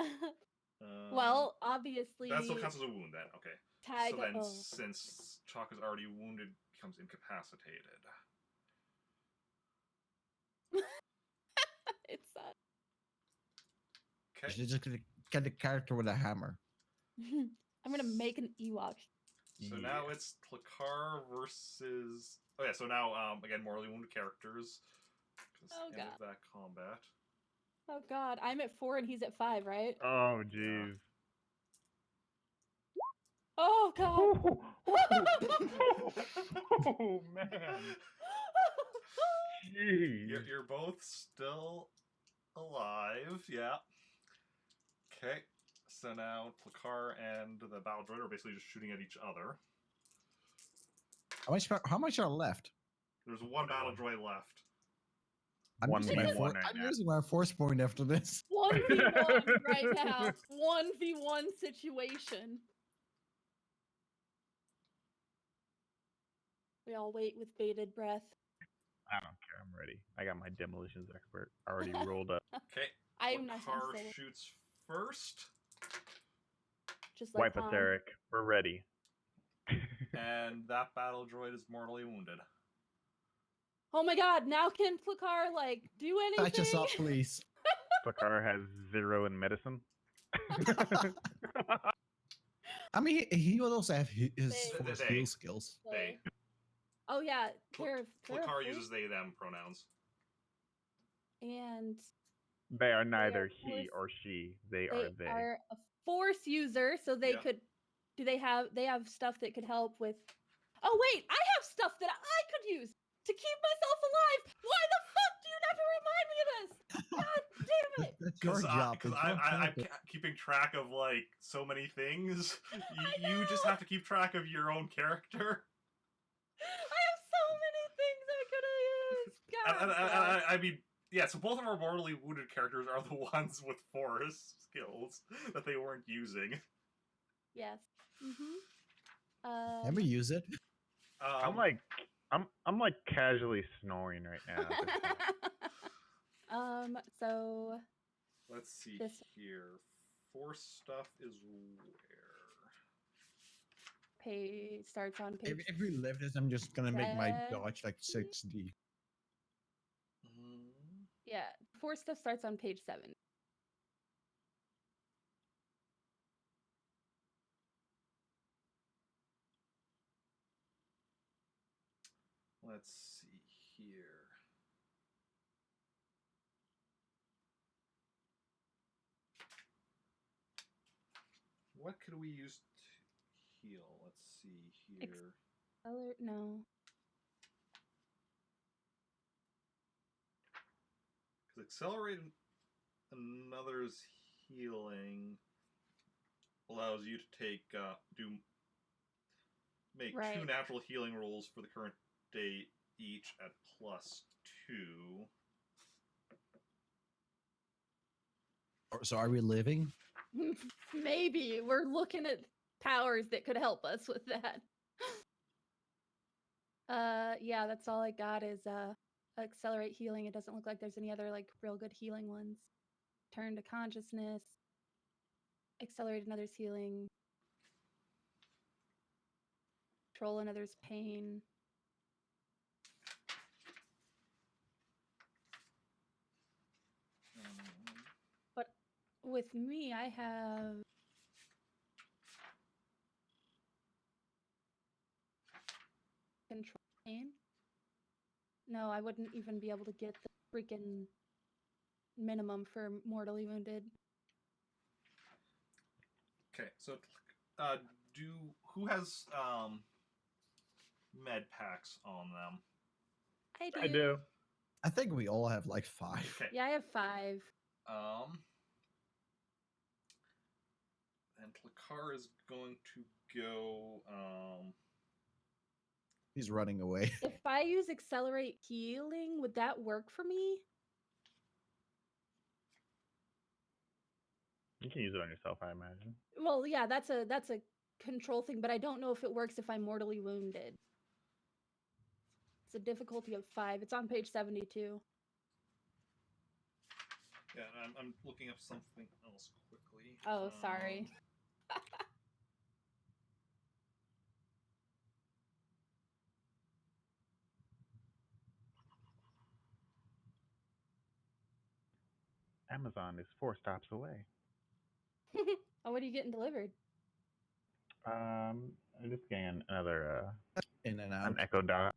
right? Well, obviously. That still counts as a wound then. Okay. Tag. So then, Oh. since Chaka's already wounded, becomes incapacitated. It's You Okay. should just get a character with a hammer. I'm gonna make an Ewok. So now it's Tlakar versus. Oh yeah. So now again mortally wounded characters. Oh, End God. of that combat. Oh god, I'm at 4 and he's at 5, right? Oh, jeez. Oh god. Oh, man. Jeez. You're both still alive. Yeah. Okay. So now Tlakar and the battle droid are basically just shooting at each other. How much are left? There's one battle droid left. I'm using my 1v1 for- right I'm now. using my force point after this. 1v1 right now. 1v1 situation. We all wait with bated breath. I don't care. I'm ready. I got my demolitions expert already rolled up. Okay. I'm not Tlakar solo. shoots first, Just like Wipe us, Han. Eric. We're ready. and that battle droid is mortally wounded. Oh my god, now can Tlakar like do anything? Patch us up, please. Bakar has 0 in medicine. I mean, he will also have his They- force They. heal skills. They. Oh yeah, they're Tlakar force- uses they them pronouns. and They are neither he force- or she. They they are they. are a force user, so they Yeah. could. Do they have? They have stuff that could help with. Oh wait, I have stuff that I could use to keep myself alive. Why the fuck do you never remind me of this? God damn it! That's your job. Because it's your I'm character. keeping track of like so many things. You just have to keep track of your own character. I have so many things I could have used. God. I mean, yeah. So both of our mortally wounded characters are the ones with force skills that they weren't using. Yes. Mm-hmm. Never use it. I'm like casually snoring right now. at this point. So Let's see This- here. Force stuff is where? page starts on page. If we live this, I'm just gonna make my Red. dodge like 60. Yeah, force stuff starts on page 7. Let's see here. What could we use to heal? Let's see here. Color? No. Because accelerate another's healing allows you to take make 2 Right. natural healing rolls for the current day each at +2. So are we living? Maybe we're looking at powers that could help us with that. Yeah, that's all I got is accelerate healing. It doesn't look like there's any other like real good healing ones. return to consciousness, accelerate another's healing, control another's pain. But with me, I have control pain. No, I wouldn't even be able to get the freaking minimum for mortally wounded. Okay, so who has med packs on them? I do. I do. I think we all have like 5. Okay. Yeah, I have 5. And Tlakar is going to go. He's running away. If I use accelerate healing, would that work for me? You can use it on yourself, I imagine. Well, yeah, that's a control thing, but I don't know if it works if I'm mortally wounded. It's a difficulty of 5. It's on page 72. Yeah, I'm looking up something else quickly. Oh, sorry. Amazon is 4 stops away. Oh, what are you getting delivered? I'm just getting another In and an out. Echo Dot.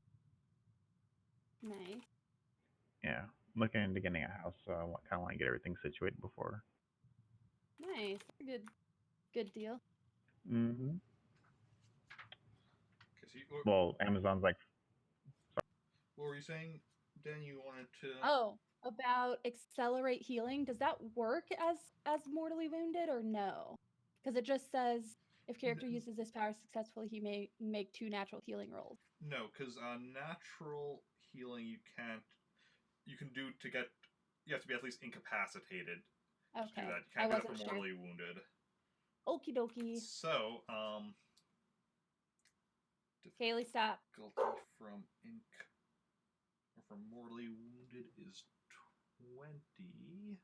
Nice. Yeah, looking into getting a house, so I kind of want to get everything situated before. Nice. Good deal. Mm-hmm. Okay, Well, Amazon's like, what were you saying, Dan? You wanted to? Oh, about accelerate healing. Does that work as mortally wounded or no? Because it just says if character uses this power successfully, he may make 2 natural healing rolls. No, because natural healing you can't. You can do to get. You have to be at least incapacitated to do Okay. that. You I can't do that wasn't for sure. mortally wounded. Okie dokie. So, Kaylee, stop. difficulty from mortally wounded is 20.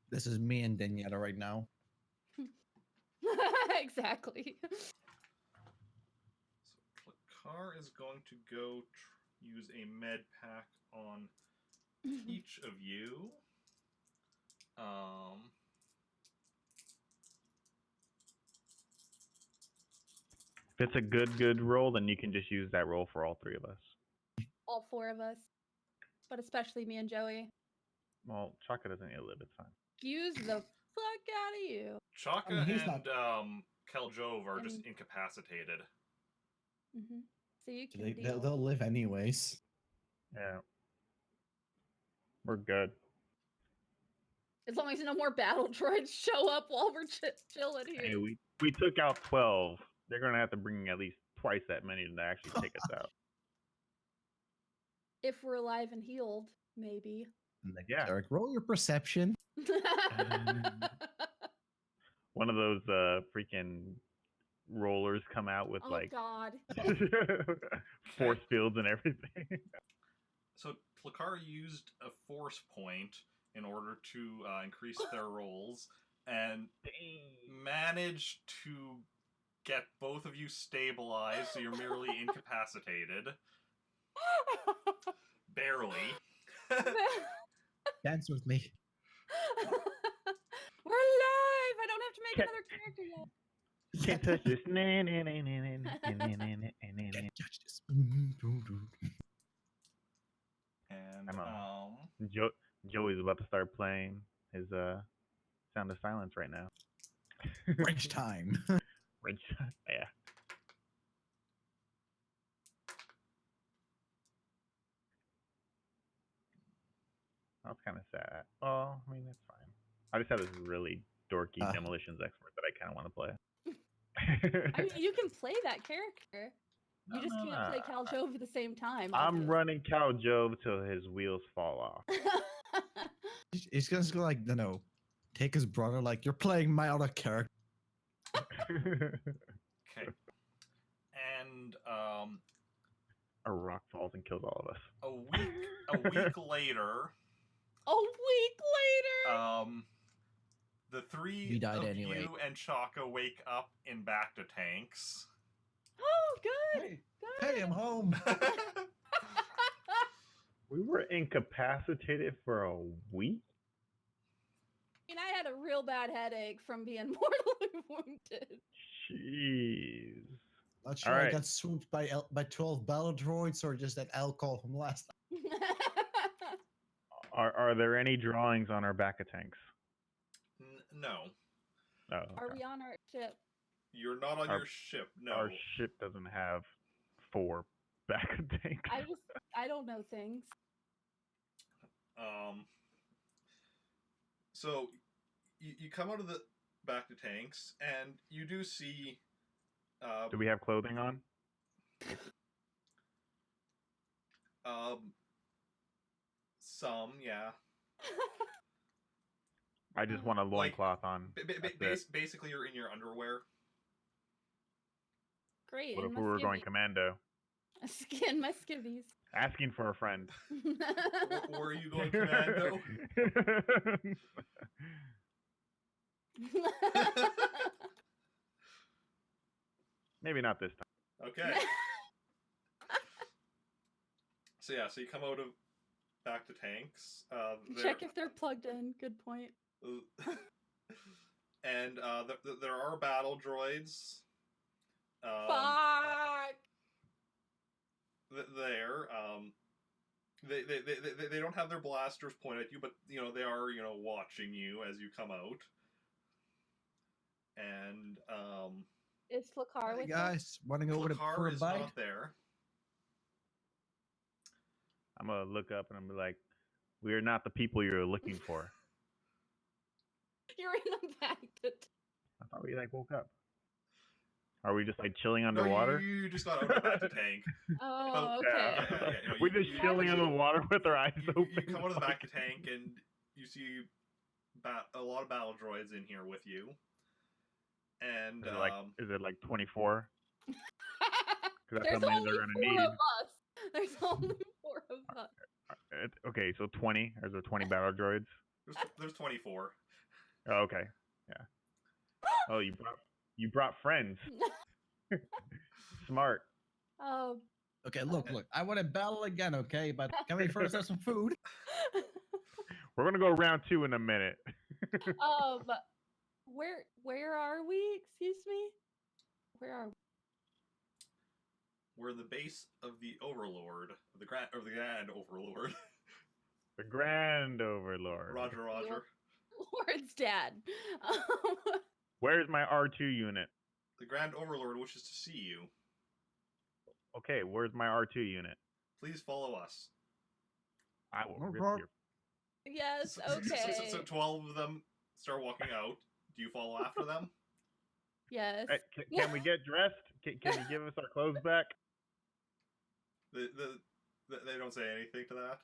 This is me and Denieta right now. Exactly. So Tlakar is going to go use a med pack on each of you. if it's a good roll, then you can just use that roll for all 3 of us. All 4 of us, but especially me and Joey. Well, Chaka doesn't need to live, it's fine. Excuse the fuck out of you. Chaka I mean, he's and Khaljov are just And- incapacitated. Mm-hmm. So you can deal. They'll live anyways. Yeah. We're good. As long as no more battle droids show up while we're chilling here. Hey, we took out 12. They're going to have to bring at least twice that many to actually take us out. If we're alive and healed, maybe. Yeah. Derek, roll your perception. One of those freaking rollers come out with Oh like God. force fields and everything. So Tlakar used a force point in order to increase their rolls and managed to get both of you stabilized, so you're merely incapacitated. Barely. Dance with me. We're alive! I don't have to make another character yet. Can't touch this. Can't touch this. And Joey's about to start playing his Sound of Silence right now. Wrench time. Wrench, yeah. That's kind of sad. Oh, I mean, it's fine. I just have this really dorky demolitions expert that I kind of want to play. I mean, you can play that character. You just can't play Khaljov at the same time. I'm running Khaljov till his wheels fall off. He's just gonna like, no, take his brother. Like, you're playing my other character. Okay. And A rock falls and kills all of us. a week later, A week later. the three We died of anyway. you and Chaka wake up in back to tanks. Oh, good. Hey, Good. hey, I'm home. We were incapacitated for a week? And I had a real bad headache from being mortally wounded. Jeez. Not sure All I right. got swooped by 12 battle droids or just that alcohol from last time. Are there any drawings on our back of tanks? No, Oh, Are okay. we on our ship? you're not on Our- your ship. No. Our ship doesn't have 4 back of tanks. I don't know things. So you come out of the back to tanks, and you do see. Do we have clothing on? Some, yeah. I just want a loincloth on. That's it. Basically, you're in your underwear. Great. What and if my we were going skivvies. commando? Skin my skivvies. Asking for a friend. Where are you going commando? Maybe not this time. Okay. So yeah, so you come out of back to tanks. Check if they're plugged in. Good point. And there are battle droids. Fuck. There. They don't have their blasters pointed at you, but they are watching you as you come out. And Is Flakar Hey with us? guys, wanting over for Flakar a is bite? not there. I'm gonna look up and I'm like, "We are not the people you're looking for." You're in a bag. I thought we woke up. Are we just chilling No, underwater? you just got out of the back to tank. Oh, Yeah. okay. We just you- chilling underwater with our eyes You open. come out of the back to tank and you see a lot of battle droids in here with you. And Is it 24? Because that's There's how many only they're gonna 4 need. of us. There's only 4 of us. Okay, so 20. Or is there 20 battle droids? there's 24. Oh, okay, yeah. Oh, you brought friends. Smart. Oh. Okay, look. I want to battle again, okay? But can we first have some food? We're gonna go round 2 in a minute. Where are we? Excuse me. Where are we? We're in the base of the Overlord, the Grand Overlord. The Grand Overlord. Roger. Lord's dad. Where's my R2 unit? The Grand Overlord wishes to see you. Okay, where's my R2 unit? Please follow us. I will rip Roar. your... Yes. Okay. So 12 of them start walking out. Do you follow after them? Yes. Hey, can we get dressed? Can you give us our clothes back? They don't say anything to that.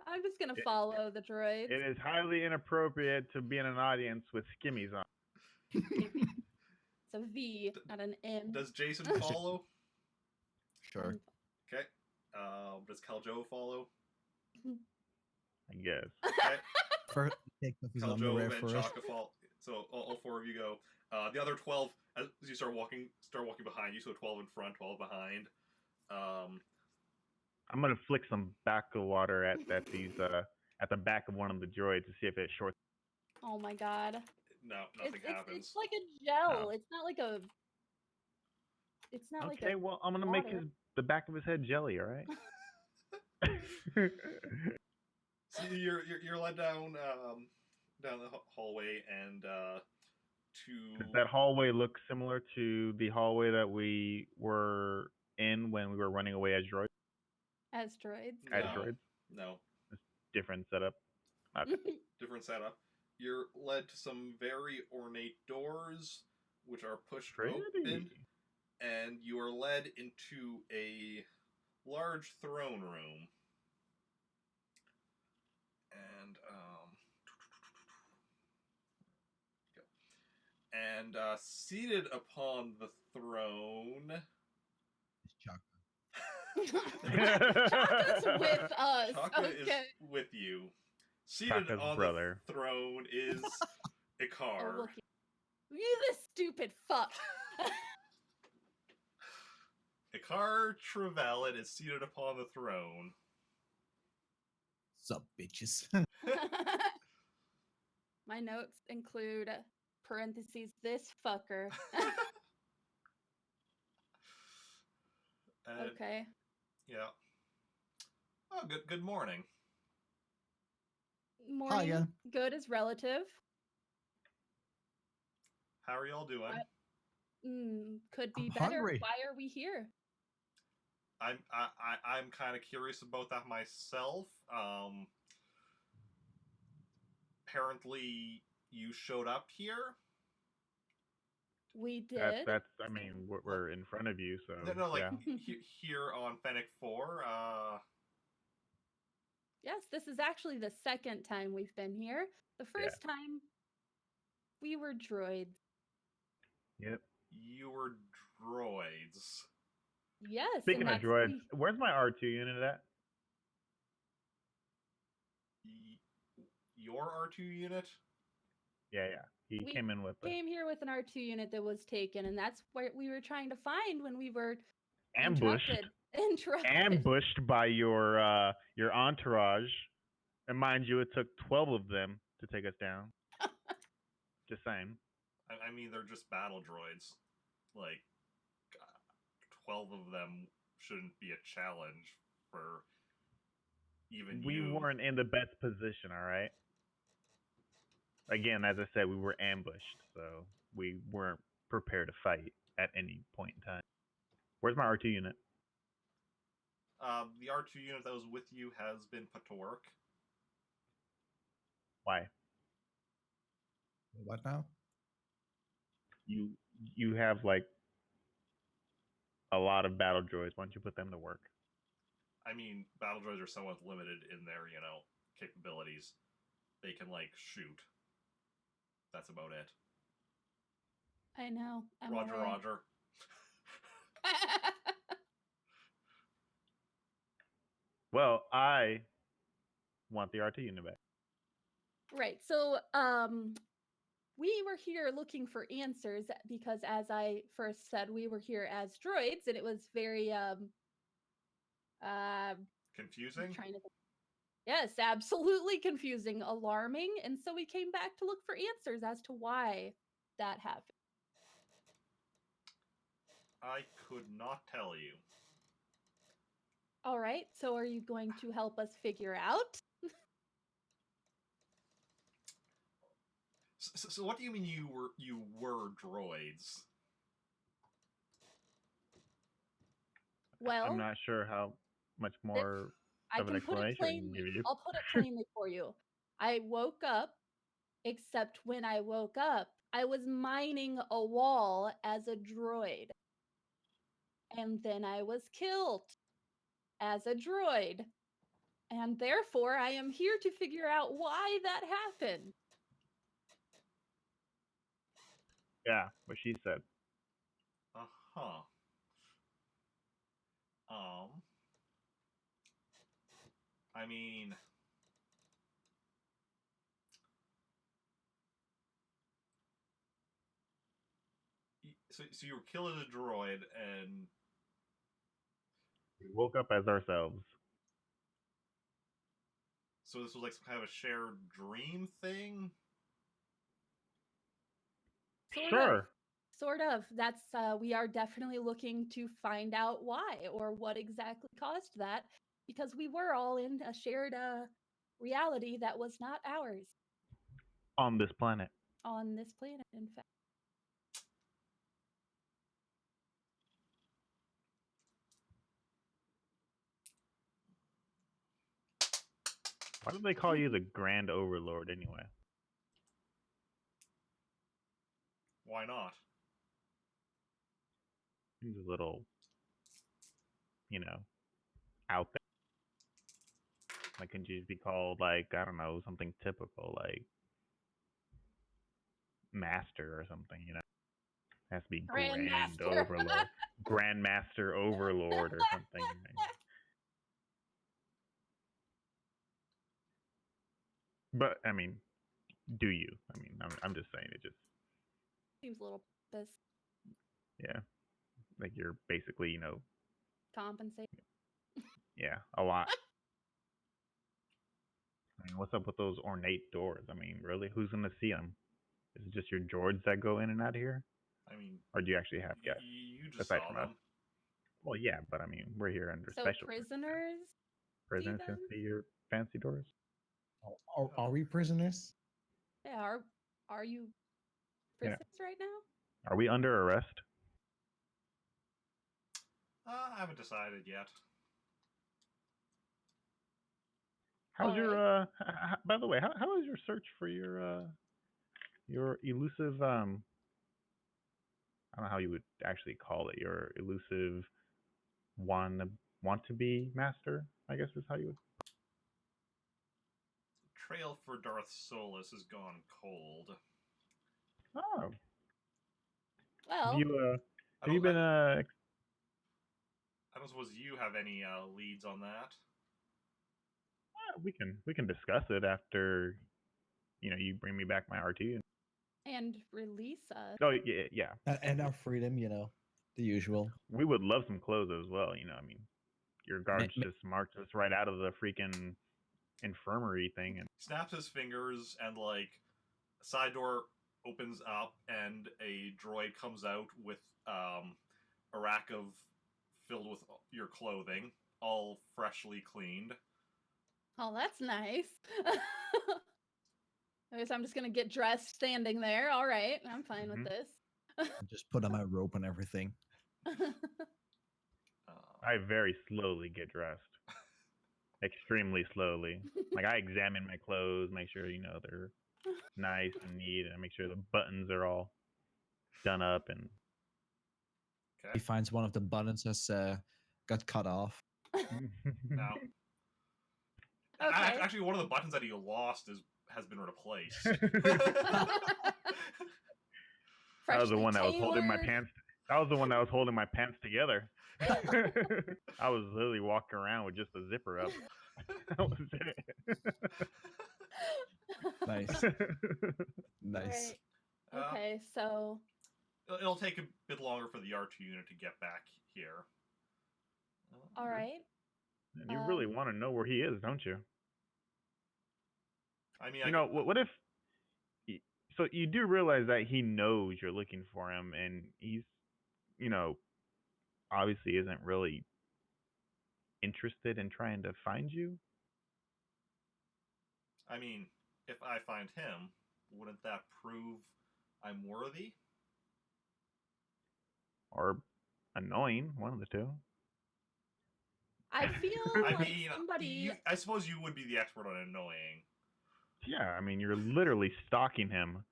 I'm just gonna follow the droids. It is highly inappropriate to be in an audience with skimmies on. It's a V, not an M. Does Jacen follow? Sure. Okay. Does Khaljov follow? I guess. Okay. First, take off his underwear Khaljov and first. Chaka follow. So all 4 of you go. The other 12, as you start walking behind you. So 12 in front, 12 behind. I'm gonna flick some baco water at these at the back of one of the droids to see if it shorts. Oh my god. No, nothing happens. It's like a gel. Oh. It's not like a. It's not like Okay, a. well I'm gonna make water. the back of his head jelly. All right. So you're led down the hallway and to. Does that hallway look similar to the hallway that we were in when we were running away as droids? As droids. As No. droids? No. Different setup. Okay. Different setup. You're led to some very ornate doors, which are pushed open, Pretty. and you are led into a large throne room. And And seated upon the throne... It's Chaka. Chaka's with us. Chaka Okay. is with you. Seated Chaka's on brother. the throne is Oh, Ikar. look. You this stupid fuck. Ikar Trevelyan is seated upon the throne. Sup, bitches. My notes include parentheses this fucker. Okay. Yeah. Oh, good morning. Morning. Hiya. Good is relative. How are y'all doing? Could be I'm better. hungry. Why are we here? I'm kind of curious about that myself. Apparently you showed up here. We did. That's. I mean, we're in front of you, so No, like yeah. here on Fennick IV. Yes, this is actually the second time we've been here. The first time we were droids. Yep. You were droids. Yes. Speaking and of droids, where's my R2 unit at? Your R2 unit? Yeah. He we came in with us. came here with an R2 unit that was taken, and that's what we were trying to find when we were Ambushed. interrupted. Ambushed by your entourage. And mind you, it took 12 of them to take us down. Just saying. I mean, they're just battle droids. Like, 12 of them shouldn't be a challenge for even We you. weren't in the best position, all right? Again, as I said, we were ambushed, so we weren't prepared to fight at any point in time. Where's my R2 unit? The R2 unit that was with you has been put to work. Why? What now? You have like a lot of battle droids. Why don't you put them to work? I mean, battle droids are somewhat limited in their, capabilities. They can, like, shoot. That's about it. I know. I'm Roger, aware. Roger. Well, I want the R2 unit back. Right. So, we were here looking for answers because, as I first said, we were here as droids, and it was very Confusing? trying to think. Yes, absolutely confusing, alarming, and so we came back to look for answers as to why that happened. I could not tell you. All right. So, are you going to help us figure out? So what do you mean you were droids? Well, I'm not sure how much more I of an can put it explanation I can plainly. give you. I'll put it plainly for you. I woke up, except when I woke up, I was mining a wall as a droid. And then I was killed as a droid. And therefore, I am here to figure out why that happened. Yeah, what she said. Uh-huh. I mean... So you were killed as a droid, and... We woke up as ourselves. So this was like some kind of a shared dream thing? Sort of. That's we are definitely looking to find out why or what exactly caused that, because we were all in a shared reality that was not ours On this planet. on this planet, in fact. Why do they call you the Grand Overlord anyway? Why not? Seems a little, out there. Like, couldn't you just be called, like, I don't know, something typical, like master or something, you know. It has to be Grand Grandmaster. Overlord, Grandmaster Overlord or something. But I mean, do you? I mean, I'm just saying it. Just Seems a little this yeah, like you're basically, you know, compensate. yeah, a lot. I mean, what's up with those ornate doors? I mean, really, who's gonna see them? Is it just your Georges that go in and out of here, I mean, or do you actually have guests you just aside saw from us? them. Well, yeah, but I mean, we're here under So special. prisoners Prisoners can them? see your fancy doors. Are we prisoners? Yeah, are you Yeah. prisoners right now? Are we under arrest? I haven't decided yet. How's your Alright. by the way, how is your search for your elusive I don't know how you would actually call it, your elusive want to be master, I guess is how you would. Trail for Darth Solus has gone cold. Oh. Well, Have you I have you don't- been I don't suppose you have any leads on that. we can discuss it after you bring me back my RT. and release us. Oh yeah. And our freedom, you know, the usual. We would love some clothes as well, you know. I mean, your guards ma- just marched us right out of the freaking infirmary thing, and He snaps his fingers and like a side door opens up and a droid comes out with a rack of filled with your clothing, all freshly cleaned. Oh, that's nice. I guess I'm just gonna get dressed standing there. All right, I'm fine with this. Just put on my robe and everything. I very slowly get dressed. Extremely slowly. Like I examine my clothes, make sure they're nice and neat, and make sure the buttons are all done up. And Okay. He finds one of the buttons has got cut off. Now, Okay. actually, one of the buttons that he lost has been replaced. that was the Freshly one that was holding my tailored. pants. That was the one that was holding my pants together. I was literally walking around with just a zipper up. That was it. Nice. Nice. Right. Okay, so It'll take a bit longer for the R2 unit to get back here. all right. And you really want to know where he is, don't you? I mean, what if? So you do realize that he knows you're looking for him, and he's, obviously isn't really interested in trying to find you. I mean, if I find him, wouldn't that prove I'm worthy? Or annoying, one of the two. I feel I like mean, somebody. I suppose you would be the expert on annoying. Yeah, I mean, you're literally stalking him.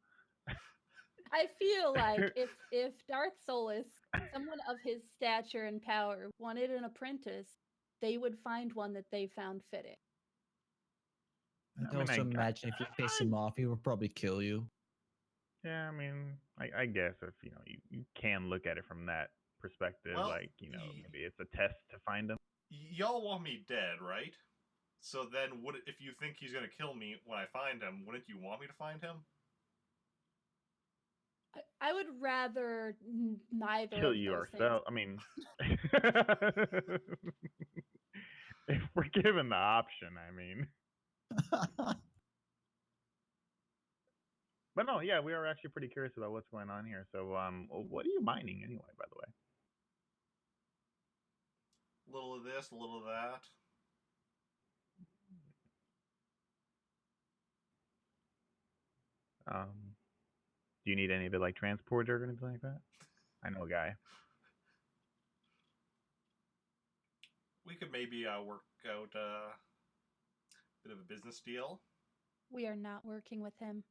I feel like if Darth Solus, someone of his stature and power, wanted an apprentice, they would find one that they found fitting. And I mean, also imagine if you piss him off, he would probably kill you. Yeah, I mean, I guess if you can look at it from that perspective, Well, like maybe it's a test to find him. Y'all want me dead, right? So then, if you think he's gonna kill me when I find him, wouldn't you want me to find him? I would rather neither Kill of you those ourselves. I mean, if we're given the option, I mean. But no, yeah, we are actually pretty curious about what's going on here. So, what are you mining anyway, by the way? A little of this, a little of that. Do you need any of it like transport or anything like that? I know a guy. We could maybe work out a bit of a business deal. We are not working with him.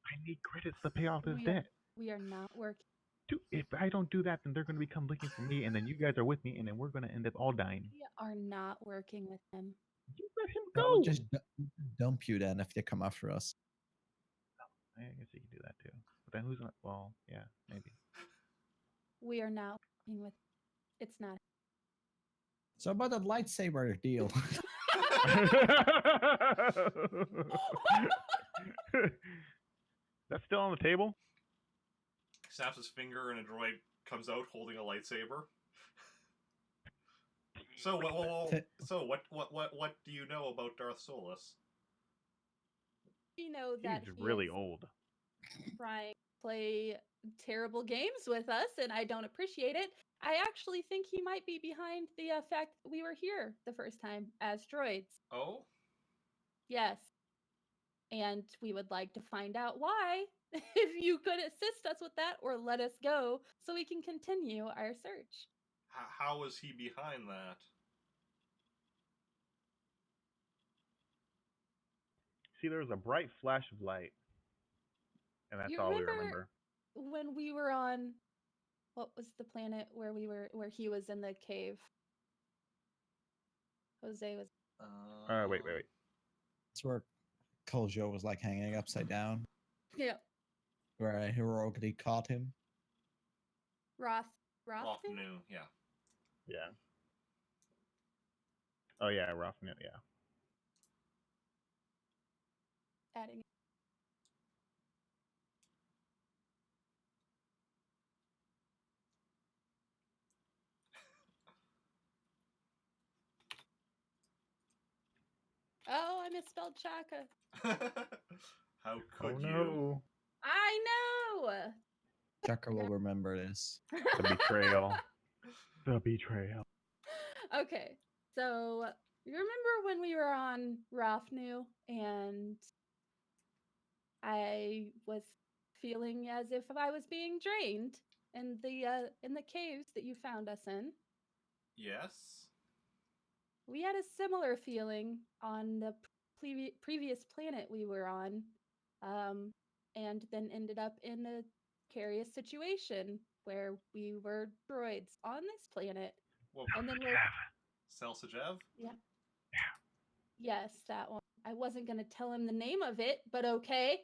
I need credits to pay off this debt. We are not working. Dude, if I don't do that, then they're going to become looking for me, and then you guys are with me, and then we're going to end up all dying. We are not working with him. You let him We'll go. just dump you then if they come after us. I guess you could do that too. But then who's not? Well, yeah, maybe. We are now working with. It's not. So about that lightsaber deal. That's still on the table. Snaps his finger and a droid comes out holding a lightsaber. So what do you know about Darth Solus? You know that He's he really is old. trying to play terrible games with us, and I don't appreciate it. I actually think he might be behind the fact that we were here the first time as droids. Oh? Yes. And we would like to find out why, if you could assist us with that or let us go so we can continue our search. How is he behind that? See, there was a bright flash of light, and that's You all we remember remember. when we were on, what was the planet where he was in the cave? Jose was. Wait. That's where Khaljov was like hanging upside down, Yeah. where I heroically caught him. Roth. New, yeah. Yeah. Oh yeah, Rafnet. Yeah. Adding. Oh, I misspelled Chaka. How could Oh you? no. I know. Chaka will remember this. The betrayal. The betrayal. Okay, so you remember when we were on Rafnu and I was feeling as if I was being drained in the caves that you found us in? Yes. We had a similar feeling on the previous planet we were on, and then ended up in a precarious situation where we were droids on this planet. Well, And then we're Selsajev? yeah. Yes, that one. I wasn't going to tell him the name of it, but okay.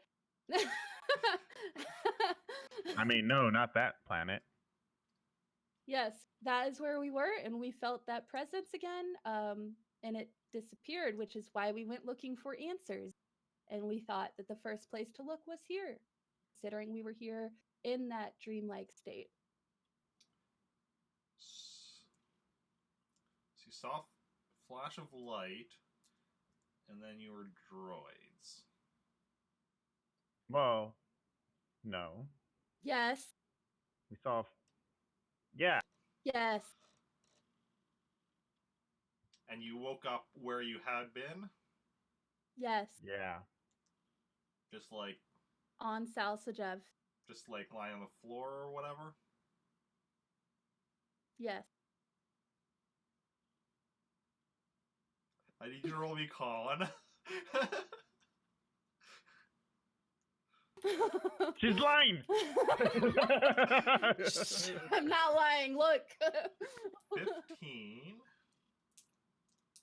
I mean, no, not that planet. Yes, that is where we were, and we felt that presence again, and it disappeared, which is why we went looking for answers. And we thought that the first place to look was here, considering we were here in that dreamlike state. So you saw a flash of light, and then you were droids. Well, no. Yes. We saw. Yeah. Yes. And you woke up where you had been? Yes. Yeah. Just like On Salsajev. just like lying on the floor or whatever? Yes. I need you to roll me con. She's lying. I'm not lying. Look. 15.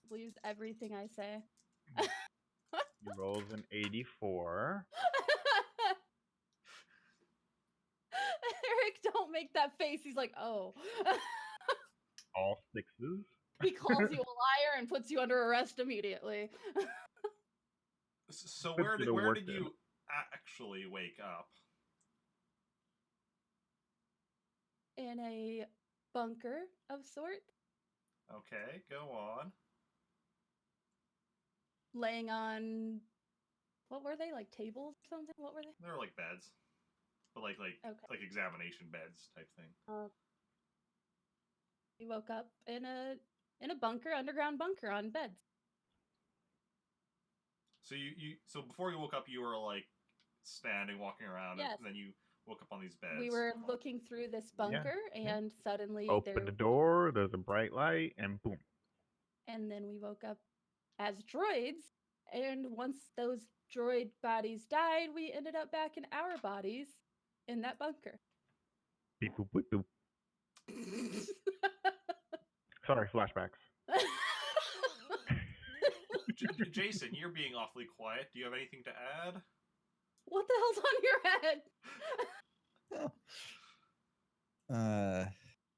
Believes everything I say. He rolls an 84. Eric, don't make that face. He's like, oh. All sixes. He calls you a liar and puts you under arrest immediately. So Puts you to where work did then. you actually wake up? In a bunker of sorts, Okay, go on. laying on, what were they, like tables or something? What were they? They were like beds, but like Okay. examination beds type thing. We woke up in a bunker, underground bunker on beds. So so before you woke up, you were like standing, walking around, Yes. and then you woke up on these beds. We were looking through this bunker, and suddenly Open the door. There's a bright light, and boom. And then we woke up as droids. And once those droid bodies died, we ended up back in our bodies in that bunker. Beep boop boop boop. Sorry, flashbacks. Jacen, you're being awfully quiet. Do you have anything to add? What the hell's on your head?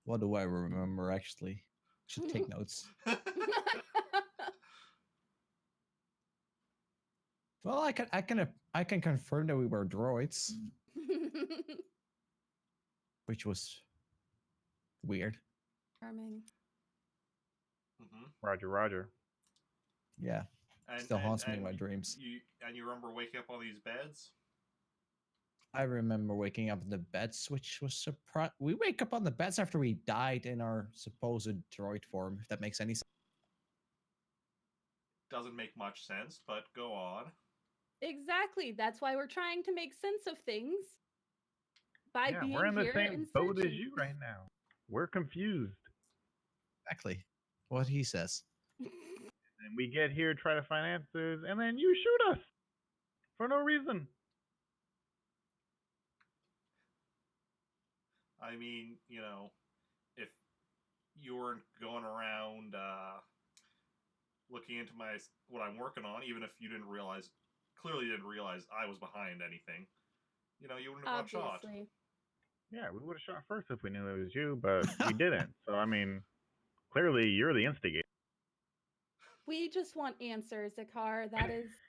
What do I remember actually? Should take notes. Well, I can confirm that we were droids, which was weird. Charming. Roger, Roger. Yeah, still haunts me in my dreams. You remember waking up on these beds? I remember waking up in the beds, which was surprise. We wake up on the beds after we died in our supposed droid form. If that makes any sense. Doesn't make much sense, but go on. Exactly. That's why we're trying to make sense of things by being we're in the here same and boat as searching. you right now. We're confused. Exactly what he says. And we get here, try to find answers, and then you shoot us for no reason. I mean, if you weren't going around looking into what I'm working on, even if you clearly didn't realize I was behind anything, you wouldn't have got shot. Yeah, we would have shot first if we knew it was you, but we didn't. So, I mean, clearly you're the instigator. We just want answers, Akar.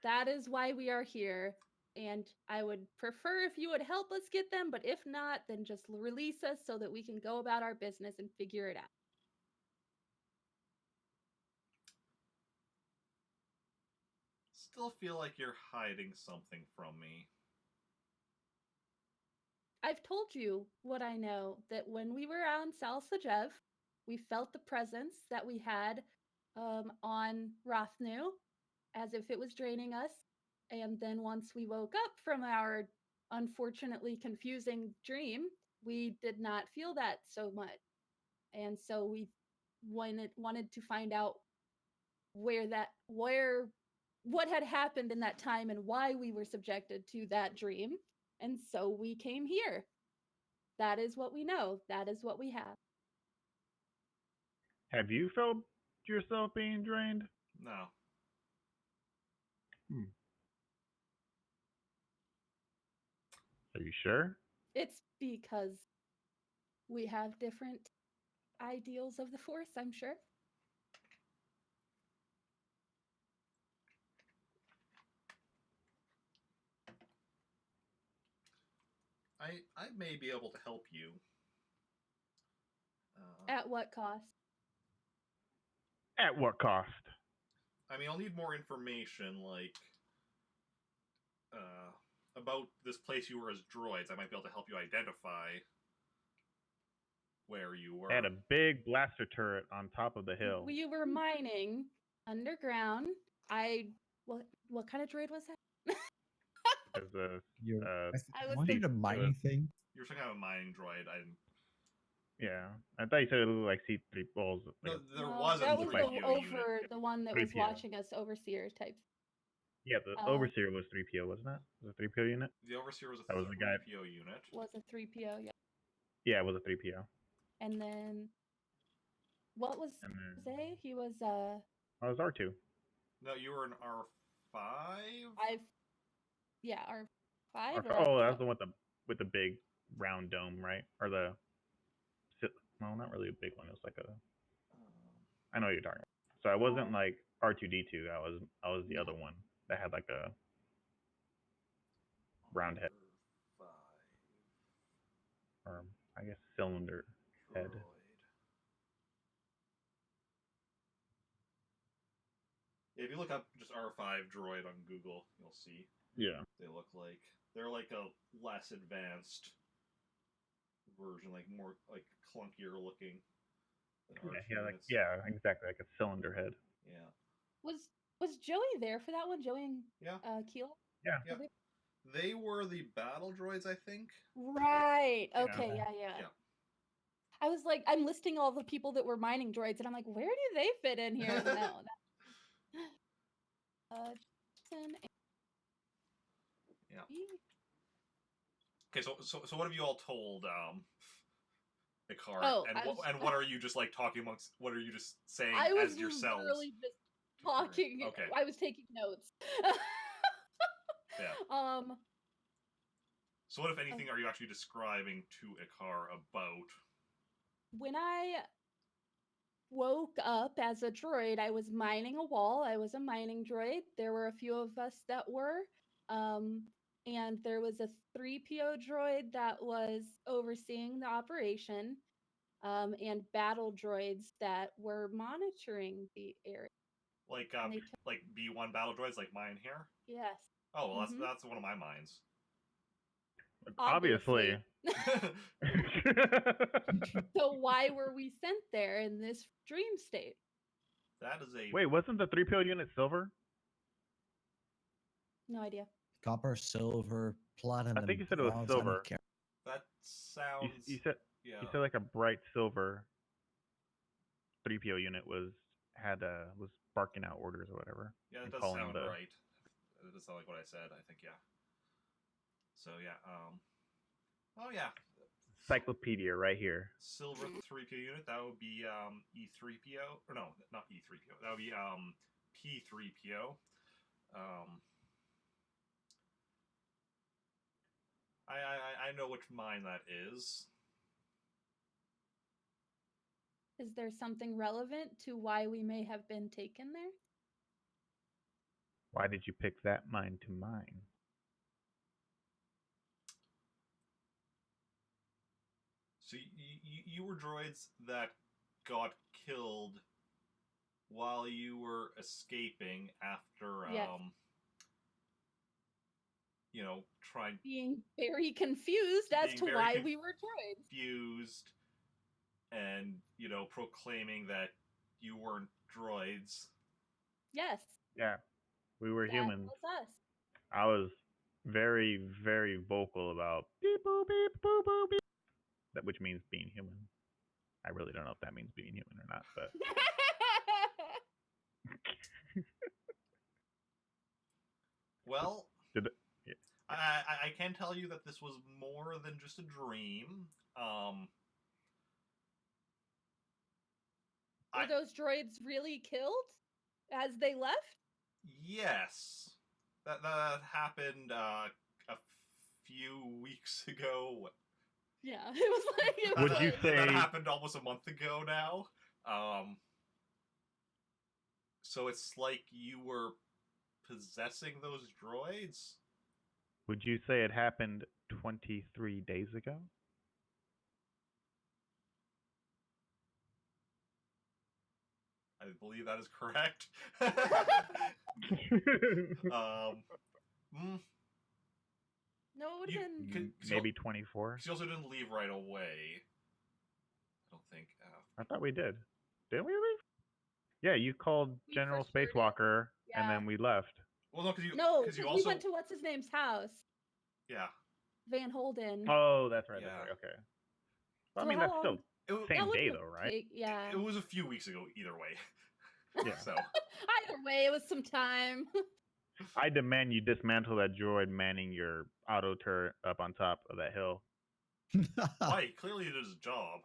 That is why we are here. And I would prefer if you would help us get them, but if not, then just release us so that we can go about our business and figure it out. Still feel like you're hiding something from me. I've told you what I know, that when we were on Salsajev, we felt the presence that we had on Rothnu, as if it was draining us. And then once we woke up from our unfortunately confusing dream, we did not feel that so much. And so we wanted to find out what had happened in that time and why we were subjected to that dream. And so we came here. That is what we know. That is what we have. Have you felt yourself being drained? No. Are you sure? It's because we have different ideals of the Force, I'm sure. I may be able to help you. At what cost? At what cost? I mean, I'll need more information, like, about this place you were as droids. I might be able to help you identify where you were. They had a big blaster turret on top of the hill. We were mining underground. What kind of droid was that? I wanted a mining thing. You were some kind of a mining droid. Yeah, I thought you said it looked like C3. Balls. No, there was a that was unit. the one that was 3PO. watching us, overseer type. Yeah, the overseer was 3PO, wasn't it? Was it a 3PO unit? The overseer was That was the guy. 3PO unit. Was a 3PO, yeah. Yeah, it was a 3PO. And then what was Jose? He was I was R2. No, you were an R5? R5. Oh, that was the one with the big round dome, right? Or the well, not really a big one. It was like a. I know what you're talking about. So I wasn't like R2D2. I was the other one that had like a round head. Or I guess cylinder head. If you look up just R5 droid on Google, you'll see. Yeah. They're like a less advanced version, like more like clunkier looking. Yeah, exactly, like a cylinder head. Yeah. Was Joey there for that one? Joey and Keela? Yeah. They were the battle droids, I think. Right. Okay. Yeah. I was like, I'm listing all the people that were mining droids, and I'm like, where do they fit in here? No. Jacen Yeah. Okay, so what have you all told Akar? And what are you just like talking amongst? What are you just saying as yourselves? I was literally just talking. Okay. I was taking notes. Yeah. So what, if anything, are you actually describing to Ikar about? When I woke up as a droid, I was mining a wall. I was a mining droid. There were a few of us that were. And there was a 3PO droid that was overseeing the operation, and battle droids that were monitoring the area. Like And they took, like B1 battle droids, like mine here. yes, Oh well, Mhm. that's one of my mines. Obviously. So why were we sent there in this dream state? That is a Wait, wasn't the 3PO unit silver? No idea. Copper, silver, platinum, I think you said it was bronze. silver. I don't care. that sounds. You said yeah. you said like a bright silver 3PO unit was barking out orders or whatever. Yeah, that and does calling sound the- right. That does sound like what I said. I think yeah. So yeah. Oh yeah. Encyclopedia right here. Silver 3PO unit. That would be E3PO, or no, not E3PO. That would be P3PO. I know which mine that is. Is there something relevant to why we may have been taken there? Why did you pick that mine to mine? So you were droids that got killed while you were escaping after Yes. trying Being very confused as Being to very why we were droids. confused and proclaiming that you weren't droids. Yes, Yeah, we were that humans. was us. I was very, very vocal about beep boop beep boop boop beep. That which means being human. I really don't know if that means being human or not, but Well, did it, yeah. I can tell you that this was more than just a dream. Were those droids really killed as they left? Yes, that happened a few weeks ago. Yeah, it was like Would you say that happened almost a month ago now? So it's like you were possessing those droids? Would you say it happened 23 days ago? I believe that is correct. No, it would have been. Maybe 24. Because you also didn't leave right away. I don't think. I thought we did. Didn't we leave? Yeah, you called We General for sure did. Spacewalker, and Yeah. then we left. Well, no, because you. No, because you we also. went to what's his name's house, Yeah. Van Holden. Oh, that's right. Yeah. That's right. Okay. Well, So I mean, how that's still long- same that day wouldn't though, right? take- yeah. It was a few weeks ago, either way. Yeah. So. Either way, it was some time. I demand you dismantle that droid manning your auto turret up on top of that hill. Why? Clearly, it is his job.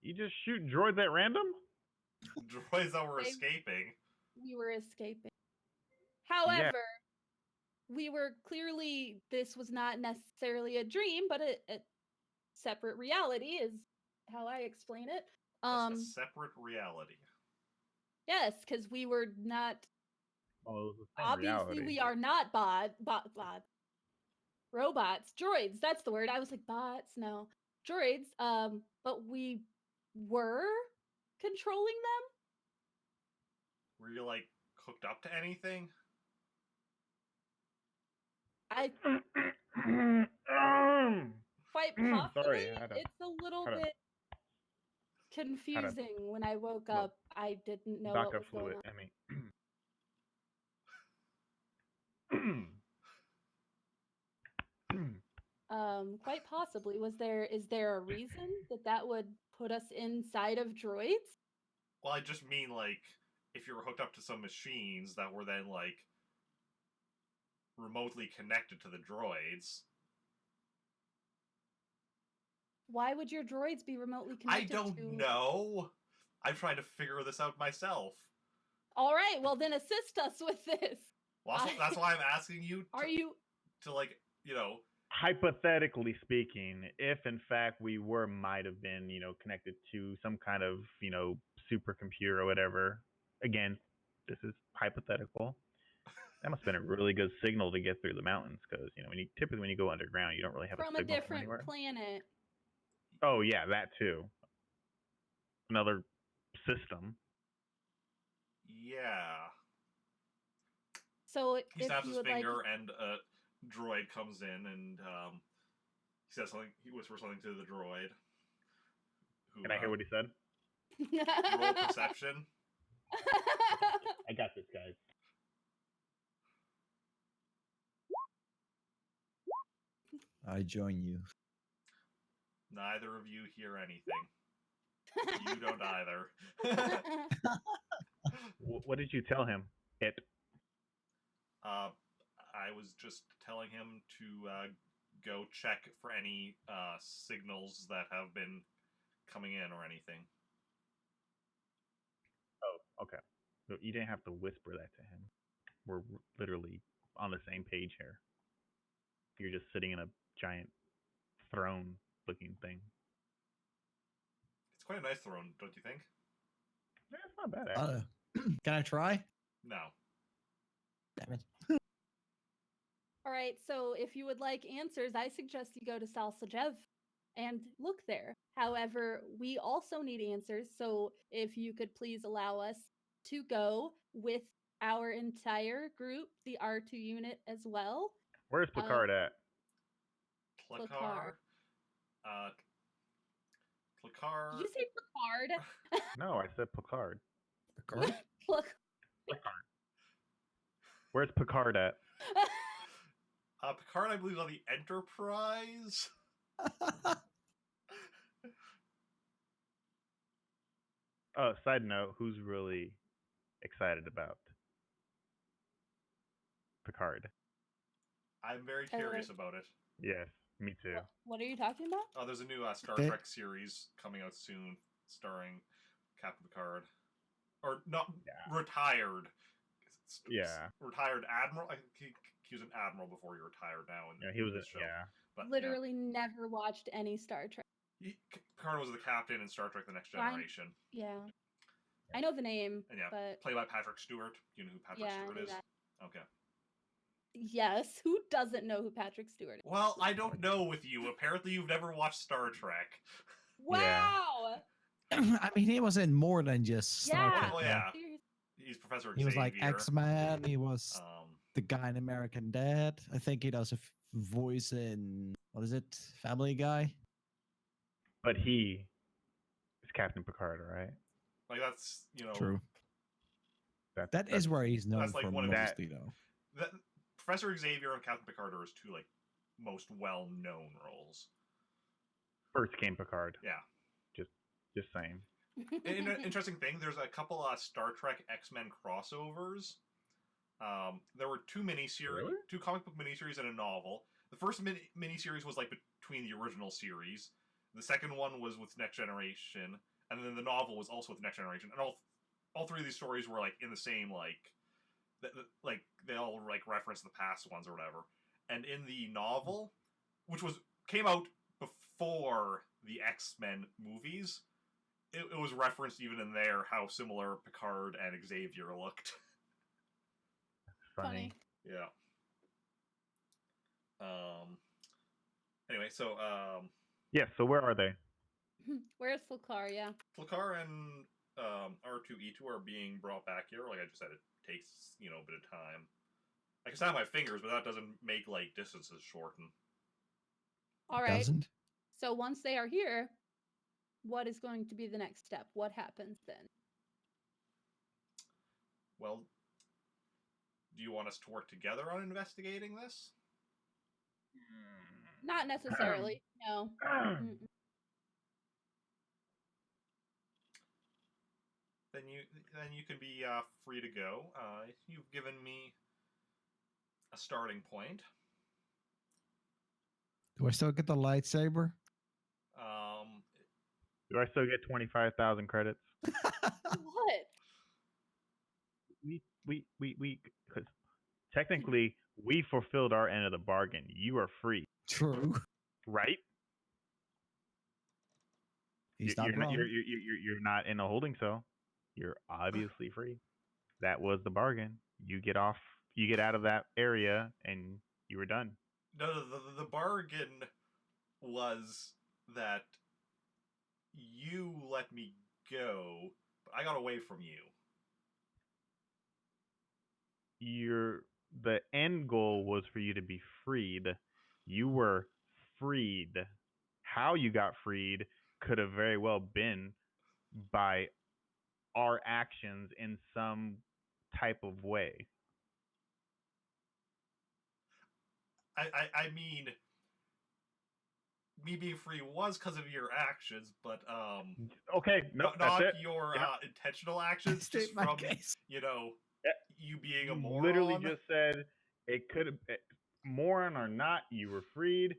You just shoot droids at random? Droids that were They- escaping. We were escaping. However, we were clearly, this was not necessarily a dream, but a separate reality is how I explain it. A separate reality. Yes, because we were not. Oh, it was the same Obviously, reality. we are not bots. Robots, droids. That's the word. I was like bots. No, droids. But we were controlling them. Were you like hooked up to anything? I quite possibly. Sorry, I had a- It's a little had a- bit confusing. When I woke little up, I didn't know what backup was going fluid. on. I mean, Quite possibly. Is there a reason that would put us inside of droids? Well, I just mean like if you were hooked up to some machines that were then like remotely connected to the droids. Why would your droids be remotely I connected don't know. I'm trying to figure this out myself. All right, well then assist us with this. Well, that's why I'm asking you. Are you to like hypothetically speaking, if in fact we might have been, connected to some kind of, supercomputer or whatever. Again, this is hypothetical. That must have been a really good signal to get through the mountains, because typically when you go underground, you don't really have From a a signal from different anywhere. planet. Oh yeah, that too. Another system. Yeah. So He if snaps you his would like, finger, and a droid comes in, and he says something. He whispers something to the droid. Who, Can I hear what he said? roll perception. I got this, guys. I join you. Neither of you hear anything. You don't either. What did you tell him? I was just telling him to go check for any signals that have been coming in or anything. Oh, okay. So you didn't have to whisper that to him. We're literally on the same page here. You're just sitting in a giant throne-looking thing. It's quite a nice throne, don't you think? Yeah, it's not bad, actually. Can I try? No. Damn it. all right, so if you would like answers, I suggest you go to Salsajev and look there. However, we also need answers, so if you could please allow us to go with our entire group, the R2 unit as well. Where's Picard at? Plakar. Plakar. Did you say Picard? No, I said Picard. Picard? Look. Where's Picard at? Picard, I believe, on the Enterprise. Oh, side note, who's really excited about Picard? I'm very curious about it. Yes, me too. What are you talking about? Oh, there's a new Star Okay. Trek series coming out soon, starring Captain Picard, or not retired. Yeah. Retired admiral. I think he was an admiral before he retired. Now, Yeah, he was this show. But Literally never watched any Star Trek. Picard was the captain in Star Trek: The Next Generation. Yeah. I know the name, And yeah, but played by Patrick Stewart. Do you know who Patrick yeah, I Stewart knew is? that. Okay. Yes, who doesn't know who Patrick Stewart is? Well, I don't know with you. Apparently, you've never watched Star Trek. Wow. I mean, he was in more than just Star Yeah. Trek. Well, though. yeah. He's Professor Xavier. He was like X-Man. He was the guy in American Dad. I think he does a voice in, what is it, Family Guy? But he is Captain Picard, right? Like, that's, True. That That's is where he's known that's like for one of mostly, though. Professor Xavier and Captain Picard are his two, like, most well-known roles. first came Picard. Yeah. Just saying. And an interesting thing, there's a couple Star Trek X-Men crossovers. There were two comic book miniseries and a novel. The first miniseries was like between the original series. The second one was with Next Generation, and then the novel was also with Next Generation. And all three of these stories were like in the same like they all like reference the past ones or whatever. And in the novel, which came out before the X-Men movies, it was referenced even in there how similar Picard and Xavier looked. Funny. Yeah. Anyway, so Yeah, so where are they? Where's Fulcar? Yeah. Plakar and R2E2 are being brought back here. Like I just said, it takes a bit of time. I can snap my fingers, but that doesn't make like distances shorten. All right. Doesn't? So once they are here, what is going to be the next step? What happens then? Well, do you want us to work together on investigating this? Not necessarily. No. Mm-mm. Then you can be free to go. You've given me a starting point. Do I still get the lightsaber? Do I still get 25,000 credits? What? We because technically We fulfilled our end of the bargain. You are free, True. right? He's not You're wrong. you're not in a holding cell. You're obviously free. That was the bargain. You get off. You get out of that area, and you were done. No, the bargain was that you let me go, but I got away from you. The end goal was for you to be freed. You were freed. How you got freed could have very well been by our actions in some type of way. I mean, me being free was because of your actions, but Okay, no, not that's it. your Yeah. Intentional actions, State just my from case. you know Yeah. you being a You moron. literally just said it could have, moron or not, you were freed.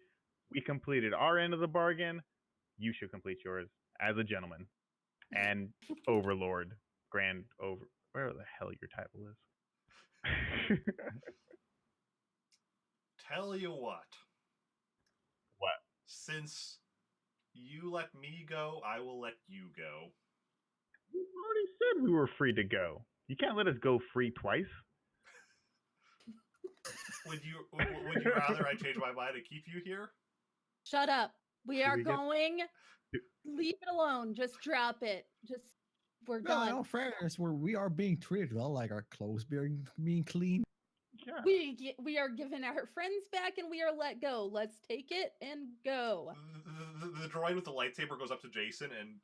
We completed our end of the bargain. You should complete yours as a gentleman and overlord, grand over, whatever the hell your title is. Tell you what. What? Since you let me go, I will let you go. We already said we were free to go. You can't let us go free twice. Would you rather I change my mind and keep you here? Shut up. We are we get- going. Leave it alone. Just drop it. Just we're No, done. no fairness, we are being treated well, like our clothes being clean. Yeah. We are given our friends back and we are let go. Let's take it and go. The droid with the lightsaber goes up to Jacen and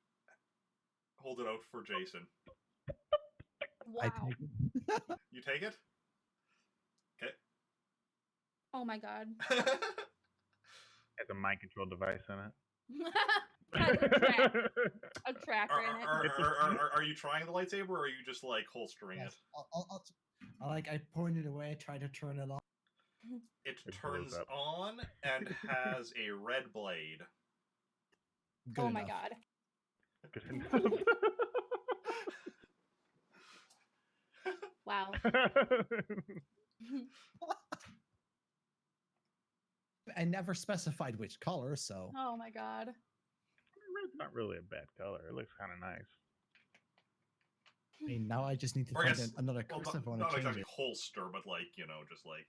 hold it out for Jacen. Wow. I take it. You take it? Okay. Oh my god. Has a mind control device in it. Has a tracker in it. Are you trying the lightsaber, or are you just like holstering Yes, it? I pointed away, tried to turn it off. It It turns blows up. on and has a red blade. Good Oh my enough. god. Good enough. Wow. I never specified which color, so Oh my god. Red's not really a bad color. It looks kind of nice. I mean, now I just need to Or I find guess, another well, crystal if I want not to change exactly it. holster, but like, just like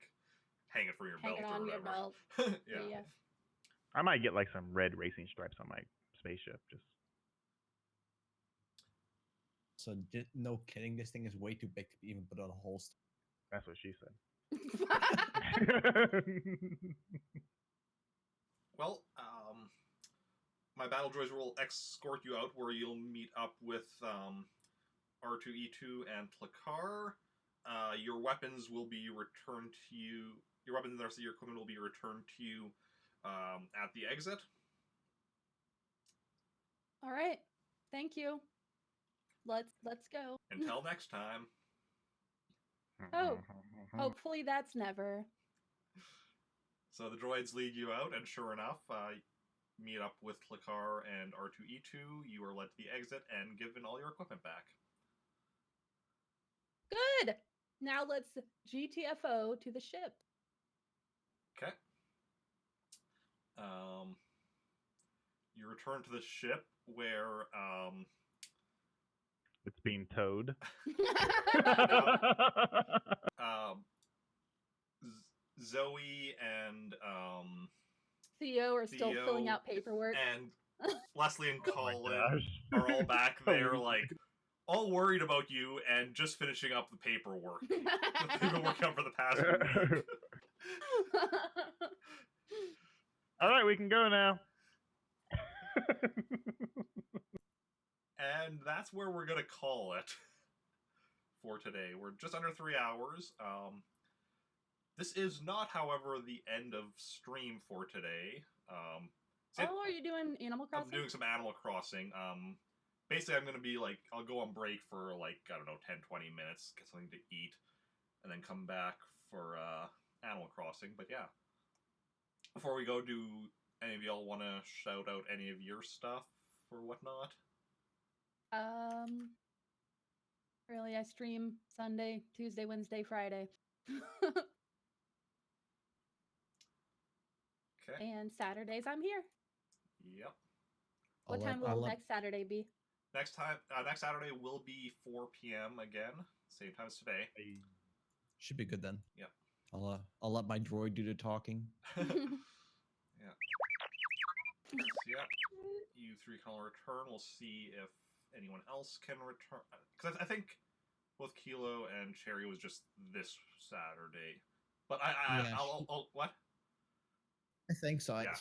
hang it from your Hang belt it or on your whatever. belt. Yeah. I might get like some red racing stripes on my spaceship. Just So no kidding, this thing is way too big to even put on a holster. that's what she said. Well, my battle droids will escort you out where you'll meet up with R2E2 and Tlakar. Your weapons will be returned to you. Your weapons and the rest of your equipment will be returned to you at the exit. All right. Thank you. Let's go. Until next time. Oh. Hopefully that's never. So the droids lead you out, and sure enough, meet up with Tlakar and R2E2. You are led to the exit and given all your equipment back. Good. Now let's GTFO to the ship. Okay. You return to the ship where It's being towed. Zoe and Theo are still filling out paperwork. and Leslie and Oh my Colin gosh. are all back there, like all worried about you and just finishing up the paperwork that they've been working on for the past week. All right, we can go now. And that's where we're gonna call it for today. We're just under 3 hours. This is not, however, the end of stream for today. Are you doing Animal Crossing? I'm doing some Animal Crossing. Basically, I'm going to be like, I'll go on break for like, I don't know, 10, 20 minutes, get something to eat, and then come back for Animal Crossing. But yeah, before we go, do any of y'all want to shout out any of your stuff or whatnot? Really, I stream Sunday, Tuesday, Wednesday, Friday. Okay. And Saturdays, I'm here. Yep. What time will next Saturday be? Next Saturday will be 4 p.m. again, same time as today. Should be good then. Yep. I'll let my droid do the talking. Yeah. So, yeah. You three can all return. We'll see if anyone else can return. Because I think both Kilo and Cherry was just this Saturday. But I'll what? I think so. Yeah.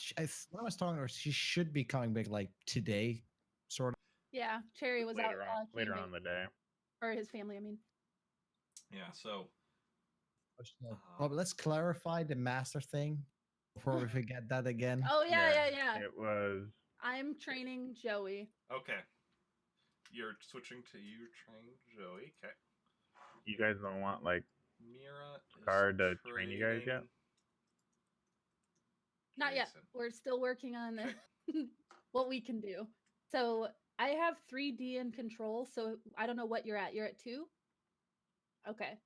When I was talking to her, she should be coming back like today, sort of. Yeah, Cherry was later out later on in the day. or his family. I mean. Yeah. So. Well, let's clarify the master thing before we forget that again. Oh yeah. It was. I'm training Joey. Okay. You're switching to you train Joey. Okay. You guys don't want like Mira Card to train you guys yet? Not yet. We're still working on what we can do. So I have 3D in control. So I don't know what you're at. You're at 2? Okay.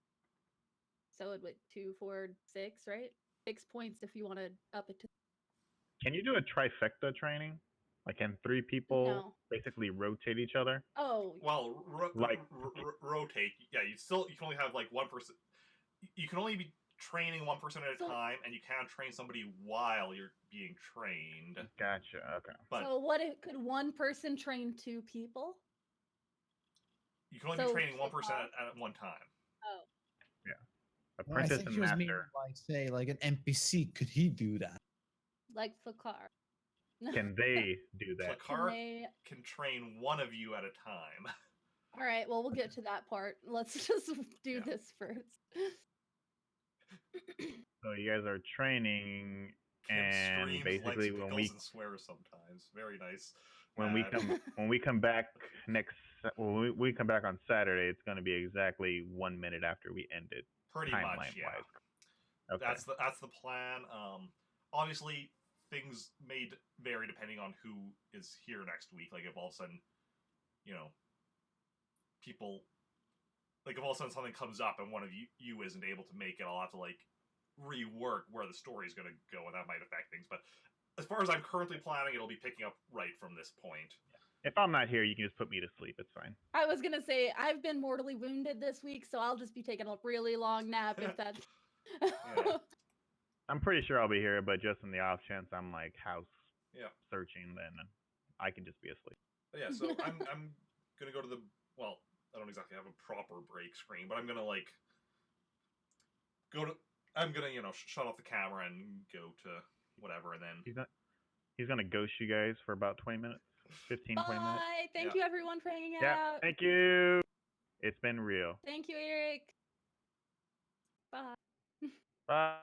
So it would 2, 4, 6, right? 6 points if you want to up it to. Can you do a trifecta training? Like, can 3 people basically rotate each other? Oh. Well, rotate. Yeah, you can only have like one person. You can only be training one person at a time, and you can't train somebody while you're being trained. Gotcha. Okay. But so could one person train 2 people? You can only be training one person at one time. Oh. Yeah. Apprentice and master. Like, say, like an NPC, could he do that? Like Fakar. Can they do that? Fakar can train one of you at a time. All right, well, we'll get to that part. Let's just do this first. So you guys are training, and basically when we swear sometimes, very nice. When we come back we come back on Saturday, it's going to be exactly 1 minute after we ended. Pretty much, yeah. Okay. That's the plan. Obviously, things may vary depending on who is here next week. Like if all of a sudden, people, like if all of a sudden something comes up and one of you isn't able to make it, I'll have to like rework where the story is going to go, and that might affect things. But as far as I'm currently planning, it'll be picking up right from this point. If I'm not here, you can just put me to sleep. It's fine. I was gonna say I've been mortally wounded this week, so I'll just be taking a really long nap if that's. I'm pretty sure I'll be here, but just in the off chance I'm like house searching, then I can just be asleep. But yeah, so I'm gonna go to the I don't exactly have a proper break screen, but I'm gonna like shut off the camera and go to whatever, and then he's gonna ghost you guys for about 20 minutes. 15, 20 minutes. Bye. Thank you everyone for hanging out. Thank you. It's been real. Thank you, Eric. Bye. Bye.